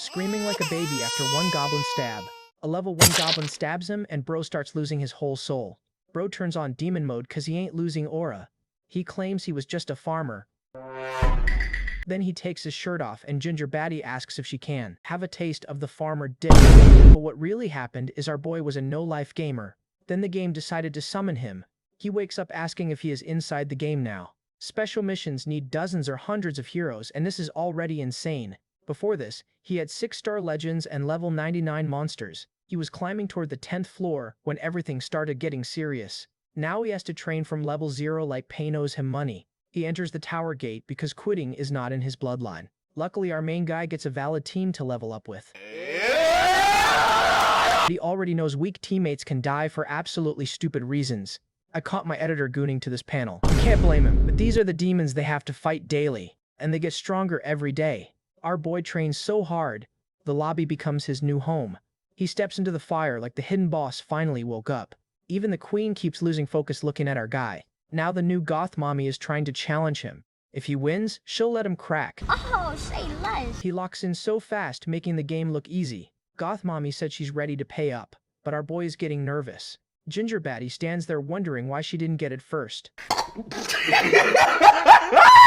screaming like a baby after one goblin stab. A level 1 goblin stabs him and bro starts losing his whole soul. Bro turns on demon mode cause he ain't losing aura. He claims he was just a farmer. Then he takes his shirt off and Ginger Baddie asks if she can have a taste of the farmer dick. But what really happened is our boy was a no-life gamer. Then the game decided to summon him. He wakes up asking if he is inside the game now. Special missions need dozens or hundreds of heroes and this is already insane. Before this, he had 6-star legends and level 99 monsters. He was climbing toward the 10th floor when everything started getting serious. Now he has to train from level 0 like pay owes him money. He enters the tower gate because quitting is not in his bloodline. Luckily our main guy gets a valid team to level up with. He already knows weak teammates can die for absolutely stupid reasons. I caught my editor gooning to this panel. You can't blame him, but these are the demons they have to fight daily, and they get stronger every day. Our boy trains so hard, the lobby becomes his new home. He steps into the fire like the hidden boss finally woke up. Even the queen keeps losing focus looking at our guy. Now the new goth mommy is trying to challenge him. If he wins, she'll let him crack. Oh, say less. He locks in so fast, making the game look easy. Goth mommy said she's ready to pay up, but our boy is getting nervous. Ginger Baddie stands there wondering why she didn't get it first.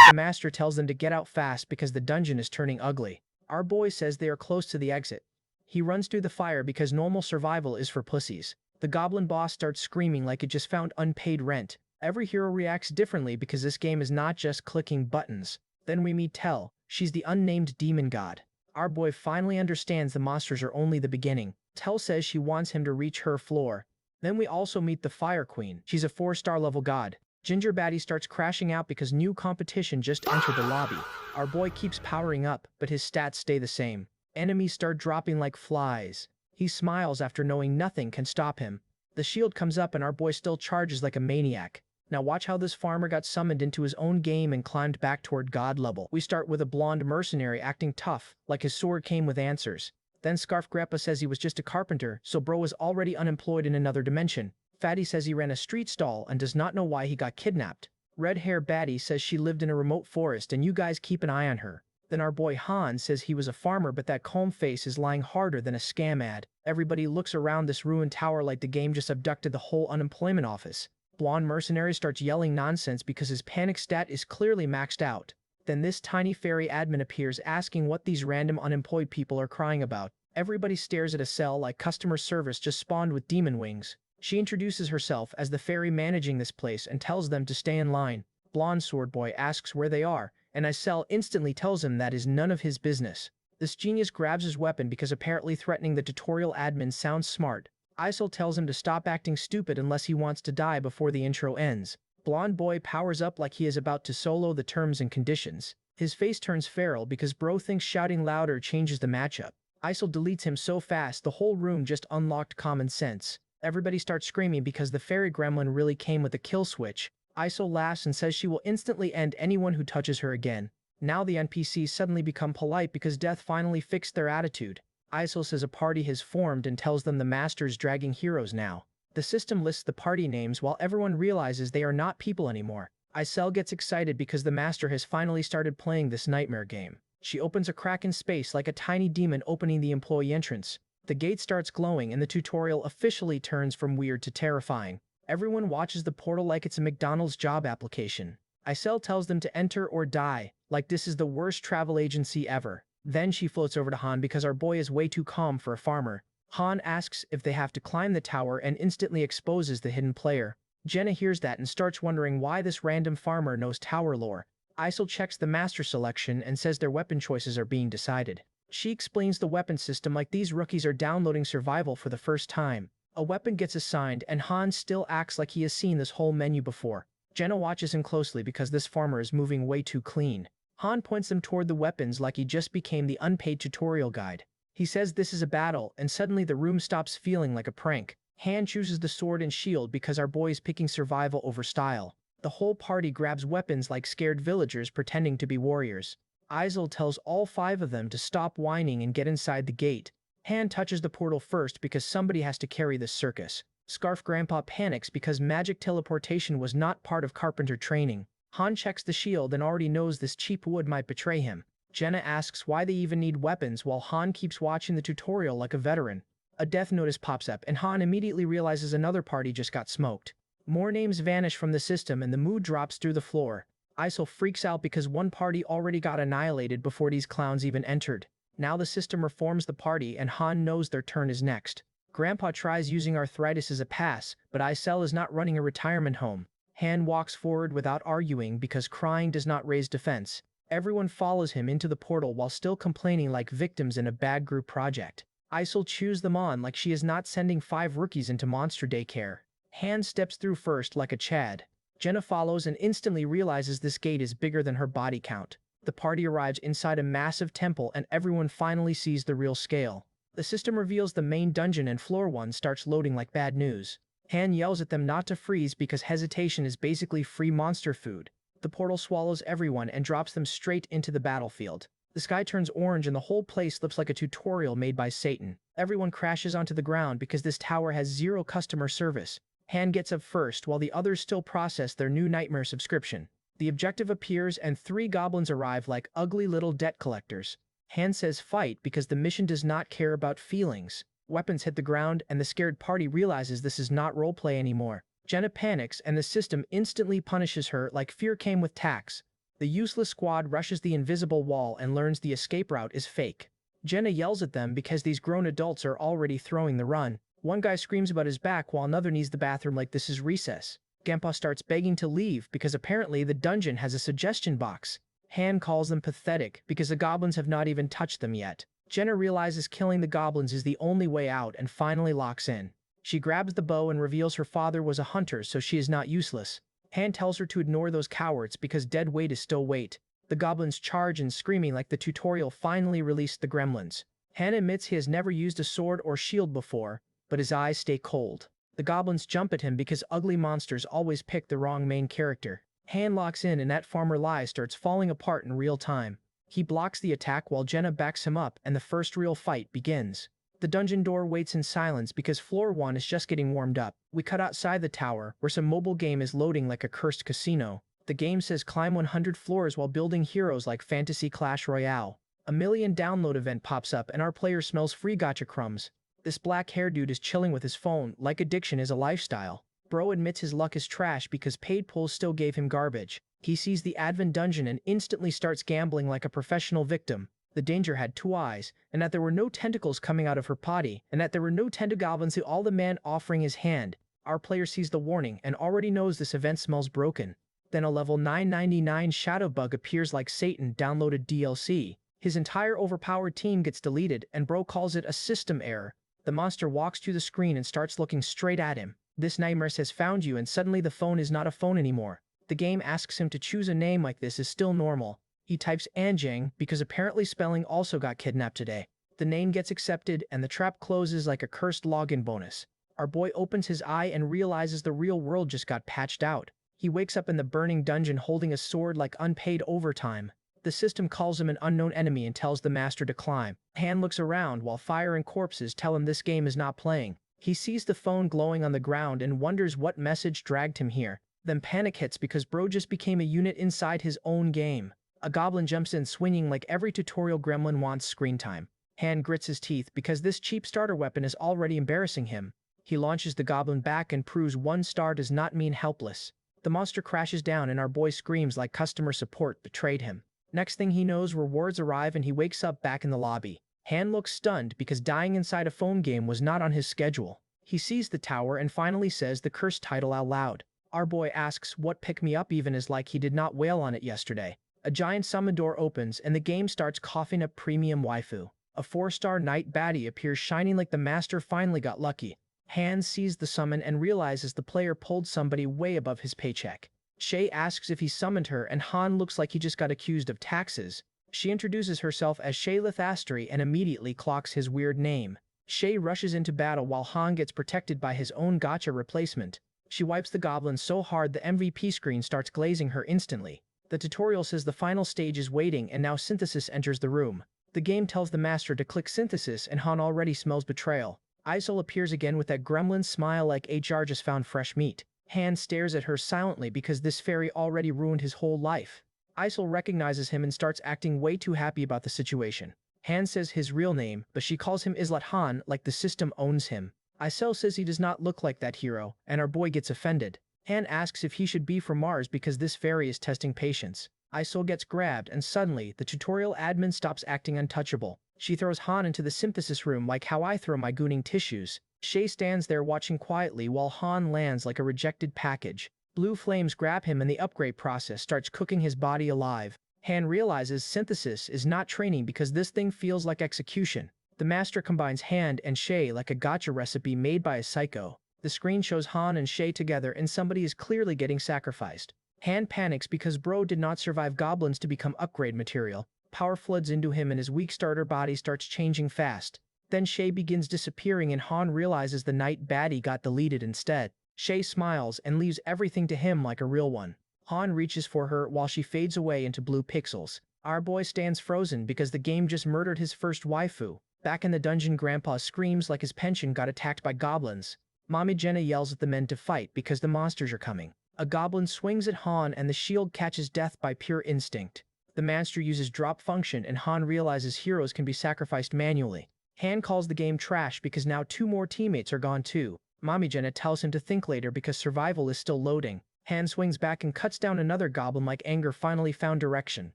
The master tells them to get out fast because the dungeon is turning ugly. Our boy says they are close to the exit. He runs through the fire because normal survival is for pussies. The goblin boss starts screaming like it just found unpaid rent. Every hero reacts differently because this game is not just clicking buttons. Then we meet Tell. She's the unnamed demon god. Our boy finally understands the monsters are only the beginning. Tell says she wants him to reach her floor. Then we also meet the Fire Queen. She's a 4-star level god. Ginger Baddie starts crashing out because new competition just entered the lobby. Our boy keeps powering up, but his stats stay the same. Enemies start dropping like flies. He smiles after knowing nothing can stop him. The shield comes up and our boy still charges like a maniac. Now watch how this farmer got summoned into his own game and climbed back toward god level. We start with a blonde mercenary acting tough, like his sword came with answers. Then Scarf Grandpa says he was just a carpenter, so bro was already unemployed in another dimension. Fatty says he ran a street stall and does not know why he got kidnapped. Red Hair Baddie says she lived in a remote forest and you guys keep an eye on her. Then our boy Han says he was a farmer but that calm face is lying harder than a scam ad. Everybody looks around this ruined tower like the game just abducted the whole unemployment office. Blonde mercenary starts yelling nonsense because his panic stat is clearly maxed out. Then this tiny fairy admin appears asking what these random unemployed people are crying about. Everybody stares at a cell like customer service just spawned with demon wings. She introduces herself as the fairy managing this place and tells them to stay in line. Blonde sword boy asks where they are, and Isel instantly tells him that is none of his business. This genius grabs his weapon because apparently threatening the tutorial admin sounds smart. Isel tells him to stop acting stupid unless he wants to die before the intro ends. Blonde boy powers up like he is about to solo the terms and conditions. His face turns feral because bro thinks shouting louder changes the matchup. Isel deletes him so fast the whole room just unlocked common sense. Everybody starts screaming because the fairy gremlin really came with a kill switch. Isel laughs and says she will instantly end anyone who touches her again. Now the NPCs suddenly become polite because death finally fixed their attitude. Isel says a party has formed and tells them the master is dragging heroes now. The system lists the party names while everyone realizes they are not people anymore. Isel gets excited because the master has finally started playing this nightmare game. She opens a crack in space like a tiny demon opening the employee entrance. The gate starts glowing and the tutorial officially turns from weird to terrifying. Everyone watches the portal like it's a McDonald's job application. Isel tells them to enter or die, like this is the worst travel agency ever. Then she floats over to Han because our boy is way too calm for a farmer. Han asks if they have to climb the tower and instantly exposes the hidden player. Jenna hears that and starts wondering why this random farmer knows tower lore. Isel checks the master selection and says their weapon choices are being decided. She explains the weapon system like these rookies are downloading survival for the first time. A weapon gets assigned and Han still acts like he has seen this whole menu before. Jenna watches him closely because this farmer is moving way too clean. Han points them toward the weapons like he just became the unpaid tutorial guide. He says this is a battle and suddenly the room stops feeling like a prank. Han chooses the sword and shield because our boy is picking survival over style. The whole party grabs weapons like scared villagers pretending to be warriors. Isel tells all 5 of them to stop whining and get inside the gate. Han touches the portal first because somebody has to carry this circus. Scarf Grandpa panics because magic teleportation was not part of carpenter training. Han checks the shield and already knows this cheap wood might betray him. Jenna asks why they even need weapons while Han keeps watching the tutorial like a veteran. A death notice pops up and Han immediately realizes another party just got smoked. More names vanish from the system and the mood drops through the floor. Isol freaks out because one party already got annihilated before these clowns even entered. Now the system reforms the party and Han knows their turn is next. Grandpa tries using arthritis as a pass, but Isel is not running a retirement home. Han walks forward without arguing because crying does not raise defense. Everyone follows him into the portal while still complaining like victims in a bad group project. Isol chews them on like she is not sending 5 rookies into monster daycare. Han steps through first like a Chad. Jenna follows and instantly realizes this gate is bigger than her body count. The party arrives inside a massive temple and everyone finally sees the real scale. The system reveals the main dungeon and floor 1 starts loading like bad news. Han yells at them not to freeze because hesitation is basically free monster food. The portal swallows everyone and drops them straight into the battlefield. The sky turns orange and the whole place looks like a tutorial made by Satan. Everyone crashes onto the ground because this tower has 0 customer service. Han gets up first while the others still process their new nightmare subscription. The objective appears and 3 goblins arrive like ugly little debt collectors. Han says fight because the mission does not care about feelings. Weapons hit the ground and the scared party realizes this is not roleplay anymore. Jenna panics and the system instantly punishes her like fear came with tax. The useless squad rushes the invisible wall and learns the escape route is fake. Jenna yells at them because these grown adults are already throwing the run. One guy screams about his back while another needs the bathroom like this is recess. Grandpa starts begging to leave because apparently the dungeon has a suggestion box. Han calls them pathetic because the goblins have not even touched them yet. Jenna realizes killing the goblins is the only way out and finally locks in. She grabs the bow and reveals her father was a hunter so she is not useless. Han tells her to ignore those cowards because dead weight is still weight. The goblins charge and screaming like the tutorial finally released the gremlins. Han admits he has never used a sword or shield before, but his eyes stay cold. The goblins jump at him because ugly monsters always pick the wrong main character. Han locks in and that farmer lie starts falling apart in real time. He blocks the attack while Jenna backs him up and the first real fight begins. The dungeon door waits in silence because floor 1 is just getting warmed up. We cut outside the tower, where some mobile game is loading like a cursed casino. The game says climb 100 floors while building heroes like Fantasy Clash Royale. A million download event pops up and our player smells free gacha crumbs. This black hair dude is chilling with his phone, like addiction is a lifestyle. Bro admits his luck is trash because paid pulls still gave him garbage. He sees the advent dungeon and instantly starts gambling like a professional victim. The danger had 2 eyes, and that there were no tentacles coming out of her potty, and that there were no tentagoblins to all the man offering his hand. Our player sees the warning and already knows this event smells broken. Then a level 999 shadow bug appears like Satan downloaded DLC. His entire overpowered team gets deleted and bro calls it a system error. The monster walks to the screen and starts looking straight at him. This nightmare has found you and suddenly the phone is not a phone anymore. The game asks him to choose a name like this is still normal. He types Anjang because apparently spelling also got kidnapped today. The name gets accepted and the trap closes like a cursed login bonus. Our boy opens his eye and realizes the real world just got patched out. He wakes up in the burning dungeon holding a sword like unpaid overtime. The system calls him an unknown enemy and tells the master to climb. Han looks around while fire and corpses tell him this game is not playing. He sees the phone glowing on the ground and wonders what message dragged him here. Then panic hits because bro just became a unit inside his own game. A goblin jumps in swinging like every tutorial gremlin wants screen time. Han grits his teeth because this cheap starter weapon is already embarrassing him. He launches the goblin back and proves 1 star does not mean helpless. The monster crashes down and our boy screams like customer support betrayed him. Next thing he knows, rewards arrive and he wakes up back in the lobby. Han looks stunned because dying inside a phone game was not on his schedule. He sees the tower and finally says the cursed title out loud. Our boy asks what pick me up even is like he did not wail on it yesterday. A giant summon door opens and the game starts coughing up premium waifu. A 4-star knight baddie appears shining like the master finally got lucky. Han sees the summon and realizes the player pulled somebody way above his paycheck. Shay asks if he summoned her and Han looks like he just got accused of taxes. She introduces herself as Shay Lithastri and immediately clocks his weird name. Shay rushes into battle while Han gets protected by his own gacha replacement. She wipes the goblin so hard the MVP screen starts glazing her instantly. The tutorial says the final stage is waiting and now Synthesis enters the room. The game tells the master to click Synthesis and Han already smells betrayal. Isol appears again with that gremlin smile like HR just found fresh meat. Han stares at her silently because this fairy already ruined his whole life. Isol recognizes him and starts acting way too happy about the situation. Han says his real name, but she calls him Islet Han like the system owns him. Isol says he does not look like that hero, and our boy gets offended. Han asks if he should be from Mars because this fairy is testing patience. Isol gets grabbed and suddenly, the tutorial admin stops acting untouchable. She throws Han into the synthesis room like how I throw my gooning tissues. Shay stands there watching quietly while Han lands like a rejected package. Blue flames grab him and the upgrade process starts cooking his body alive. Han realizes synthesis is not training because this thing feels like execution. The master combines Han and Shay like a gacha recipe made by a psycho. The screen shows Han and Shay together and somebody is clearly getting sacrificed. Han panics because bro did not survive goblins to become upgrade material. Power floods into him and his weak starter body starts changing fast. Then Shay begins disappearing and Han realizes the night baddie got deleted instead. Shay smiles and leaves everything to him like a real one. Han reaches for her while she fades away into blue pixels. Our boy stands frozen because the game just murdered his first waifu. Back in the dungeon, Grandpa screams like his pension got attacked by goblins. Mommy Jenna yells at the men to fight because the monsters are coming. A goblin swings at Han and the shield catches death by pure instinct. The master uses drop function and Han realizes heroes can be sacrificed manually. Han calls the game trash because now 2 more teammates are gone too. Mommy Jenna tells him to think later because survival is still loading. Han swings back and cuts down another goblin like anger finally found direction.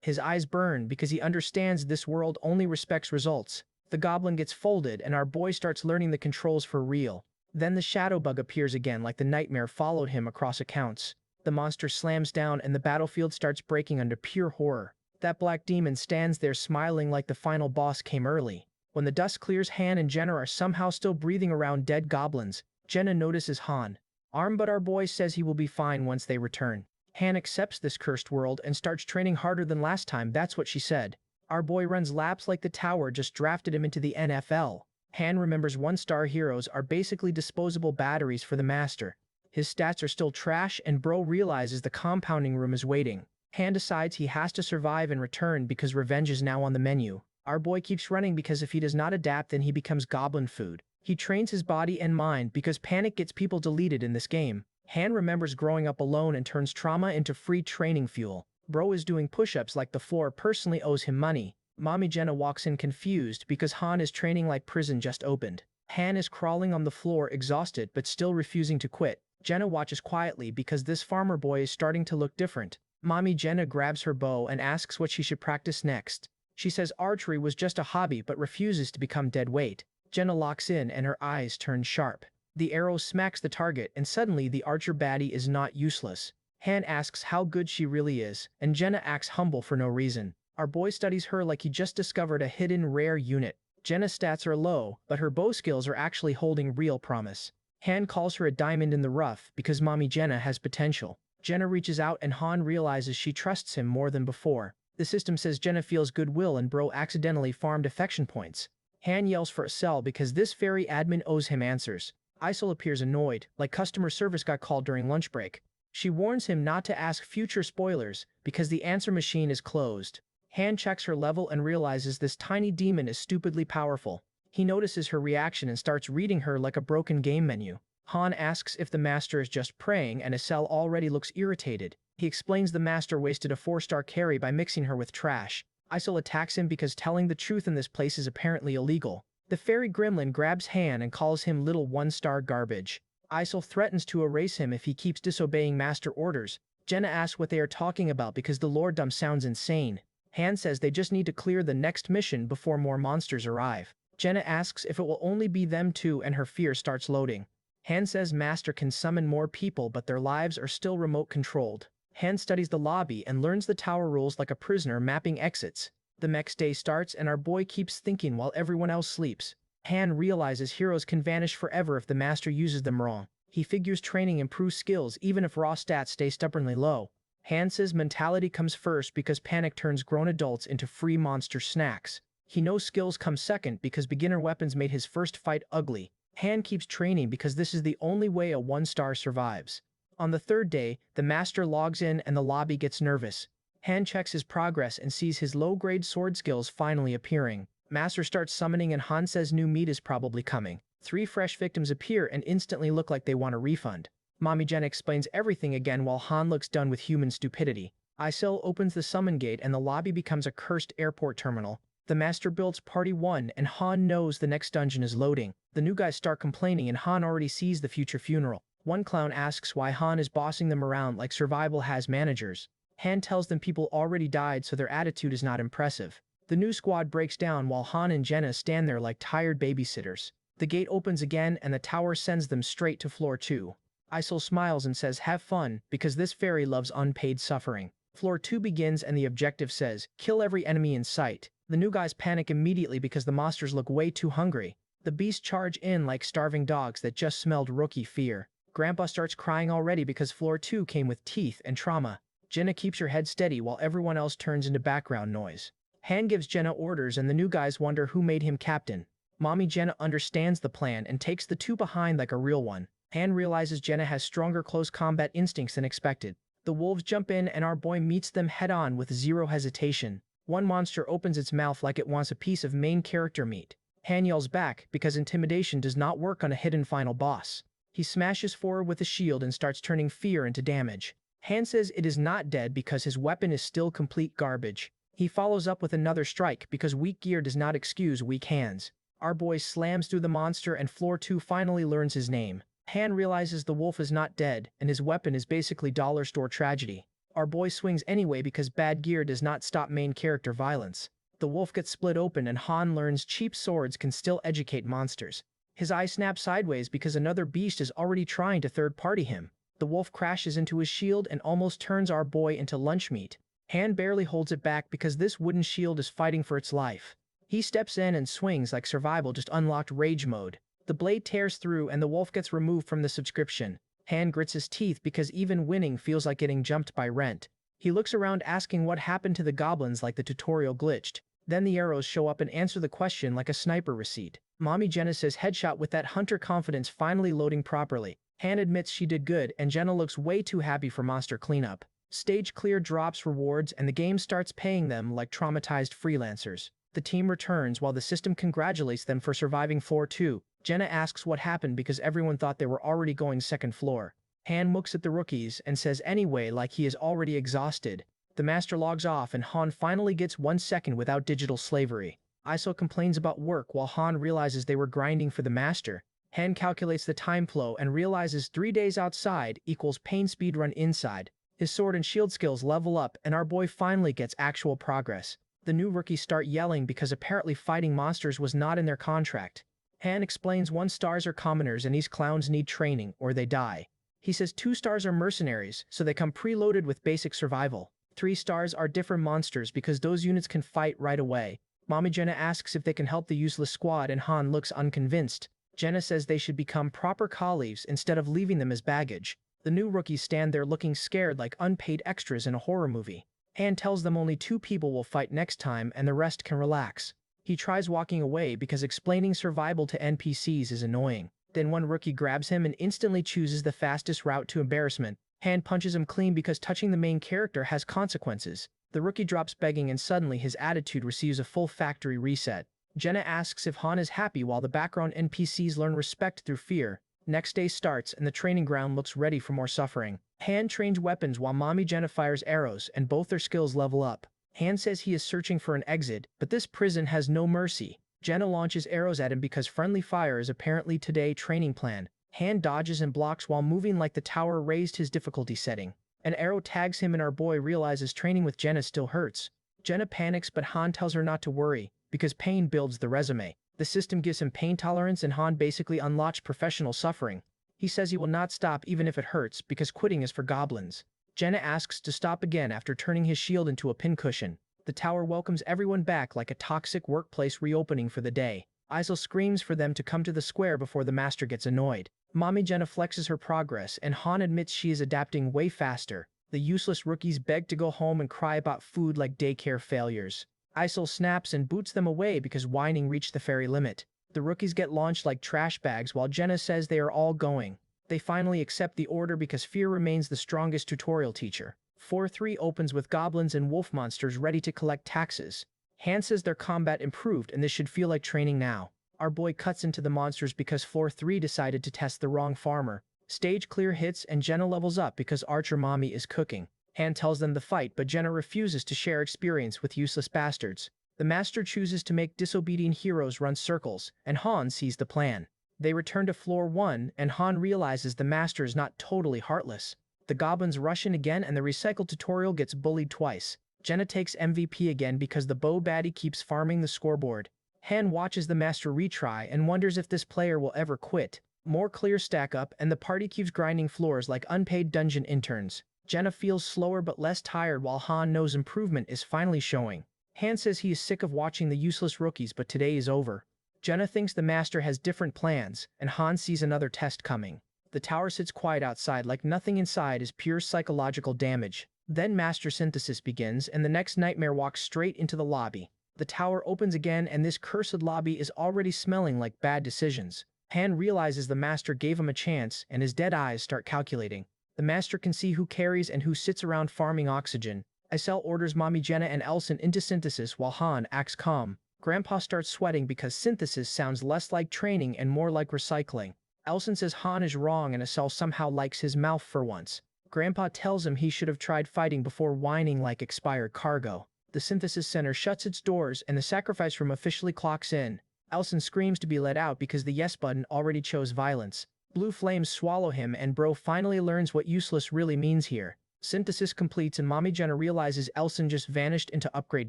His eyes burn because he understands this world only respects results. The goblin gets folded and our boy starts learning the controls for real. Then the shadow bug appears again like the nightmare followed him across accounts. The monster slams down and the battlefield starts breaking under pure horror. That black demon stands there smiling like the final boss came early. When the dust clears, Han and Jenna are somehow still breathing around dead goblins. Jenna notices Han. But our boy says he will be fine once they return. Han accepts this cursed world and starts training harder than last time, that's what she said. Our boy runs laps like the tower just drafted him into the NFL. Han remembers 1-star heroes are basically disposable batteries for the master. His stats are still trash and bro realizes the compounding room is waiting. Han decides he has to survive and return because revenge is now on the menu. Our boy keeps running because if he does not adapt then he becomes goblin food. He trains his body and mind because panic gets people deleted in this game. Han remembers growing up alone and turns trauma into free training fuel. Bro is doing push-ups like the floor personally owes him money. Mommy Jenna walks in confused because Han is training like prison just opened. Han is crawling on the floor exhausted but still refusing to quit. Jenna watches quietly because this farmer boy is starting to look different. Mommy Jenna grabs her bow and asks what she should practice next. She says archery was just a hobby but refuses to become dead weight. Jenna locks in and her eyes turn sharp. The arrow smacks the target and suddenly the archer baddie is not useless. Han asks how good she really is, and Jenna acts humble for no reason. Our boy studies her like he just discovered a hidden rare unit. Jenna's stats are low, but her bow skills are actually holding real promise. Han calls her a diamond in the rough because Mommy Jenna has potential. Jenna reaches out and Han realizes she trusts him more than before. The system says Jenna feels goodwill and bro accidentally farmed affection points. Han yells for a cell because this fairy admin owes him answers. Isol appears annoyed, like customer service got called during lunch break. She warns him not to ask future spoilers because the answer machine is closed. Han checks her level and realizes this tiny demon is stupidly powerful. He notices her reaction and starts reading her like a broken game menu. Han asks if the master is just praying and Isel already looks irritated. He explains the master wasted a 4-star carry by mixing her with trash. Isol attacks him because telling the truth in this place is apparently illegal. The fairy gremlin grabs Han and calls him little 1-star garbage. Isol threatens to erase him if he keeps disobeying master orders. Jenna asks what they are talking about because the lorddom sounds insane. Han says they just need to clear the next mission before more monsters arrive. Jenna asks if it will only be them two and her fear starts loading. Han says master can summon more people but their lives are still remote controlled. Han studies the lobby and learns the tower rules like a prisoner mapping exits. The next day starts and our boy keeps thinking while everyone else sleeps. Han realizes heroes can vanish forever if the master uses them wrong. He figures training improves skills even if raw stats stay stubbornly low. Han says mentality comes first because panic turns grown adults into free monster snacks. He knows skills come second because beginner weapons made his first fight ugly. Han keeps training because this is the only way a 1-star survives. On the 3rd day, the master logs in and the lobby gets nervous. Han checks his progress and sees his low-grade sword skills finally appearing. Master starts summoning and Han says new meat is probably coming. 3 fresh victims appear and instantly look like they want a refund. Mommy Jen explains everything again while Han looks done with human stupidity. Isel opens the summon gate and the lobby becomes a cursed airport terminal. The master builds party 1 and Han knows the next dungeon is loading. The new guys start complaining and Han already sees the future funeral. One clown asks why Han is bossing them around like survival has managers. Han tells them people already died so their attitude is not impressive. The new squad breaks down while Han and Jenna stand there like tired babysitters. The gate opens again and the tower sends them straight to floor 2. Isel smiles and says have fun because this fairy loves unpaid suffering. Floor 2 begins and the objective says kill every enemy in sight. The new guys panic immediately because the monsters look way too hungry. The beasts charge in like starving dogs that just smelled rookie fear. Grandpa starts crying already because floor 2 came with teeth and trauma. Jenna keeps her head steady while everyone else turns into background noise. Han gives Jenna orders and the new guys wonder who made him captain. Mommy Jenna understands the plan and takes the two behind like a real one. Han realizes Jenna has stronger close combat instincts than expected. The wolves jump in and our boy meets them head-on with zero hesitation. One monster opens its mouth like it wants a piece of main character meat. Han yells back because intimidation does not work on a hidden final boss. He smashes forward with a shield and starts turning fear into damage. Han says it is not dead because his weapon is still complete garbage. He follows up with another strike because weak gear does not excuse weak hands. Our boy slams through the monster and floor 2 finally learns his name. Han realizes the wolf is not dead and his weapon is basically dollar store tragedy. Our boy swings anyway because bad gear does not stop main character violence. The wolf gets split open and Han learns cheap swords can still educate monsters. His eye snaps sideways because another beast is already trying to third-party him. The wolf crashes into his shield and almost turns our boy into lunch meat. Han barely holds it back because this wooden shield is fighting for its life. He steps in and swings like survival just unlocked rage mode. The blade tears through and the wolf gets removed from the subscription. Han grits his teeth because even winning feels like getting jumped by rent. He looks around asking what happened to the goblins like the tutorial glitched. Then the arrows show up and answer the question like a sniper receipt. Mommy Jenna says headshot with that hunter confidence finally loading properly. Han admits she did good and Jenna looks way too happy for monster cleanup. Stage clear drops rewards and the game starts paying them like traumatized freelancers. The team returns while the system congratulates them for surviving floor 2. Jenna asks what happened because everyone thought they were already going second floor. Han looks at the rookies and says anyway like he is already exhausted. The master logs off and Han finally gets 1 second without digital slavery. Isel complains about work while Han realizes they were grinding for the master. Han calculates the time flow and realizes 3 days outside equals pain speedrun inside. His sword and shield skills level up and our boy finally gets actual progress. The new rookies start yelling because apparently fighting monsters was not in their contract. Han explains 1 stars are commoners and these clowns need training or they die. He says 2 stars are mercenaries so they come preloaded with basic survival. 3 stars are different monsters because those units can fight right away. Mommy Jenna asks if they can help the useless squad and Han looks unconvinced. Jenna says they should become proper colleagues instead of leaving them as baggage. The new rookies stand there looking scared like unpaid extras in a horror movie. Han tells them only 2 people will fight next time and the rest can relax. He tries walking away because explaining survival to NPCs is annoying. Then one rookie grabs him and instantly chooses the fastest route to embarrassment. Han punches him clean because touching the main character has consequences. The rookie drops begging and suddenly his attitude receives a full factory reset. Jenna asks if Han is happy while the background NPCs learn respect through fear. Next day starts and the training ground looks ready for more suffering. Han trains weapons while Mommy Jenna fires arrows and both their skills level up. Han says he is searching for an exit, but this prison has no mercy. Jenna launches arrows at him because friendly fire is apparently today's training plan. Han dodges and blocks while moving like the tower raised his difficulty setting. An arrow tags him and our boy realizes training with Jenna still hurts. Jenna panics but Han tells her not to worry, because pain builds the resume. The system gives him pain tolerance and Han basically unlocks professional suffering. He says he will not stop even if it hurts because quitting is for goblins. Jenna asks to stop again after turning his shield into a pincushion. The tower welcomes everyone back like a toxic workplace reopening for the day. Isel screams for them to come to the square before the master gets annoyed. Mommy Jenna flexes her progress and Han admits she is adapting way faster. The useless rookies beg to go home and cry about food like daycare failures. Isel snaps and boots them away because whining reached the fairy limit. The rookies get launched like trash bags while Jenna says they are all going. They finally accept the order because fear remains the strongest tutorial teacher. 4-3 opens with goblins and wolf monsters ready to collect taxes. Han says their combat improved and this should feel like training now. Our boy cuts into the monsters because floor 3 decided to test the wrong farmer. Stage clear hits and Jenna levels up because Archer Mommy is cooking. Han tells them to fight, but Jenna refuses to share experience with useless bastards. The master chooses to make disobedient heroes run circles, and Han sees the plan. They return to floor 1, and Han realizes the master is not totally heartless. The goblins rush in again and the recycle tutorial gets bullied twice. Jenna takes MVP again because the bow baddie keeps farming the scoreboard. Han watches the master retry and wonders if this player will ever quit. More clears stack up and the party keeps grinding floors like unpaid dungeon interns. Jenna feels slower but less tired while Han knows improvement is finally showing. Han says he is sick of watching the useless rookies, but today is over. Jenna thinks the master has different plans, and Han sees another test coming. The tower sits quiet outside like nothing inside is pure psychological damage. Then master synthesis begins and the next nightmare walks straight into the lobby. The tower opens again and this cursed lobby is already smelling like bad decisions. Han realizes the master gave him a chance and his dead eyes start calculating. The master can see who carries and who sits around farming oxygen. Isel orders Mommy Jenna and Elson into synthesis while Han acts calm. Grandpa starts sweating because synthesis sounds less like training and more like recycling. Elson says Han is wrong and Isel somehow likes his mouth for once. Grandpa tells him he should have tried fighting before whining like expired cargo. The synthesis center shuts its doors and the sacrifice room officially clocks in. Elson screams to be let out because the yes button already chose violence. Blue flames swallow him and Bro finally learns what useless really means here. Synthesis completes and Mommy Jenna realizes Elson just vanished into upgrade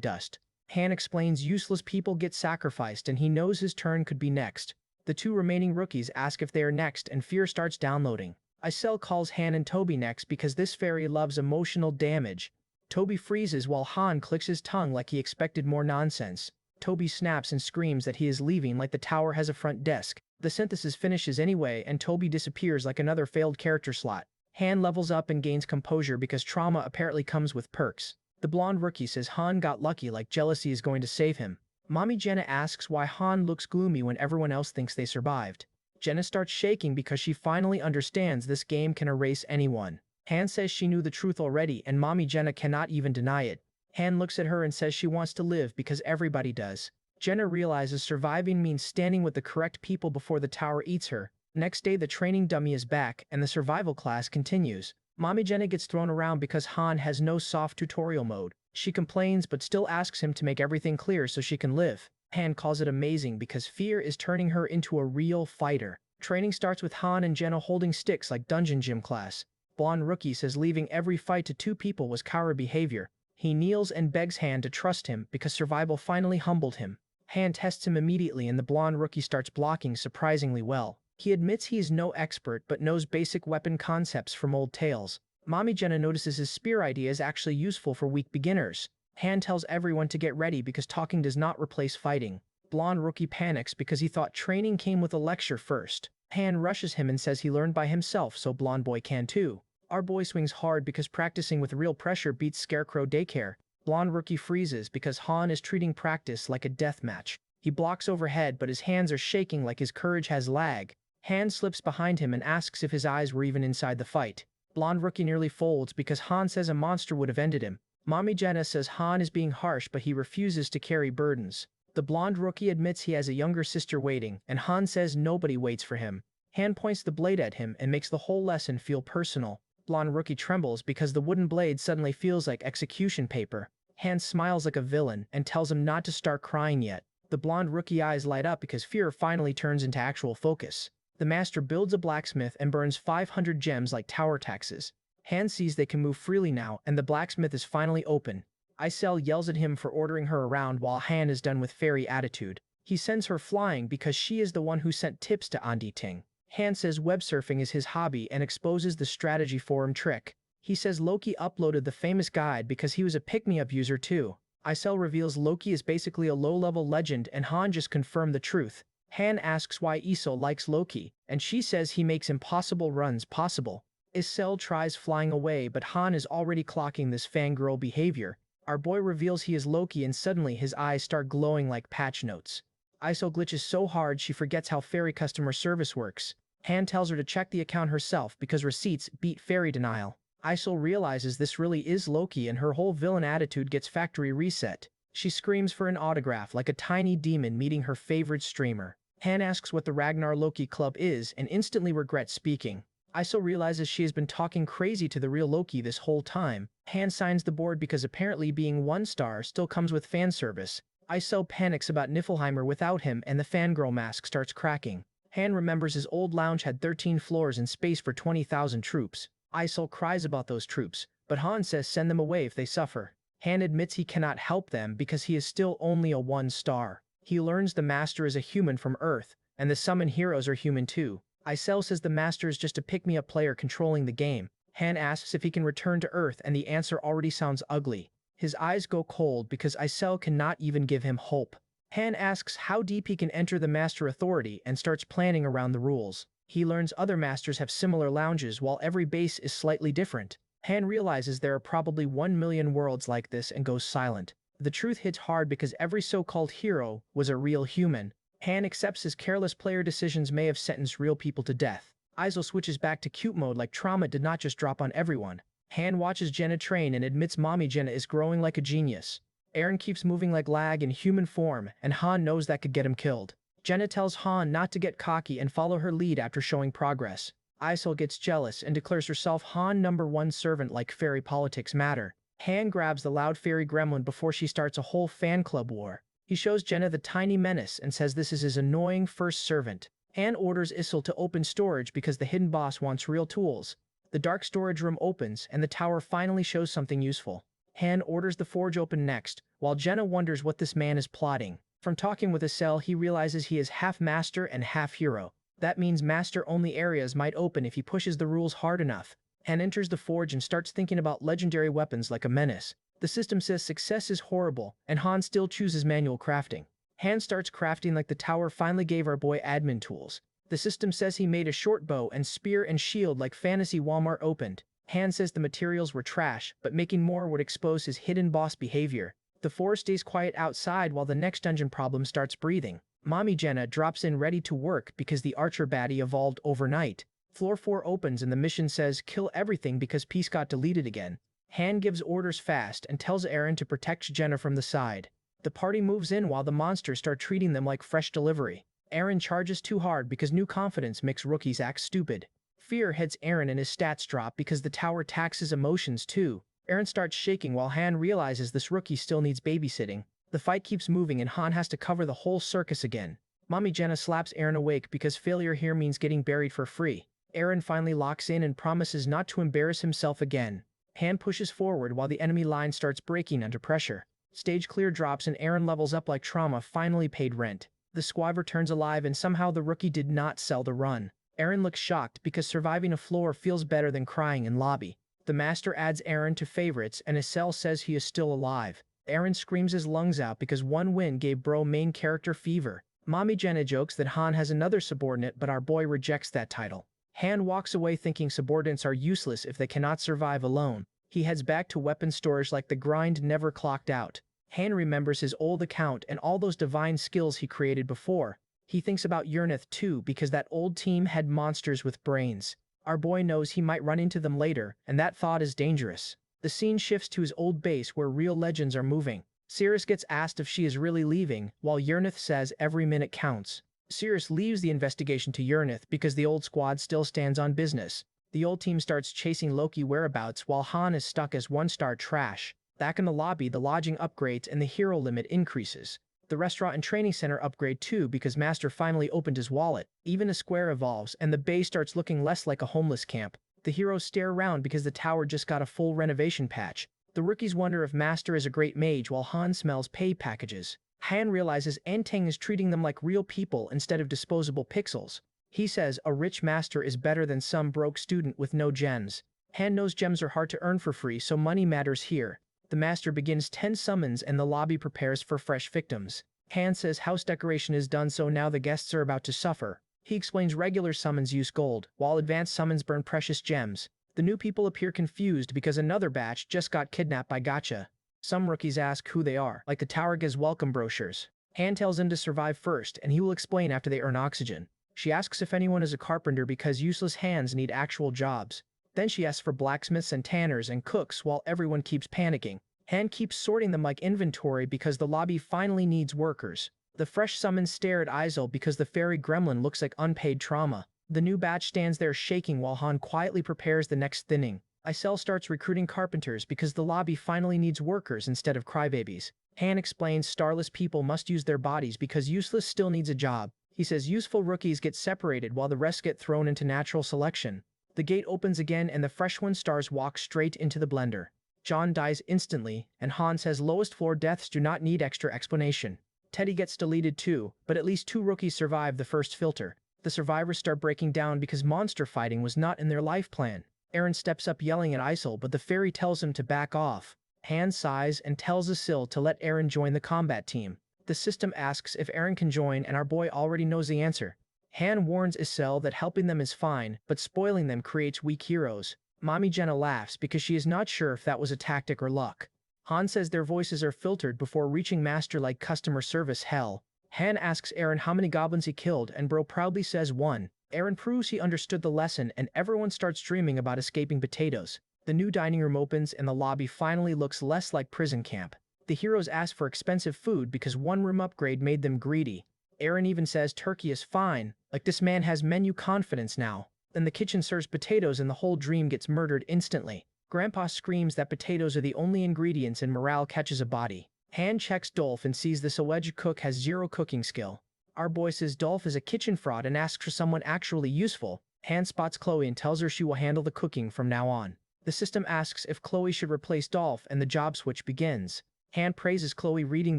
dust. Han explains useless people get sacrificed and he knows his turn could be next. The two remaining rookies ask if they are next and fear starts downloading. Isel calls Han and Toby next because this fairy loves emotional damage. Toby freezes while Han clicks his tongue like he expected more nonsense. Toby snaps and screams that he is leaving like the tower has a front desk. The synthesis finishes anyway and Toby disappears like another failed character slot. Han levels up and gains composure because trauma apparently comes with perks. The blonde rookie says Han got lucky like jealousy is going to save him. Mommy Jenna asks why Han looks gloomy when everyone else thinks they survived. Jenna starts shaking because she finally understands this game can erase anyone. Han says she knew the truth already and Mommy Jenna cannot even deny it. Han looks at her and says she wants to live because everybody does. Jenna realizes surviving means standing with the correct people before the tower eats her. Next day the training dummy is back and the survival class continues. Mommy Jenna gets thrown around because Han has no soft tutorial mode. She complains but still asks him to make everything clear so she can live. Han calls it amazing because fear is turning her into a real fighter. Training starts with Han and Jenna holding sticks like dungeon gym class. Blonde rookie says leaving every fight to two people was coward behavior. He kneels and begs Han to trust him because survival finally humbled him. Han tests him immediately and the blonde rookie starts blocking surprisingly well. He admits he is no expert but knows basic weapon concepts from old tales. Mommy Jenna notices his spear idea is actually useful for weak beginners. Han tells everyone to get ready because talking does not replace fighting. Blonde rookie panics because he thought training came with a lecture first. Han rushes him and says he learned by himself so blonde boy can too. Our boy swings hard because practicing with real pressure beats Scarecrow daycare. Blonde rookie freezes because Han is treating practice like a death match. He blocks overhead but his hands are shaking like his courage has lag. Han slips behind him and asks if his eyes were even inside the fight. Blonde rookie nearly folds because Han says a monster would have ended him. Mommy Jenna says Han is being harsh but he refuses to carry burdens. The blonde rookie admits he has a younger sister waiting and Han says nobody waits for him. Han points the blade at him and makes the whole lesson feel personal. Blonde rookie trembles because the wooden blade suddenly feels like execution paper. Han smiles like a villain and tells him not to start crying yet. The blonde rookie eyes light up because fear finally turns into actual focus. The master builds a blacksmith and burns 500 gems like tower taxes. Han sees they can move freely now and the blacksmith is finally open. Isel yells at him for ordering her around while Han is done with fairy attitude. He sends her flying because she is the one who sent tips to Andi Ting. Han says web surfing is his hobby and exposes the strategy forum trick. He says Loki uploaded the famous guide because he was a pick-me-up user too. Isel reveals Loki is basically a low-level legend and Han just confirmed the truth. Han asks why Isel likes Loki, and she says he makes impossible runs possible. Isel tries flying away but Han is already clocking this fangirl behavior. Our boy reveals he is Loki and suddenly his eyes start glowing like patch notes. Isel glitches so hard she forgets how fairy customer service works. Han tells her to check the account herself because receipts beat fairy denial. Isel realizes this really is Loki and her whole villain attitude gets factory reset. She screams for an autograph like a tiny demon meeting her favorite streamer. Han asks what the Ragnar Loki Club is and instantly regrets speaking. Iso realizes she has been talking crazy to the real Loki this whole time. Han signs the board because apparently being 1 star still comes with fan service. Iso panics about Niflheimer without him and the fangirl mask starts cracking. Han remembers his old lounge had 13 floors and space for 20,000 troops. Iso cries about those troops, but Han says send them away if they suffer. Han admits he cannot help them because he is still only a 1 star. He learns the Master is a human from Earth, and the summon heroes are human too. Isel says the Master is just a pick-me-up player controlling the game. Han asks if he can return to Earth and the answer already sounds ugly. His eyes go cold because Isel cannot even give him hope. Han asks how deep he can enter the Master Authority and starts planning around the rules. He learns other Masters have similar lounges while every base is slightly different. Han realizes there are probably 1 million worlds like this and goes silent. The truth hits hard because every so-called hero was a real human. Han accepts his careless player decisions may have sentenced real people to death. Iso switches back to cute mode like trauma did not just drop on everyone. Han watches Jenna train and admits mommy Jenna is growing like a genius. Eren keeps moving like lag in human form and Han knows that could get him killed. Jenna tells Han not to get cocky and follow her lead after showing progress. Iso gets jealous and declares herself Han #1 servant like fairy politics matter. Han grabs the loud fairy gremlin before she starts a whole fan club war. He shows Jenna the tiny menace and says this is his annoying first servant. Han orders Issel to open storage because the hidden boss wants real tools. The dark storage room opens and the tower finally shows something useful. Han orders the forge open next, while Jenna wonders what this man is plotting. From talking with Issel, he realizes he is half master and half hero. That means master-only areas might open if he pushes the rules hard enough. Han enters the forge and starts thinking about legendary weapons like a menace. The system says success is horrible, and Han still chooses manual crafting. Han starts crafting like the tower finally gave our boy admin tools. The system says he made a short bow and spear and shield like Fantasy Walmart opened. Han says the materials were trash, but making more would expose his hidden boss behavior. The forest stays quiet outside while the next dungeon problem starts breathing. Mommy Jenna drops in ready to work because the archer baddie evolved overnight. Floor 4 opens and the mission says kill everything because peace got deleted again. Han gives orders fast and tells Eren to protect Jenna from the side. The party moves in while the monsters start treating them like fresh delivery. Eren charges too hard because new confidence makes rookies act stupid. Fear hits Eren and his stats drop because the tower taxes emotions too. Eren starts shaking while Han realizes this rookie still needs babysitting. The fight keeps moving and Han has to cover the whole circus again. Mommy Jenna slaps Eren awake because failure here means getting buried for free. Eren finally locks in and promises not to embarrass himself again. Han pushes forward while the enemy line starts breaking under pressure. Stage clear drops and Eren levels up like trauma finally paid rent. The squad returns alive and somehow the rookie did not sell the run. Eren looks shocked because surviving a floor feels better than crying in lobby. The master adds Eren to favorites and Issel says he is still alive. Eren screams his lungs out because one win gave bro main character fever. Mommy Jenna jokes that Han has another subordinate but our boy rejects that title. Han walks away thinking subordinates are useless if they cannot survive alone. He heads back to weapon storage like the grind never clocked out. Han remembers his old account and all those divine skills he created before. He thinks about Yurnith too because that old team had monsters with brains. Our boy knows he might run into them later, and that thought is dangerous. The scene shifts to his old base where real legends are moving. Cirrus gets asked if she is really leaving, while Yurnith says every minute counts. Cirrus leaves the investigation to Yurnith because the old squad still stands on business. The old team starts chasing Loki whereabouts while Han is stuck as 1-star trash. Back in the lobby, the lodging upgrades and the hero limit increases. The restaurant and training center upgrade too because Master finally opened his wallet. Even a square evolves and the base starts looking less like a homeless camp. The heroes stare around because the tower just got a full renovation patch. The rookies wonder if Master is a great mage while Han smells pay packages. Han realizes Enteng is treating them like real people instead of disposable pixels. He says a rich master is better than some broke student with no gems. Han knows gems are hard to earn for free, so money matters here. The master begins 10 summons and the lobby prepares for fresh victims. Han says house decoration is done so now the guests are about to suffer. He explains regular summons use gold, while advanced summons burn precious gems. The new people appear confused because another batch just got kidnapped by Gotcha. Some rookies ask who they are, like the tower gives welcome brochures. Han tells him to survive first and he will explain after they earn oxygen. She asks if anyone is a carpenter because useless hands need actual jobs. Then she asks for blacksmiths and tanners and cooks while everyone keeps panicking. Han keeps sorting them like inventory because the lobby finally needs workers. The fresh summons stare at Isel because the fairy gremlin looks like unpaid trauma. The new batch stands there shaking while Han quietly prepares the next thinning. Isel starts recruiting carpenters because the lobby finally needs workers instead of crybabies. Han explains starless people must use their bodies because useless still needs a job. He says useful rookies get separated while the rest get thrown into natural selection. The gate opens again and the fresh one stars walk straight into the blender. John dies instantly, and Han says lowest floor deaths do not need extra explanation. Teddy gets deleted too, but at least 2 rookies survive the first filter. The survivors start breaking down because monster fighting was not in their life plan. Eren steps up yelling at Isel, but the fairy tells him to back off. Han sighs and tells Asil to let Eren join the combat team. The system asks if Eren can join and our boy already knows the answer. Han warns Isel that helping them is fine, but spoiling them creates weak heroes. Mommy Jenna laughs because she is not sure if that was a tactic or luck. Han says their voices are filtered before reaching master-like customer service hell. Han asks Eren how many goblins he killed and bro proudly says 1. Eren proves he understood the lesson and everyone starts dreaming about escaping potatoes. The new dining room opens and the lobby finally looks less like prison camp. The heroes ask for expensive food because one room upgrade made them greedy. Eren even says turkey is fine, like this man has menu confidence now. Then the kitchen serves potatoes and the whole dream gets murdered instantly. Grandpa screams that potatoes are the only ingredients and morale catches a body. Han checks Dolph and sees this alleged cook has 0 cooking skill. Our boy says Dolph is a kitchen fraud and asks for someone actually useful. Han spots Chloe and tells her she will handle the cooking from now on. The system asks if Chloe should replace Dolph and the job switch begins. Han praises Chloe reading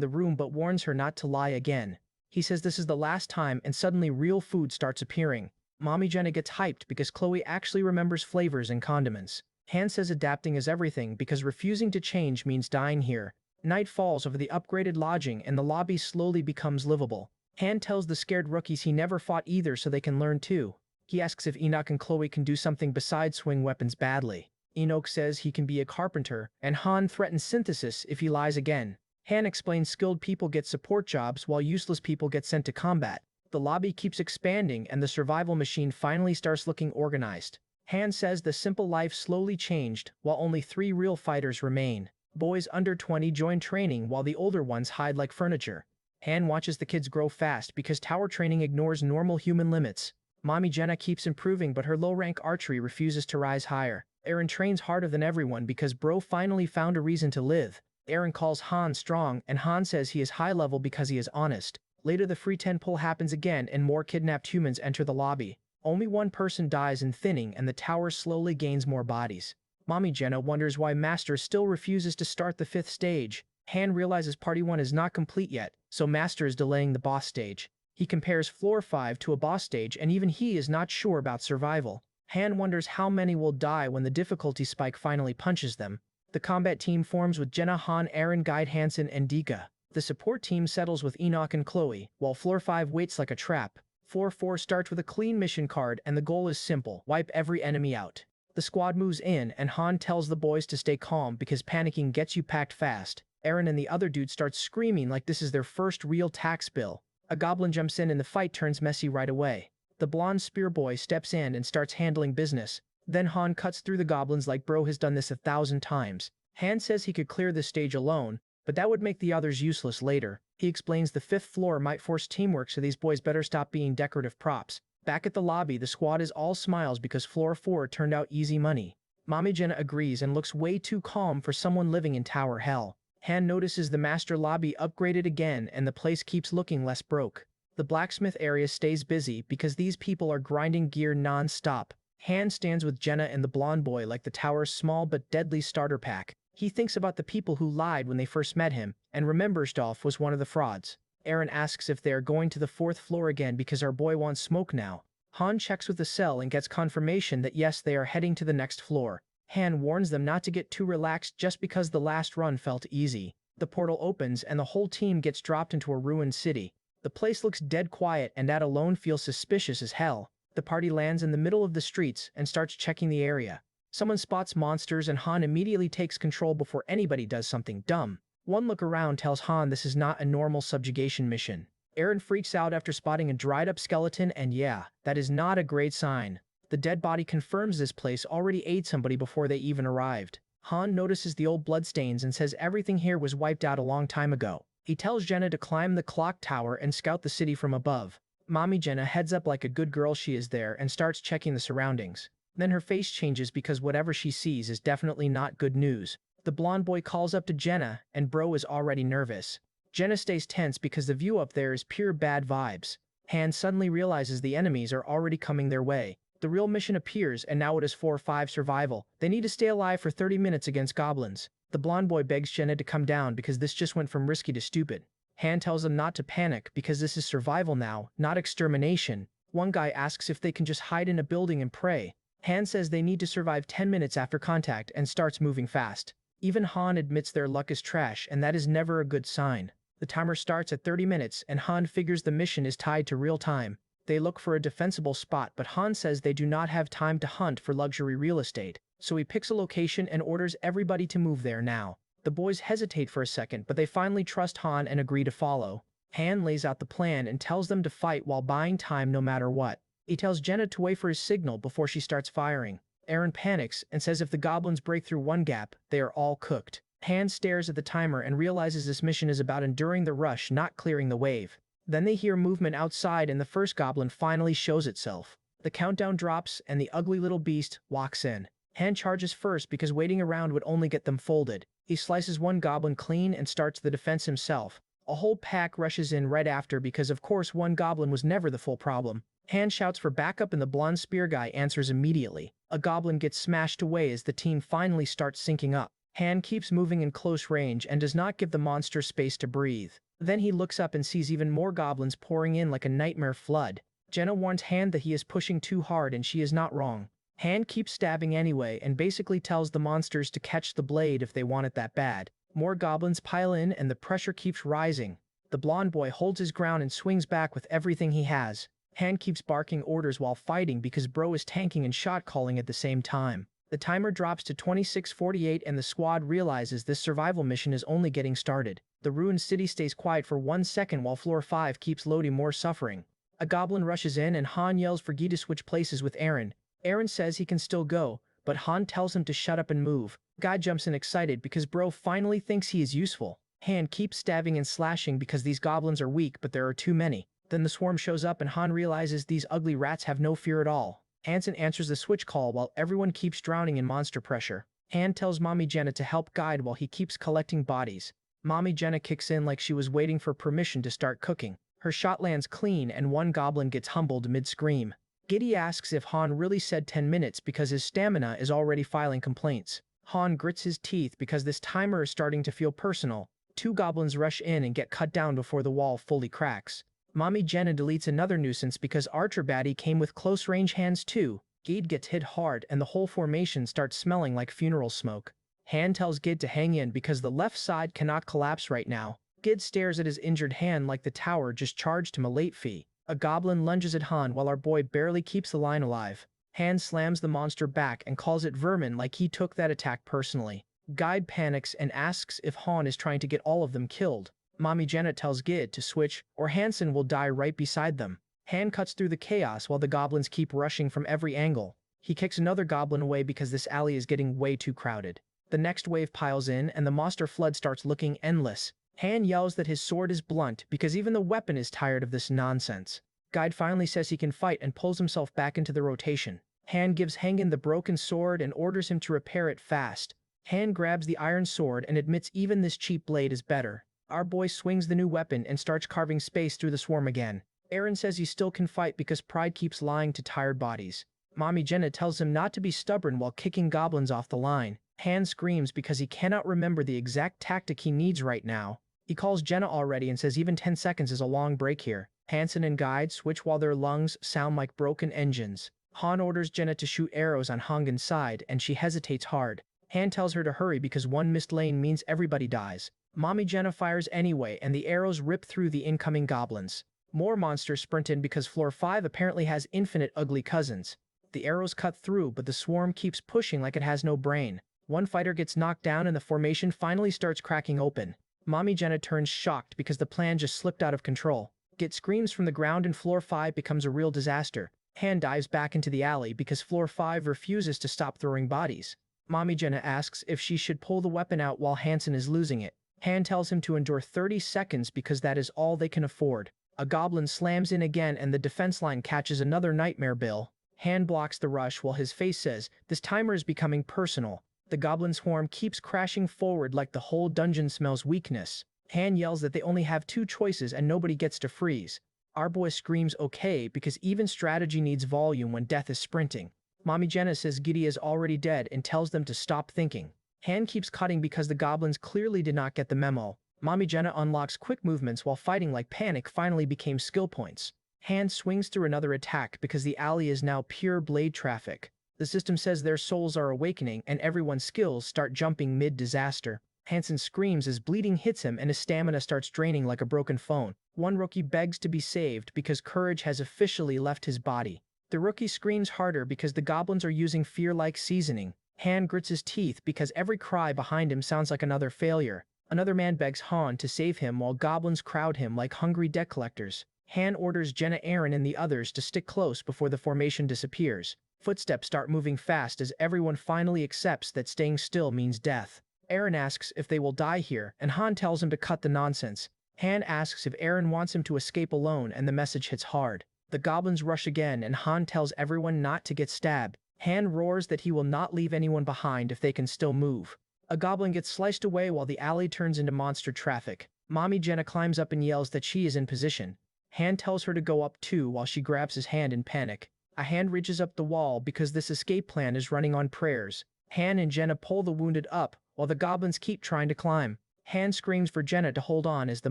the room but warns her not to lie again. He says this is the last time and suddenly real food starts appearing. Mommy Jenna gets hyped because Chloe actually remembers flavors and condiments. Han says adapting is everything because refusing to change means dying here. Night falls over the upgraded lodging and the lobby slowly becomes livable. Han tells the scared rookies he never fought either so they can learn too. He asks if Enoch and Chloe can do something besides swing weapons badly. Enoch says he can be a carpenter, and Han threatens synthesis if he lies again. Han explains skilled people get support jobs while useless people get sent to combat. The lobby keeps expanding and the survival machine finally starts looking organized. Han says the simple life slowly changed while only 3 real fighters remain. Boys under 20 join training while the older ones hide like furniture. Han watches the kids grow fast because tower training ignores normal human limits. Mommy Jenna keeps improving but her low-rank archery refuses to rise higher. Eren trains harder than everyone because bro finally found a reason to live. Eren calls Han strong and Han says he is high level because he is honest. Later the free 10 pull happens again and more kidnapped humans enter the lobby. Only one person dies in thinning and the tower slowly gains more bodies. Mommy Jenna wonders why Master still refuses to start the 5th stage. Han realizes Party 1 is not complete yet, so Master is delaying the boss stage. He compares Floor 5 to a boss stage and even he is not sure about survival. Han wonders how many will die when the difficulty spike finally punches them. The combat team forms with Jenna, Han, Eren, Guide, Hansen, and Dika. The support team settles with Enoch and Chloe, while Floor 5 waits like a trap. Floor 4 starts with a clean mission card and the goal is simple: wipe every enemy out. The squad moves in and Han tells the boys to stay calm because panicking gets you packed fast. Eren and the other dude start screaming like this is their first real tax bill. A goblin jumps in and the fight turns messy right away. The blonde spear boy steps in and starts handling business. Then Han cuts through the goblins like bro has done this 1,000 times. Han says he could clear this stage alone, but that would make the others useless later. He explains the 5th floor might force teamwork so these boys better stop being decorative props. Back at the lobby, the squad is all smiles because Floor 4 turned out easy money. Mommy Jenna agrees and looks way too calm for someone living in Tower Hell. Han notices the master lobby upgraded again and the place keeps looking less broke. The blacksmith area stays busy because these people are grinding gear non-stop. Han stands with Jenna and the blonde boy like the tower's small but deadly starter pack. He thinks about the people who lied when they first met him, and remembers Dolph was one of the frauds. Eren asks if they are going to the 4th floor again because our boy wants smoke now. Han checks with the cell and gets confirmation that yes, they are heading to the next floor. Han warns them not to get too relaxed just because the last run felt easy. The portal opens and the whole team gets dropped into a ruined city. The place looks dead quiet and that alone feels suspicious as hell. The party lands in the middle of the streets and starts checking the area. Someone spots monsters and Han immediately takes control before anybody does something dumb. One look around tells Han this is not a normal subjugation mission. Eren freaks out after spotting a dried-up skeleton and yeah, that is not a great sign. The dead body confirms this place already ate somebody before they even arrived. Han notices the old bloodstains and says everything here was wiped out a long time ago. He tells Jenna to climb the clock tower and scout the city from above. Mommy Jenna heads up like a good girl she is there and starts checking the surroundings. Then her face changes because whatever she sees is definitely not good news. The blonde boy calls up to Jenna, and bro is already nervous. Jenna stays tense because the view up there is pure bad vibes. Han suddenly realizes the enemies are already coming their way. The real mission appears, and now it is 4-5 survival. They need to stay alive for 30 minutes against goblins. The blonde boy begs Jenna to come down because this just went from risky to stupid. Han tells them not to panic because this is survival now, not extermination. One guy asks if they can just hide in a building and pray. Han says they need to survive 10 minutes after contact and starts moving fast. Even Han admits their luck is trash, and that is never a good sign. The timer starts at 30 minutes and Han figures the mission is tied to real time. They look for a defensible spot, but Han says they do not have time to hunt for luxury real estate, so he picks a location and orders everybody to move there now. The boys hesitate for a second, but they finally trust Han and agree to follow. Han lays out the plan and tells them to fight while buying time no matter what. He tells Jenna to wait for his signal before she starts firing. Aaron panics and says if the goblins break through one gap, they are all cooked. Han stares at the timer and realizes this mission is about enduring the rush, not clearing the wave. Then they hear movement outside and the first goblin finally shows itself. The countdown drops and the ugly little beast walks in. Han charges first because waiting around would only get them folded. He slices one goblin clean and starts the defense himself. A whole pack rushes in right after because of course one goblin was never the full problem. Han shouts for backup and the blonde spear guy answers immediately. A goblin gets smashed away as the team finally starts syncing up. Han keeps moving in close range and does not give the monster space to breathe. Then he looks up and sees even more goblins pouring in like a nightmare flood. Jenna warns Han that he is pushing too hard and she is not wrong. Han keeps stabbing anyway and basically tells the monsters to catch the blade if they want it that bad. More goblins pile in and the pressure keeps rising. The blonde boy holds his ground and swings back with everything he has. Han keeps barking orders while fighting because bro is tanking and shot calling at the same time. The timer drops to 26:48 and the squad realizes this survival mission is only getting started. The ruined city stays quiet for 1 second while floor 5 keeps loading more suffering. A goblin rushes in and Han yells for Guy to switch places with Aaron. Aaron says he can still go, but Han tells him to shut up and move. Guy jumps in excited because bro finally thinks he is useful. Han keeps stabbing and slashing because these goblins are weak, but there are too many. Then the swarm shows up and Han realizes these ugly rats have no fear at all. Hansen answers the switch call while everyone keeps drowning in monster pressure. Han tells Mommy Jenna to help guide while he keeps collecting bodies. Mommy Jenna kicks in like she was waiting for permission to start cooking. Her shot lands clean and one goblin gets humbled mid-scream. Giddy asks if Han really said 10 minutes because his stamina is already filing complaints. Han grits his teeth because this timer is starting to feel personal. 2 goblins rush in and get cut down before the wall fully cracks. Mommy Jenna deletes another nuisance because Archer Baddie came with close-range hands too. Gid gets hit hard and the whole formation starts smelling like funeral smoke. Han tells Gid to hang in because the left side cannot collapse right now. Gid stares at his injured hand like the tower just charged him a late fee. A goblin lunges at Han while our boy barely keeps the line alive. Han slams the monster back and calls it vermin like he took that attack personally. Guide panics and asks if Han is trying to get all of them killed. Mommy Janet tells Gid to switch or Hansen will die right beside them. Han cuts through the chaos while the goblins keep rushing from every angle. He kicks another goblin away because this alley is getting way too crowded. The next wave piles in and the monster flood starts looking endless. Han yells that his sword is blunt because even the weapon is tired of this nonsense. Guide finally says he can fight and pulls himself back into the rotation. Han gives Hangen the broken sword and orders him to repair it fast. Han grabs the iron sword and admits even this cheap blade is better. Our boy swings the new weapon and starts carving space through the swarm again. Aaron says he still can fight because pride keeps lying to tired bodies. Mommy Jenna tells him not to be stubborn while kicking goblins off the line. Han screams because he cannot remember the exact tactic he needs right now. He calls Jenna already and says even 10 seconds is a long break here. Hansen and Guide switch while their lungs sound like broken engines. Han orders Jenna to shoot arrows on Hangen's side and she hesitates hard. Han tells her to hurry because one missed lane means everybody dies. Mommy Jenna fires anyway and the arrows rip through the incoming goblins. More monsters sprint in because floor 5 apparently has infinite ugly cousins. The arrows cut through but the swarm keeps pushing like it has no brain. One fighter gets knocked down and the formation finally starts cracking open. Mommy Jenna turns shocked because the plan just slipped out of control. Git screams from the ground and floor 5 becomes a real disaster. Han dives back into the alley because floor 5 refuses to stop throwing bodies. Mommy Jenna asks if she should pull the weapon out while Hansen is losing it. Han tells him to endure 30 seconds because that is all they can afford. A goblin slams in again and the defense line catches another nightmare bill. Han blocks the rush while his face says, "This timer is becoming personal." The goblin swarm keeps crashing forward like the whole dungeon smells weakness. Han yells that they only have two choices and nobody gets to freeze. Our boy screams okay because even strategy needs volume when death is sprinting. Mommy Jenna says Giddy is already dead and tells them to stop thinking. Han keeps cutting because the goblins clearly did not get the memo. Mommy Jenna unlocks quick movements while fighting like panic finally became skill points. Han swings through another attack because the alley is now pure blade traffic. The system says their souls are awakening and everyone's skills start jumping mid-disaster. Hansen screams as bleeding hits him and his stamina starts draining like a broken phone. One rookie begs to be saved because courage has officially left his body. The rookie screams harder because the goblins are using fear-like seasoning. Han grits his teeth because every cry behind him sounds like another failure. Another man begs Han to save him while goblins crowd him like hungry debt collectors. Han orders Jenna, Aaron, and the others to stick close before the formation disappears. Footsteps start moving fast as everyone finally accepts that staying still means death. Aaron asks if they will die here, and Han tells him to cut the nonsense. Han asks if Aaron wants him to escape alone, and the message hits hard. The goblins rush again, and Han tells everyone not to get stabbed. Han roars that he will not leave anyone behind if they can still move. A goblin gets sliced away while the alley turns into monster traffic. Mommy Jenna climbs up and yells that she is in position. Han tells her to go up too while she grabs his hand in panic. A hand reaches up the wall because this escape plan is running on prayers. Han and Jenna pull the wounded up while the goblins keep trying to climb. Han screams for Jenna to hold on as the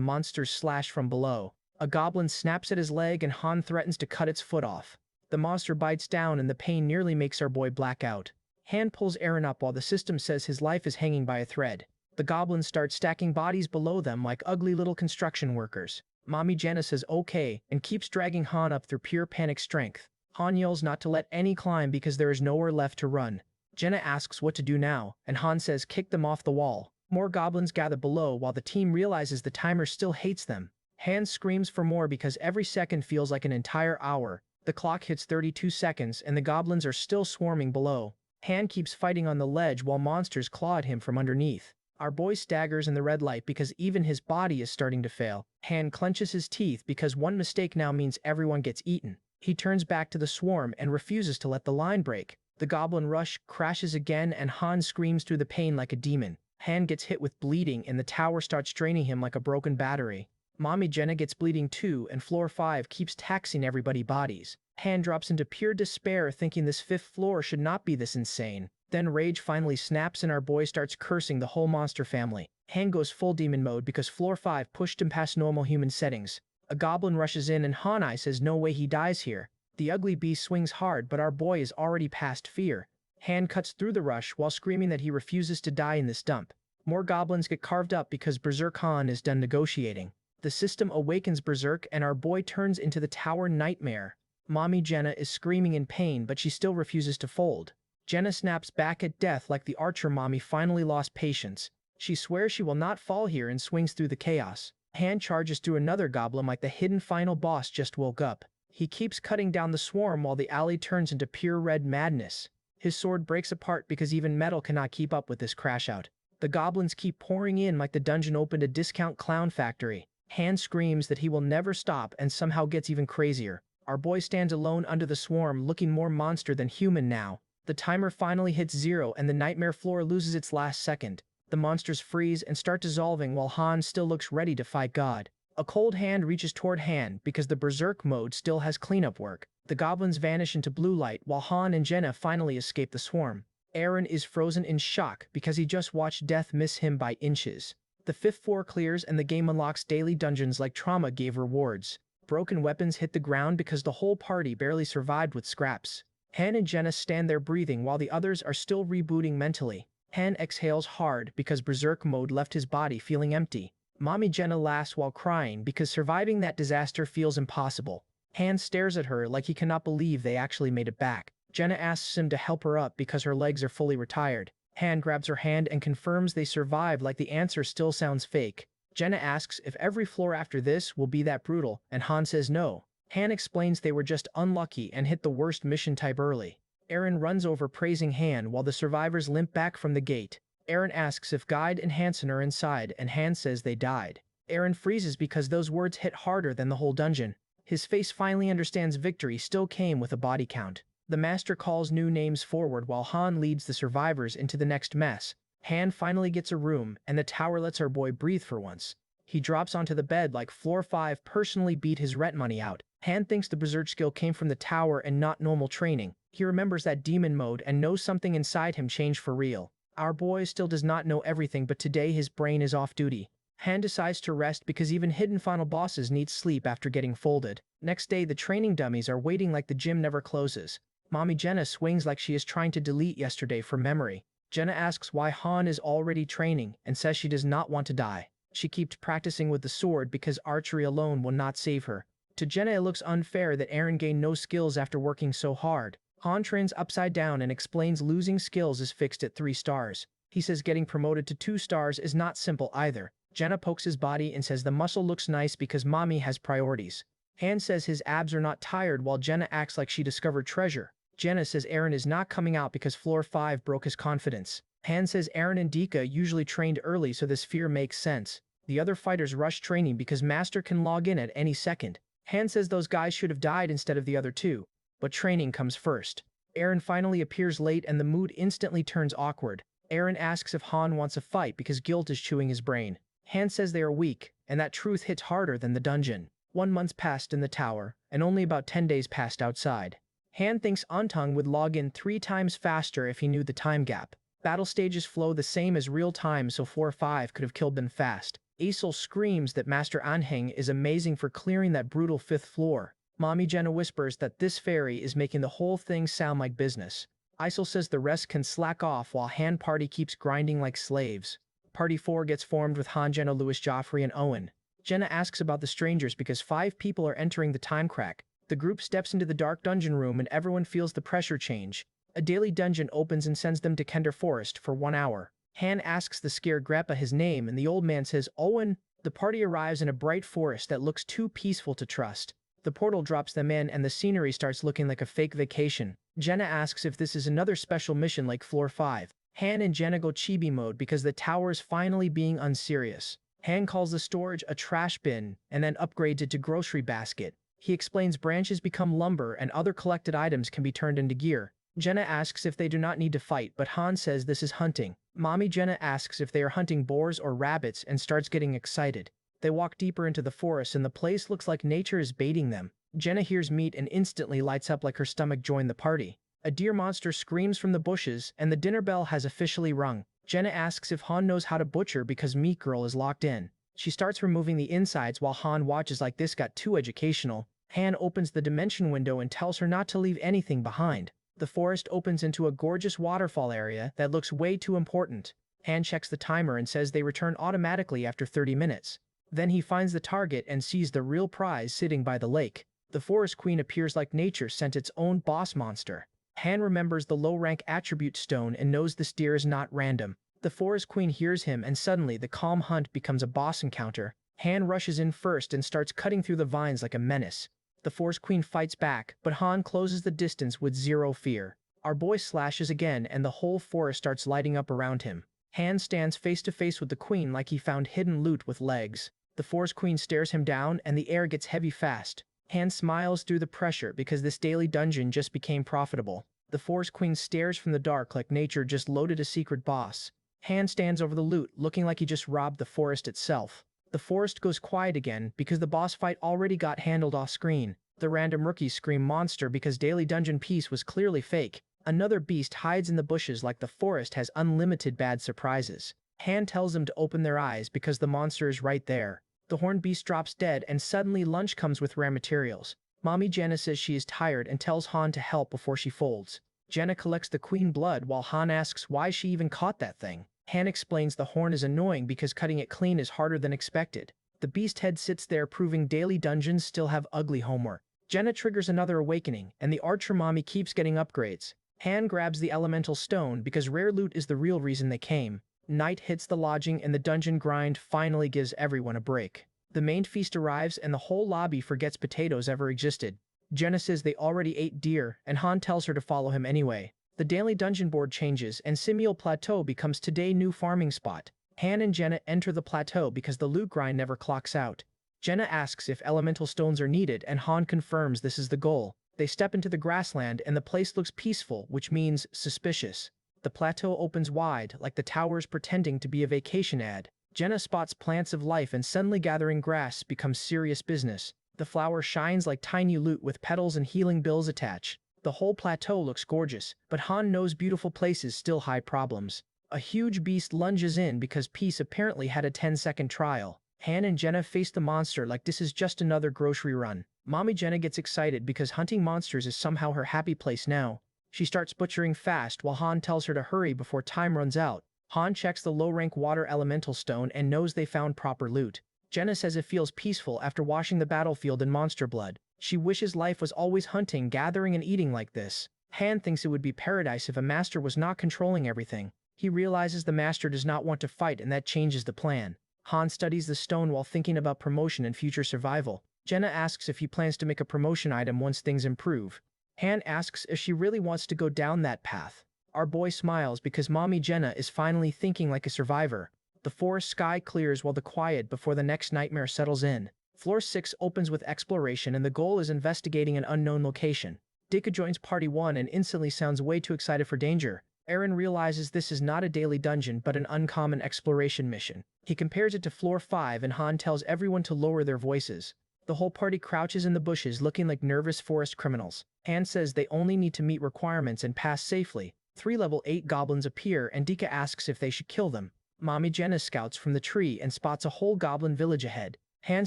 monsters slash from below. A goblin snaps at his leg and Han threatens to cut its foot off. The monster bites down and the pain nearly makes our boy black out. Han pulls Aaron up while the system says his life is hanging by a thread. The goblins start stacking bodies below them like ugly little construction workers. Mommy Jenna says okay and keeps dragging Han up through pure panic strength. Han yells not to let any climb because there is nowhere left to run. Jenna asks what to do now, and Han says kick them off the wall. More goblins gather below while the team realizes the timer still hates them. Han screams for more because every second feels like an entire hour. The clock hits 32 seconds and the goblins are still swarming below. Han keeps fighting on the ledge while monsters claw at him from underneath. Our boy staggers in the red light because even his body is starting to fail. Han clenches his teeth because one mistake now means everyone gets eaten. He turns back to the swarm and refuses to let the line break. The goblin rush crashes again and Han screams through the pain like a demon. Han gets hit with bleeding and the tower starts draining him like a broken battery. Mommy Jenna gets bleeding too and floor 5 keeps taxing everybody's bodies. Han drops into pure despair thinking this 5th floor should not be this insane. Then rage finally snaps and our boy starts cursing the whole monster family. Han goes full demon mode because floor 5 pushed him past normal human settings. A goblin rushes in and Hanai says no way he dies here. The ugly beast swings hard but our boy is already past fear. Han cuts through the rush while screaming that he refuses to die in this dump. More goblins get carved up because Berserk Han is done negotiating. The system awakens Berserk and our boy turns into the tower nightmare. Mommy Jenna is screaming in pain but she still refuses to fold. Jenna snaps back at death like the archer mommy finally lost patience. She swears she will not fall here and swings through the chaos. Han charges through another goblin like the hidden final boss just woke up. He keeps cutting down the swarm while the alley turns into pure red madness. His sword breaks apart because even metal cannot keep up with this crash out. The goblins keep pouring in like the dungeon opened a discount clown factory. Han screams that he will never stop and somehow gets even crazier. Our boy stands alone under the swarm looking more monster than human now. The timer finally hits 0 and the nightmare floor loses its last second. The monsters freeze and start dissolving while Han still looks ready to fight God. A cold hand reaches toward Han because the Berserk mode still has cleanup work. The goblins vanish into blue light while Han and Jenna finally escape the swarm. Aaron is frozen in shock because he just watched death miss him by inches. The 5th floor clears and the game unlocks daily dungeons like Trauma gave rewards. Broken weapons hit the ground because the whole party barely survived with scraps. Han and Jenna stand there breathing while the others are still rebooting mentally. Han exhales hard because Berserk mode left his body feeling empty. Mommy Jenna laughs while crying because surviving that disaster feels impossible. Han stares at her like he cannot believe they actually made it back. Jenna asks him to help her up because her legs are fully retired. Han grabs her hand and confirms they survived like the answer still sounds fake. Jenna asks if every floor after this will be that brutal, and Han says no. Han explains they were just unlucky and hit the worst mission type early. Aaron runs over praising Han while the survivors limp back from the gate. Aaron asks if Guide and Hansen are inside and Han says they died. Aaron freezes because those words hit harder than the whole dungeon. His face finally understands victory still came with a body count. The master calls new names forward while Han leads the survivors into the next mess. Han finally gets a room, and the tower lets our boy breathe for once. He drops onto the bed like floor 5 personally beat his rent money out. Han thinks the berserk skill came from the tower and not normal training. He remembers that demon mode and knows something inside him changed for real. Our boy still does not know everything, but today his brain is off duty. Han decides to rest because even hidden final bosses need sleep after getting folded. Next day the training dummies are waiting like the gym never closes. Mommy Jenna swings like she is trying to delete yesterday from memory. Jenna asks why Han is already training and says she does not want to die. She keeps practicing with the sword because archery alone will not save her. To Jenna it looks unfair that Aaron gained no skills after working so hard. Han trains upside down and explains losing skills is fixed at 3 stars. He says getting promoted to 2 stars is not simple either. Jenna pokes his body and says the muscle looks nice because mommy has priorities. Han says his abs are not tired while Jenna acts like she discovered treasure. Jenna says Aaron is not coming out because floor 5 broke his confidence. Han says Aaron and Dika usually trained early so this fear makes sense. The other fighters rush training because Master can log in at any second. Han says those guys should have died instead of the other 2. But training comes first. Aaron finally appears late and the mood instantly turns awkward. Aaron asks if Han wants a fight because guilt is chewing his brain. Han says they are weak, and that truth hits harder than the dungeon. 1 month passed in the tower, and only about 10 days passed outside. Han thinks Antung would log in 3 times faster if he knew the time gap. Battle stages flow the same as real time so 4-5 could have killed them fast. Aesol screams that Master Anheng is amazing for clearing that brutal 5th floor. Mommy Jenna whispers that this fairy is making the whole thing sound like business. Aesol says the rest can slack off while Han Party keeps grinding like slaves. Party 4 gets formed with Han, Jenna, Louis, Joffrey, and Owen. Jenna asks about the strangers because 5 people are entering the time crack. The group steps into the dark dungeon room and everyone feels the pressure change. A daily dungeon opens and sends them to Kender Forest for 1 hour. Han asks the scared grandpa his name and the old man says Owen. The party arrives in a bright forest that looks too peaceful to trust. The portal drops them in and the scenery starts looking like a fake vacation. Jenna asks if this is another special mission like floor 5. Han and Jenna go chibi mode because the tower is finally being unserious. Han calls the storage a trash bin and then upgrades it to grocery basket. He explains branches become lumber and other collected items can be turned into gear. Jenna asks if they do not need to fight, but Han says this is hunting. Mommy Jenna asks if they are hunting boars or rabbits and starts getting excited. They walk deeper into the forest and the place looks like nature is baiting them. Jenna hears meat and instantly lights up like her stomach joined the party. A deer monster screams from the bushes and the dinner bell has officially rung. Jenna asks if Han knows how to butcher because Meat Girl is locked in. She starts removing the insides while Han watches like this got too educational. Han opens the dimension window and tells her not to leave anything behind. The forest opens into a gorgeous waterfall area that looks way too important. Han checks the timer and says they return automatically after 30 minutes. Then he finds the target and sees the real prize sitting by the lake. The Forest Queen appears like nature sent its own boss monster. Han remembers the low-rank attribute stone and knows this deer is not random. The Forest Queen hears him and suddenly the calm hunt becomes a boss encounter. Han rushes in first and starts cutting through the vines like a menace. The Forest Queen fights back, but Han closes the distance with zero fear. Our boy slashes again and the whole forest starts lighting up around him. Han stands face to face with the Queen like he found hidden loot with legs. The Forest Queen stares him down and the air gets heavy fast. Han smiles through the pressure because this daily dungeon just became profitable. The Forest Queen stares from the dark like nature just loaded a secret boss. Han stands over the loot looking like he just robbed the forest itself. The forest goes quiet again because the boss fight already got handled off screen. The random rookies scream monster because daily dungeon piece was clearly fake. Another beast hides in the bushes like the forest has unlimited bad surprises. Han tells them to open their eyes because the monster is right there. The horned beast drops dead and suddenly lunch comes with rare materials. Mommy Jenna says she is tired and tells Han to help before she folds. Jenna collects the queen blood while Han asks why she even caught that thing. Han explains the horn is annoying because cutting it clean is harder than expected. The beast head sits there proving daily dungeons still have ugly homework. Jenna triggers another awakening and the archer mommy keeps getting upgrades. Han grabs the elemental stone because rare loot is the real reason they came. Night hits the lodging and the dungeon grind finally gives everyone a break. The main feast arrives and the whole lobby forgets potatoes ever existed. Jenna says they already ate deer and Han tells her to follow him anyway. The daily dungeon board changes and Simul Plateau becomes today's new farming spot. Han and Jenna enter the plateau because the loot grind never clocks out. Jenna asks if elemental stones are needed and Han confirms this is the goal. They step into the grassland and the place looks peaceful, which means suspicious. The plateau opens wide, like the towers pretending to be a vacation ad. Jenna spots plants of life and suddenly gathering grass becomes serious business. The flower shines like tiny loot with petals and healing bills attached. The whole plateau looks gorgeous, but Han knows beautiful places still hide problems. A huge beast lunges in because Peace apparently had a 10-second trial. Han and Jenna face the monster like this is just another grocery run. Mommy Jenna gets excited because hunting monsters is somehow her happy place now. She starts butchering fast while Han tells her to hurry before time runs out. Han checks the low-rank water elemental stone and knows they found proper loot. Jenna says it feels peaceful after washing the battlefield in monster blood. She wishes life was always hunting, gathering, and eating like this. Han thinks it would be paradise if a master was not controlling everything. He realizes the master does not want to fight and that changes the plan. Han studies the stone while thinking about promotion and future survival. Jenna asks if he plans to make a promotion item once things improve. Han asks if she really wants to go down that path. Our boy smiles because Mommy Jenna is finally thinking like a survivor. The forest sky clears while the quiet before the next nightmare settles in. Floor 6 opens with exploration and the goal is investigating an unknown location. Dika joins Party 1 and instantly sounds way too excited for danger. Aaron realizes this is not a daily dungeon but an uncommon exploration mission. He compares it to Floor 5 and Han tells everyone to lower their voices. The whole party crouches in the bushes looking like nervous forest criminals. Han says they only need to meet requirements and pass safely. 3 level 8 goblins appear and Dika asks if they should kill them. Mommy Jenna scouts from the tree and spots a whole goblin village ahead. Han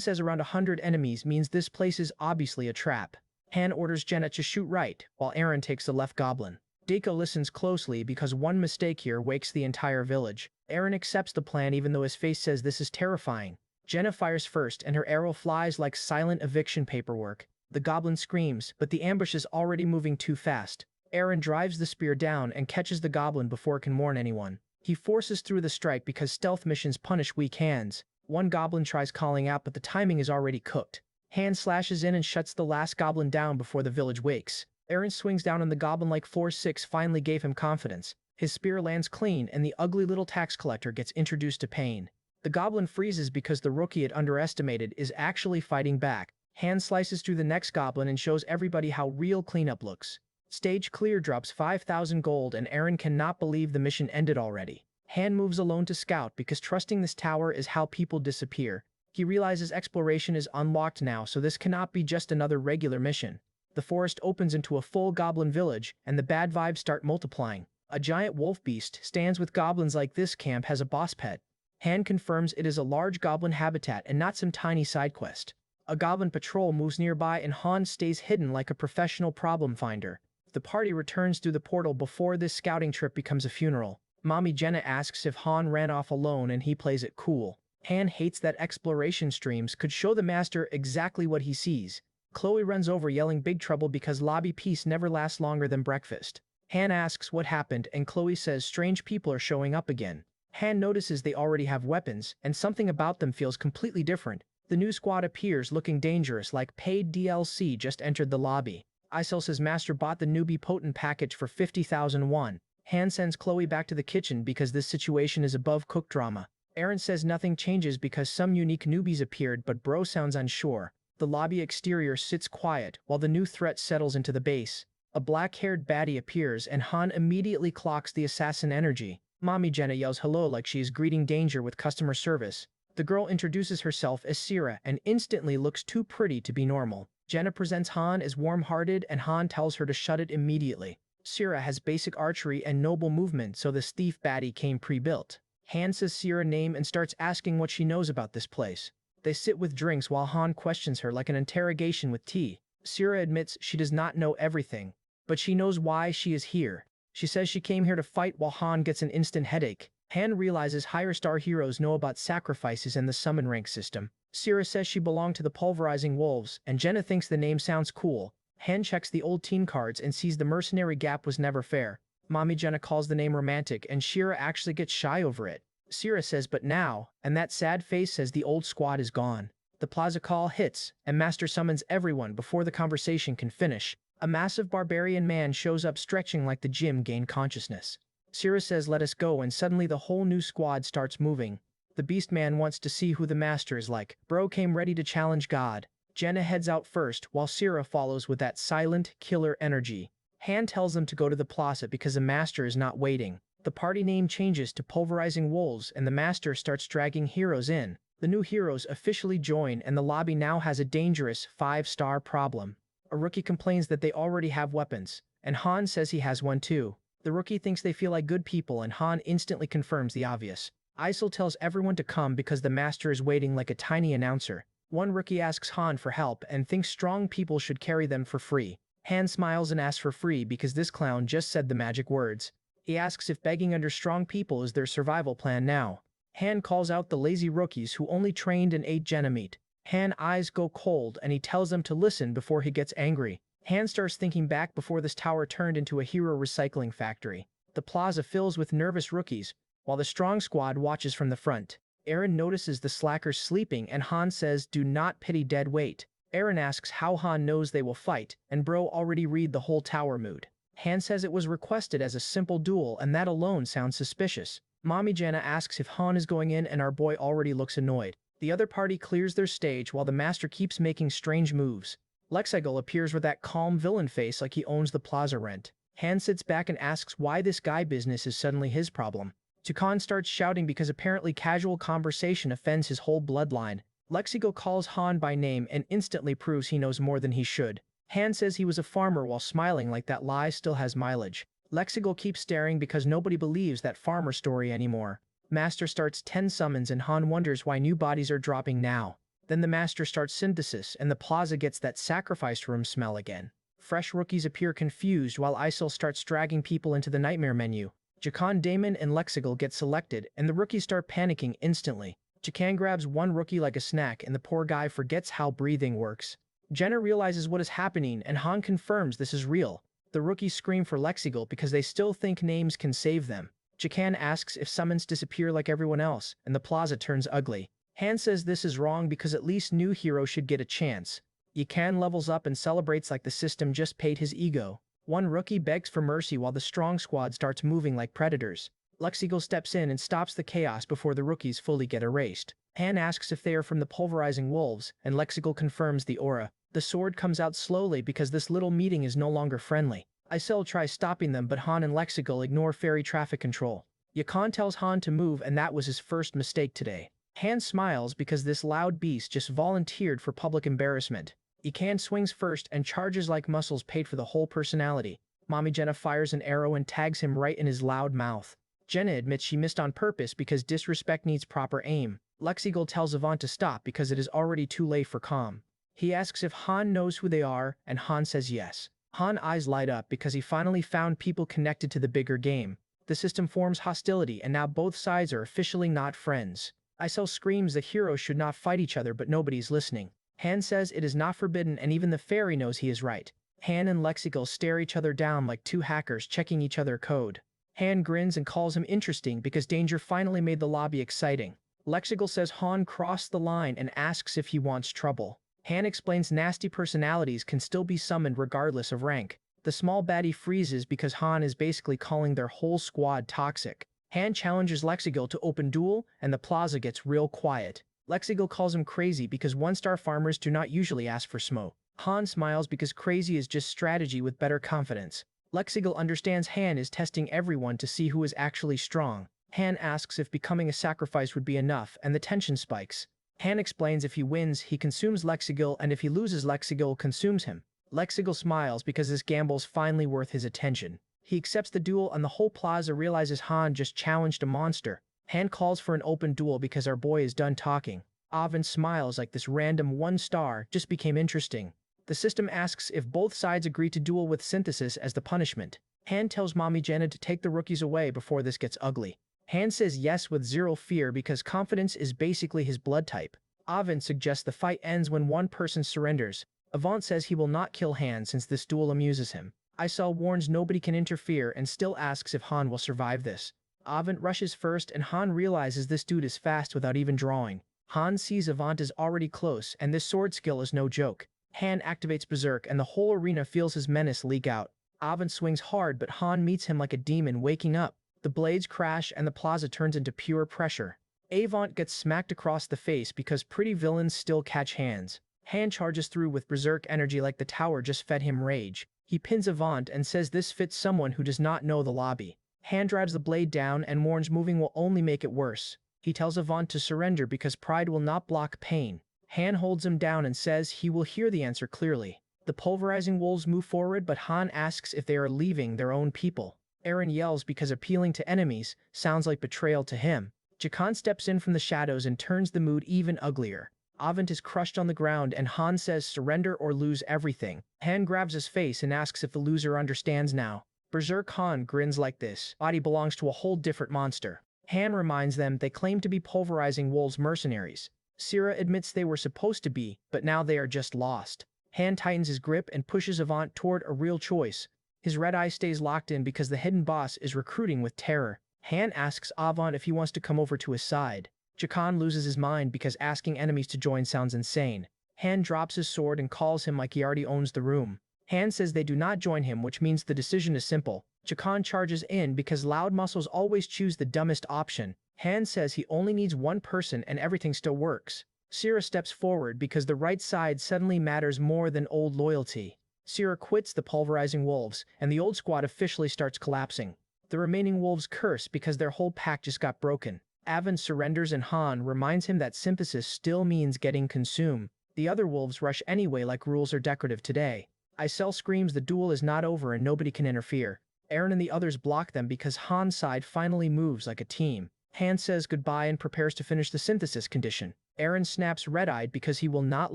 says around 100 enemies means this place is obviously a trap. Han orders Jenna to shoot right, while Aaron takes the left goblin. Dika listens closely because one mistake here wakes the entire village. Aaron accepts the plan even though his face says this is terrifying. Jenna fires first and her arrow flies like silent eviction paperwork. The goblin screams, but the ambush is already moving too fast. Aaron drives the spear down and catches the goblin before it can warn anyone. He forces through the strike because stealth missions punish weak hands. One goblin tries calling out but the timing is already cooked. Han slashes in and shuts the last goblin down before the village wakes. Aaron swings down on the goblin like Floor 6 finally gave him confidence. His spear lands clean and the ugly little tax collector gets introduced to pain. The goblin freezes because the rookie it underestimated is actually fighting back. Han slices through the next goblin and shows everybody how real cleanup looks. Stage clear drops 5,000 gold and Aaron cannot believe the mission ended already. Han moves alone to scout because trusting this tower is how people disappear. He realizes exploration is unlocked now, so this cannot be just another regular mission. The forest opens into a full goblin village and the bad vibes start multiplying. A giant wolf beast stands with goblins like this camp has a boss pet. Han confirms it is a large goblin habitat and not some tiny side quest. A goblin patrol moves nearby and Han stays hidden like a professional problem finder. The party returns through the portal before this scouting trip becomes a funeral. Mommy Jenna asks if Han ran off alone and he plays it cool. Han hates that exploration streams could show the master exactly what he sees. Chloe runs over yelling big trouble because lobby peace never lasts longer than breakfast. Han asks what happened and Chloe says strange people are showing up again. Han notices they already have weapons and something about them feels completely different. The new squad appears looking dangerous like paid DLC just entered the lobby. Isel says master bought the newbie potent package for 50,000 won. Han sends Chloe back to the kitchen because this situation is above cook drama. Aaron says nothing changes because some unique newbies appeared but bro sounds unsure. The lobby exterior sits quiet while the new threat settles into the base. A black-haired baddie appears and Han immediately clocks the assassin energy. Mommy Jenna yells hello like she is greeting danger with customer service. The girl introduces herself as Sira and instantly looks too pretty to be normal. Jenna presents Han as warm-hearted and Han tells her to shut it immediately. Sira has basic archery and noble movement, so this thief baddie came pre-built. Han says Sira's name and starts asking what she knows about this place. They sit with drinks while Han questions her like an interrogation with tea. Sira admits she does not know everything, but she knows why she is here. She says she came here to fight while Han gets an instant headache. Han realizes higher star heroes know about sacrifices and the summon rank system. Sira says she belonged to the pulverizing wolves, and Jenna thinks the name sounds cool. Han checks the old teen cards and sees the mercenary gap was never fair. Mommy Jenna calls the name romantic and Shira actually gets shy over it. Sira says but now, and that sad face says the old squad is gone. The plaza call hits, and Master summons everyone before the conversation can finish. A massive barbarian man shows up stretching like the gym gained consciousness. Sira says let us go and suddenly the whole new squad starts moving. The beast man wants to see who the master is like. Bro came ready to challenge God. Jenna heads out first while Sira follows with that silent, killer energy. Han tells them to go to the plaza because the master is not waiting. The party name changes to Pulverizing Wolves and the master starts dragging heroes in. The new heroes officially join and the lobby now has a dangerous 5-star problem. A rookie complains that they already have weapons, and Han says he has one too. The rookie thinks they feel like good people and Han instantly confirms the obvious. Isol tells everyone to come because the master is waiting like a tiny announcer. One rookie asks Han for help and thinks strong people should carry them for free. Han smiles and asks for free because this clown just said the magic words. He asks if begging under strong people is their survival plan now. Han calls out the lazy rookies who only trained and ate Jenna meat. Han eyes go cold and he tells them to listen before he gets angry. Han starts thinking back before this tower turned into a hero recycling factory. The plaza fills with nervous rookies, while the strong squad watches from the front. Aaron notices the slackers sleeping and Han says do not pity dead weight. Aaron asks how Han knows they will fight, and bro already read the whole tower mood. Han says it was requested as a simple duel and that alone sounds suspicious. Mommy Jenna asks if Han is going in and our boy already looks annoyed. The other party clears their stage while the master keeps making strange moves. Lexigel appears with that calm villain face like he owns the plaza rent. Han sits back and asks why this guy business is suddenly his problem. Tukan starts shouting because apparently casual conversation offends his whole bloodline. Lexigel calls Han by name and instantly proves he knows more than he should. Han says he was a farmer while smiling like that lie still has mileage. Lexigel keeps staring because nobody believes that farmer story anymore. Master starts 10 summons and Han wonders why new bodies are dropping now. Then the master starts synthesis and the plaza gets that sacrifice room smell again. Fresh rookies appear confused while Isol starts dragging people into the nightmare menu. Jakan, Damon, and Lexigel get selected and the rookies start panicking instantly. Jakan grabs one rookie like a snack and the poor guy forgets how breathing works. Jenna realizes what is happening and Han confirms this is real. The rookies scream for Lexigel because they still think names can save them. Jakan asks if summons disappear like everyone else and the plaza turns ugly. Han says this is wrong because at least new heroes should get a chance. Yakan levels up and celebrates like the system just paid his ego. One rookie begs for mercy while the strong squad starts moving like predators. Lexigel steps in and stops the chaos before the rookies fully get erased. Han asks if they are from the Pulverizing Wolves, and Lexigel confirms the aura. The sword comes out slowly because this little meeting is no longer friendly. Isel tries stopping them but Han and Lexigel ignore ferry traffic control. Yakan tells Han to move and that was his first mistake today. Han smiles because this loud beast just volunteered for public embarrassment. Yakan swings first and charges like muscles paid for the whole personality. Mommy Jenna fires an arrow and tags him right in his loud mouth. Jenna admits she missed on purpose because disrespect needs proper aim. Lexigel tells Avant to stop because it is already too late for calm. He asks if Han knows who they are, and Han says yes. Han eyes light up because he finally found people connected to the bigger game. The system forms hostility and now both sides are officially not friends. Isel screams that heroes should not fight each other but nobody's listening. Han says it is not forbidden and even the fairy knows he is right. Han and Lexigel stare each other down like two hackers checking each other code. Han grins and calls him interesting because danger finally made the lobby exciting. Lexigel says Han crossed the line and asks if he wants trouble. Han explains nasty personalities can still be summoned regardless of rank. The small baddie freezes because Han is basically calling their whole squad toxic. Han challenges Lexigel to open duel and the plaza gets real quiet. Lexigel calls him crazy because one-star farmers do not usually ask for smoke. Han smiles because crazy is just strategy with better confidence. Lexigel understands Han is testing everyone to see who is actually strong. Han asks if becoming a sacrifice would be enough and the tension spikes. Han explains if he wins, he consumes Lexigel and if he loses Lexigel consumes him. Lexigel smiles because this gamble's finally worth his attention. He accepts the duel and the whole plaza realizes Han just challenged a monster. Han calls for an open duel because our boy is done talking. Avin smiles like this random 1-star just became interesting. The system asks if both sides agree to duel with synthesis as the punishment. Han tells Mommy Jenna to take the rookies away before this gets ugly. Han says yes with zero fear because confidence is basically his blood type. Avin suggests the fight ends when one person surrenders. Avant says he will not kill Han since this duel amuses him. Isel warns nobody can interfere and still asks if Han will survive this. Avant rushes first and Han realizes this dude is fast without even drawing. Han sees Avant is already close and this sword skill is no joke. Han activates Berserk and the whole arena feels his menace leak out. Avant swings hard but Han meets him like a demon waking up. The blades crash and the plaza turns into pure pressure. Avant gets smacked across the face because pretty villains still catch hands. Han charges through with berserk energy like the tower just fed him rage. He pins Avant and says this fits someone who does not know the lobby. Han drives the blade down and warns moving will only make it worse. He tells Avant to surrender because pride will not block pain. Han holds him down and says he will hear the answer clearly. The pulverizing wolves move forward, but Han asks if they are leaving their own people. Eren yells because appealing to enemies sounds like betrayal to him. Jakan steps in from the shadows and turns the mood even uglier. Avant is crushed on the ground and Han says surrender or lose everything. Han grabs his face and asks if the loser understands now. Berserk Han grins like this body belongs to a whole different monster. Han reminds them they claim to be pulverizing wolves mercenaries. Sira admits they were supposed to be, but now they are just lost. Han tightens his grip and pushes Avant toward a real choice. His red eye stays locked in because the hidden boss is recruiting with terror. Han asks Avant if he wants to come over to his side. Jakan loses his mind because asking enemies to join sounds insane. Han drops his sword and calls him like he already owns the room. Han says they do not join him, which means the decision is simple. Jakan charges in because loud muscles always choose the dumbest option. Han says he only needs one person and everything still works. Sira steps forward because the right side suddenly matters more than old loyalty. Sira quits the pulverizing wolves, and the old squad officially starts collapsing. The remaining wolves curse because their whole pack just got broken. Avon surrenders and Han reminds him that synthesis still means getting consumed. The other wolves rush anyway like rules are decorative today. Isel screams the duel is not over and nobody can interfere. Eren and the others block them because Han's side finally moves like a team. Han says goodbye and prepares to finish the synthesis condition. Eren snaps red-eyed because he will not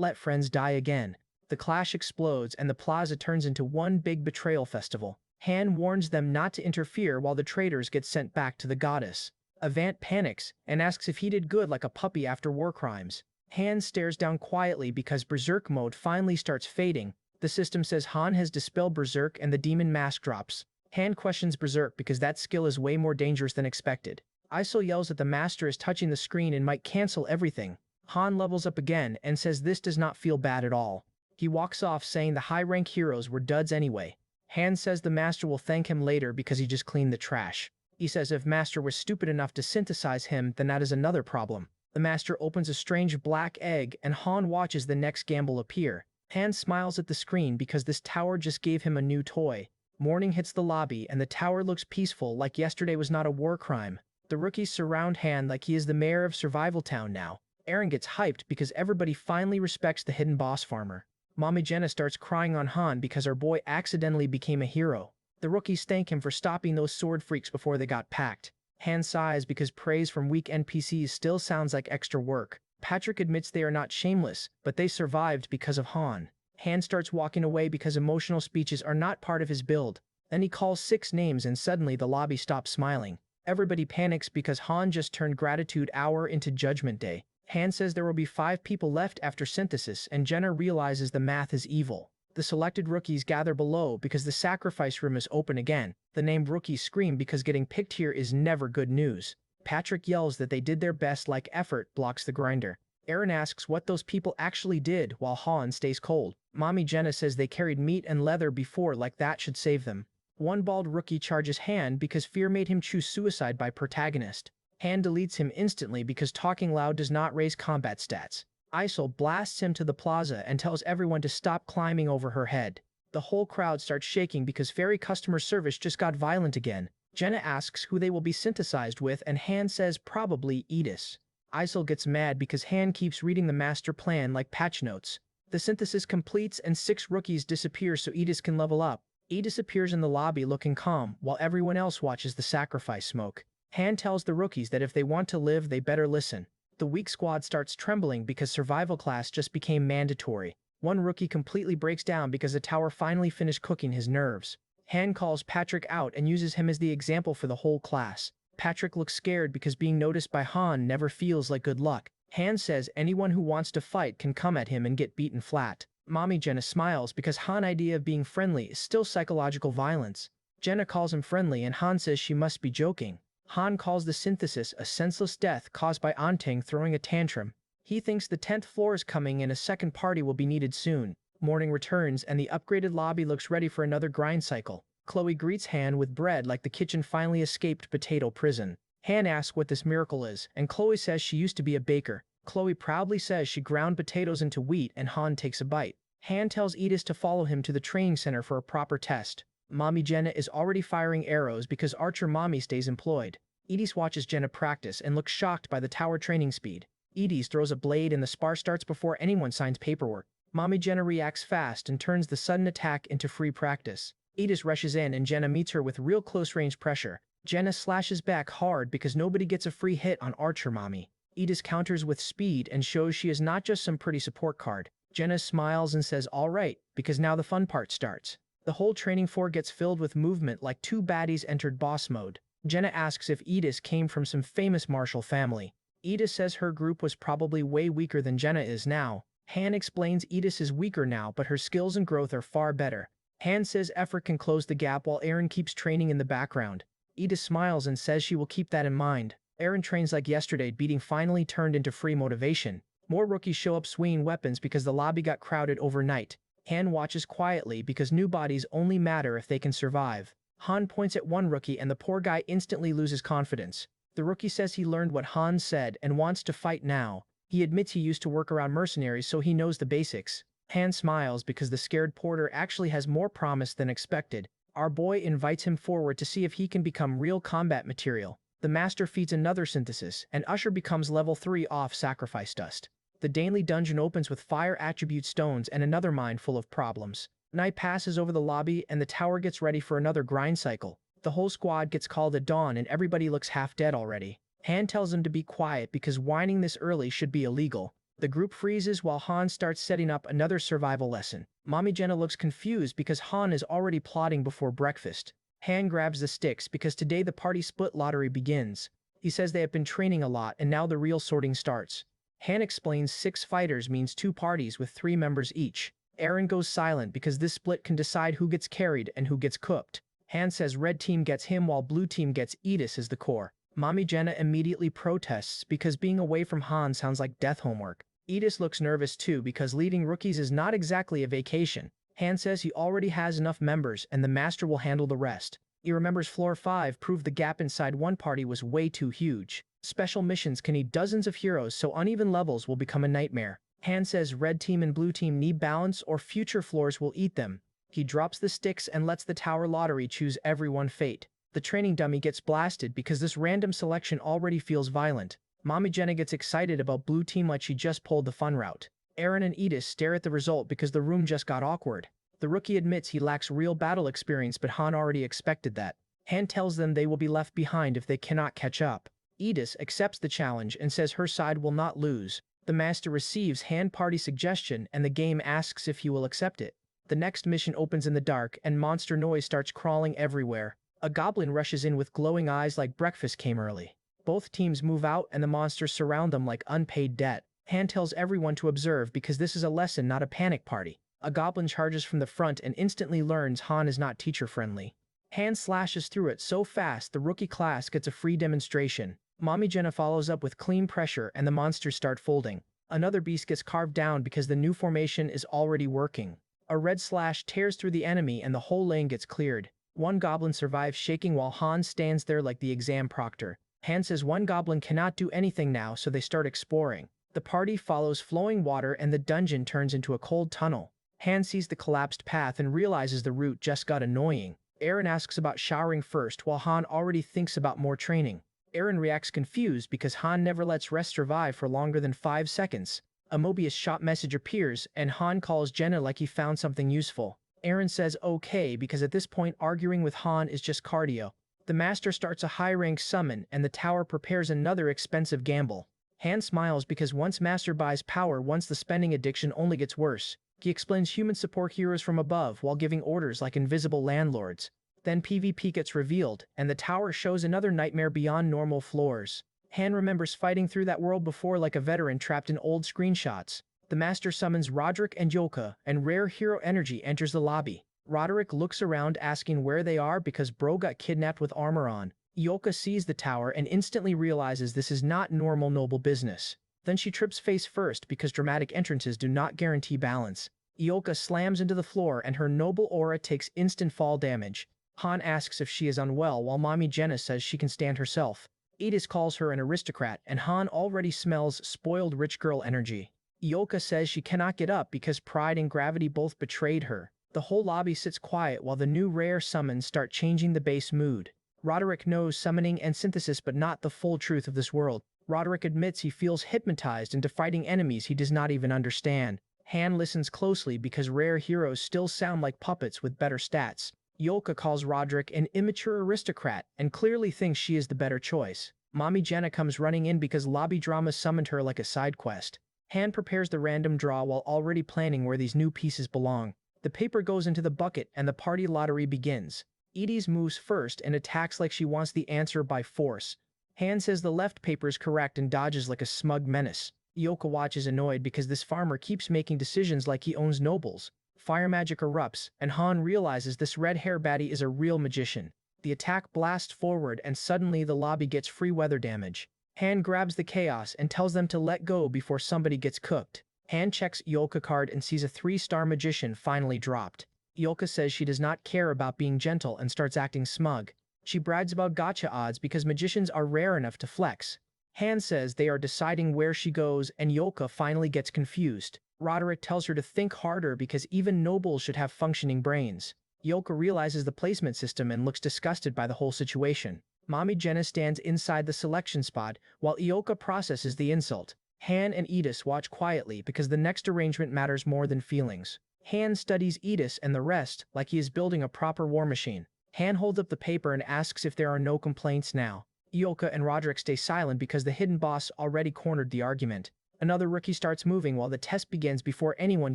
let friends die again. The clash explodes and the plaza turns into one big betrayal festival. Han warns them not to interfere while the traitors get sent back to the goddess. Avant panics and asks if he did good like a puppy after war crimes. Han stares down quietly because Berserk mode finally starts fading. The system says Han has dispelled Berserk and the demon mask drops. Han questions Berserk because that skill is way more dangerous than expected. Isel yells that the master is touching the screen and might cancel everything. Han levels up again and says this does not feel bad at all. He walks off saying the high-rank heroes were duds anyway. Han says the master will thank him later because he just cleaned the trash. He says if master was stupid enough to synthesize him, then that is another problem. The master opens a strange black egg and Han watches the next gamble appear. Han smiles at the screen because this tower just gave him a new toy. Morning hits the lobby and the tower looks peaceful like yesterday was not a war crime. The rookies surround Han like he is the mayor of Survival Town now. Eren gets hyped because everybody finally respects the hidden boss farmer. Mommy Jenna starts crying on Han because her boy accidentally became a hero. The rookies thank him for stopping those sword freaks before they got packed. Han sighs because praise from weak NPCs still sounds like extra work. Patrick admits they are not shameless, but they survived because of Han. Han starts walking away because emotional speeches are not part of his build. Then he calls 6 names and suddenly the lobby stops smiling. Everybody panics because Han just turned Gratitude Hour into Judgment Day. Han says there will be 5 people left after synthesis and Jenna realizes the math is evil. The selected rookies gather below because the sacrifice room is open again. The named rookies scream because getting picked here is never good news. Patrick yells that they did their best like effort blocks the grinder. Eren asks what those people actually did while Han stays cold. Mommy Jenna says they carried meat and leather before like that should save them. One bald rookie charges Han because fear made him choose suicide by protagonist. Han deletes him instantly because talking loud does not raise combat stats. Isel blasts him to the plaza and tells everyone to stop climbing over her head. The whole crowd starts shaking because fairy customer service just got violent again. Jenna asks who they will be synthesized with and Han says probably Edis. Isel gets mad because Han keeps reading the master plan like patch notes. The synthesis completes and 6 rookies disappear so Edis can level up. Edis appears in the lobby looking calm while everyone else watches the sacrifice smoke. Han tells the rookies that if they want to live they better listen. The weak squad starts trembling because survival class just became mandatory. One rookie completely breaks down because the tower finally finished cooking his nerves. Han calls Patrick out and uses him as the example for the whole class. Patrick looks scared because being noticed by Han never feels like good luck. Han says anyone who wants to fight can come at him and get beaten flat. Mommy Jenna smiles because Han's idea of being friendly is still psychological violence. Jenna calls him friendly and Han says she must be joking. Han calls the synthesis a senseless death caused by Antang throwing a tantrum. He thinks the 10th floor is coming and a second party will be needed soon. Morning returns and the upgraded lobby looks ready for another grind cycle. Chloe greets Han with bread like the kitchen finally escaped potato prison. Han asks what this miracle is, and Chloe says she used to be a baker. Chloe proudly says she ground potatoes into wheat, and Han takes a bite. Han tells Edis to follow him to the training center for a proper test. Mommy Jenna is already firing arrows because Archer Mommy stays employed. Edis watches Jenna practice and looks shocked by the tower training speed. Edis throws a blade and the spar starts before anyone signs paperwork. Mommy Jenna reacts fast and turns the sudden attack into free practice. Edis rushes in and Jenna meets her with real close-range pressure. Jenna slashes back hard because nobody gets a free hit on Archer Mommy. Edis counters with speed and shows she is not just some pretty support card. Jenna smiles and says alright, because now the fun part starts. The whole training floor gets filled with movement like two baddies entered boss mode. Jenna asks if Edis came from some famous martial family. Edis says her group was probably way weaker than Jenna is now. Han explains Edis is weaker now, but her skills and growth are far better. Han says effort can close the gap while Eren keeps training in the background. Edis smiles and says she will keep that in mind. Eren trains like yesterday, beating finally turned into free motivation. More rookies show up swinging weapons because the lobby got crowded overnight. Han watches quietly because new bodies only matter if they can survive. Han points at one rookie and the poor guy instantly loses confidence. The rookie says he learned what Han said and wants to fight now. He admits he used to work around mercenaries, so he knows the basics. Han smiles because the scared porter actually has more promise than expected. Our boy invites him forward to see if he can become real combat material. The master feeds another synthesis, and Usher becomes level 3 off sacrifice dust. The Daily dungeon opens with fire attribute stones and another mine full of problems. Night passes over the lobby and the tower gets ready for another grind cycle. The whole squad gets called at dawn and everybody looks half dead already. Han tells them to be quiet because whining this early should be illegal. The group freezes while Han starts setting up another survival lesson. Mommy Jenna looks confused because Han is already plotting before breakfast. Han grabs the sticks because today the party split lottery begins. He says they have been training a lot and now the real sorting starts. Han explains 6 fighters means 2 parties with 3 members each. Eren goes silent because this split can decide who gets carried and who gets cooked. Han says red team gets him while blue team gets Edis as the core. Mommy Jenna immediately protests because being away from Han sounds like death homework. Edis looks nervous too because leading rookies is not exactly a vacation. Han says he already has enough members and the master will handle the rest. He remembers floor 5 proved the gap inside one party was way too huge. Special missions can need dozens of heroes, so uneven levels will become a nightmare. Han says red team and blue team need balance or future floors will eat them. He drops the sticks and lets the tower lottery choose everyone fate. The training dummy gets blasted because this random selection already feels violent. Mommy Jenna gets excited about blue team like she just pulled the fun route. Eren and Edis stare at the result because the room just got awkward. The rookie admits he lacks real battle experience, but Han already expected that. Han tells them they will be left behind if they cannot catch up. Edis accepts the challenge and says her side will not lose. The master receives Han party suggestion and the game asks if he will accept it. The next mission opens in the dark and monster noise starts crawling everywhere. A goblin rushes in with glowing eyes like breakfast came early. Both teams move out and the monsters surround them like unpaid debt. Han tells everyone to observe because this is a lesson, not a panic party. A goblin charges from the front and instantly learns Han is not teacher-friendly. Han slashes through it so fast the rookie class gets a free demonstration. Mommy Jenna follows up with clean pressure and the monsters start folding. Another beast gets carved down because the new formation is already working. A red slash tears through the enemy and the whole lane gets cleared. One goblin survives shaking while Han stands there like the exam proctor. Han says one goblin cannot do anything now, so they start exploring. The party follows flowing water and the dungeon turns into a cold tunnel. Han sees the collapsed path and realizes the route just got annoying. Eren asks about showering first while Han already thinks about more training. Eren reacts confused because Han never lets rest survive for longer than 5 seconds. A Mobius shot message appears and Han calls Jenna like he found something useful. Eren says okay because at this point arguing with Han is just cardio. The master starts a high-rank summon and the tower prepares another expensive gamble. Han smiles because once master buys power, once the spending addiction only gets worse. He explains human support heroes from above while giving orders like invisible landlords. Then PvP gets revealed and the tower shows another nightmare beyond normal floors. Han remembers fighting through that world before like a veteran trapped in old screenshots. The master summons Roderick and Yoka, and rare hero energy enters the lobby. Roderick looks around asking where they are because bro got kidnapped with armor on. Yoka sees the tower and instantly realizes this is not normal noble business. Then she trips face first because dramatic entrances do not guarantee balance. Yoka slams into the floor and her noble aura takes instant fall damage. Han asks if she is unwell while Mommy Jenna says she can stand herself. Edis calls her an aristocrat and Han already smells spoiled rich girl energy. Ioka says she cannot get up because pride and gravity both betrayed her. The whole lobby sits quiet while the new rare summons start changing the base mood. Roderick knows summoning and synthesis but not the full truth of this world. Roderick admits he feels hypnotized into fighting enemies he does not even understand. Han listens closely because rare heroes still sound like puppets with better stats. Yolka calls Roderick an immature aristocrat and clearly thinks she is the better choice. Mommy Jenna comes running in because lobby drama summoned her like a side quest. Han prepares the random draw while already planning where these new pieces belong. The paper goes into the bucket and the party lottery begins. Edis moves first and attacks like she wants the answer by force. Han says the left paper is correct and dodges like a smug menace. Ioka watches annoyed because this farmer keeps making decisions like he owns nobles. Fire magic erupts, and Han realizes this red hair baddie is a real magician. The attack blasts forward and suddenly the lobby gets free weather damage. Han grabs the chaos and tells them to let go before somebody gets cooked. Han checks Ioka card and sees a 3-star magician finally dropped. Ioka says she does not care about being gentle and starts acting smug. She brags about gacha odds because magicians are rare enough to flex. Han says they are deciding where she goes and Ioka finally gets confused. Roderick tells her to think harder because even nobles should have functioning brains. Ioka realizes the placement system and looks disgusted by the whole situation. Mommy Jenna stands inside the selection spot while Ioka processes the insult. Han and Edis watch quietly because the next arrangement matters more than feelings. Han studies Edis and the rest like he is building a proper war machine. Han holds up the paper and asks if there are no complaints now. Ioka and Roderick stay silent because the hidden boss already cornered the argument. Another rookie starts moving while the test begins before anyone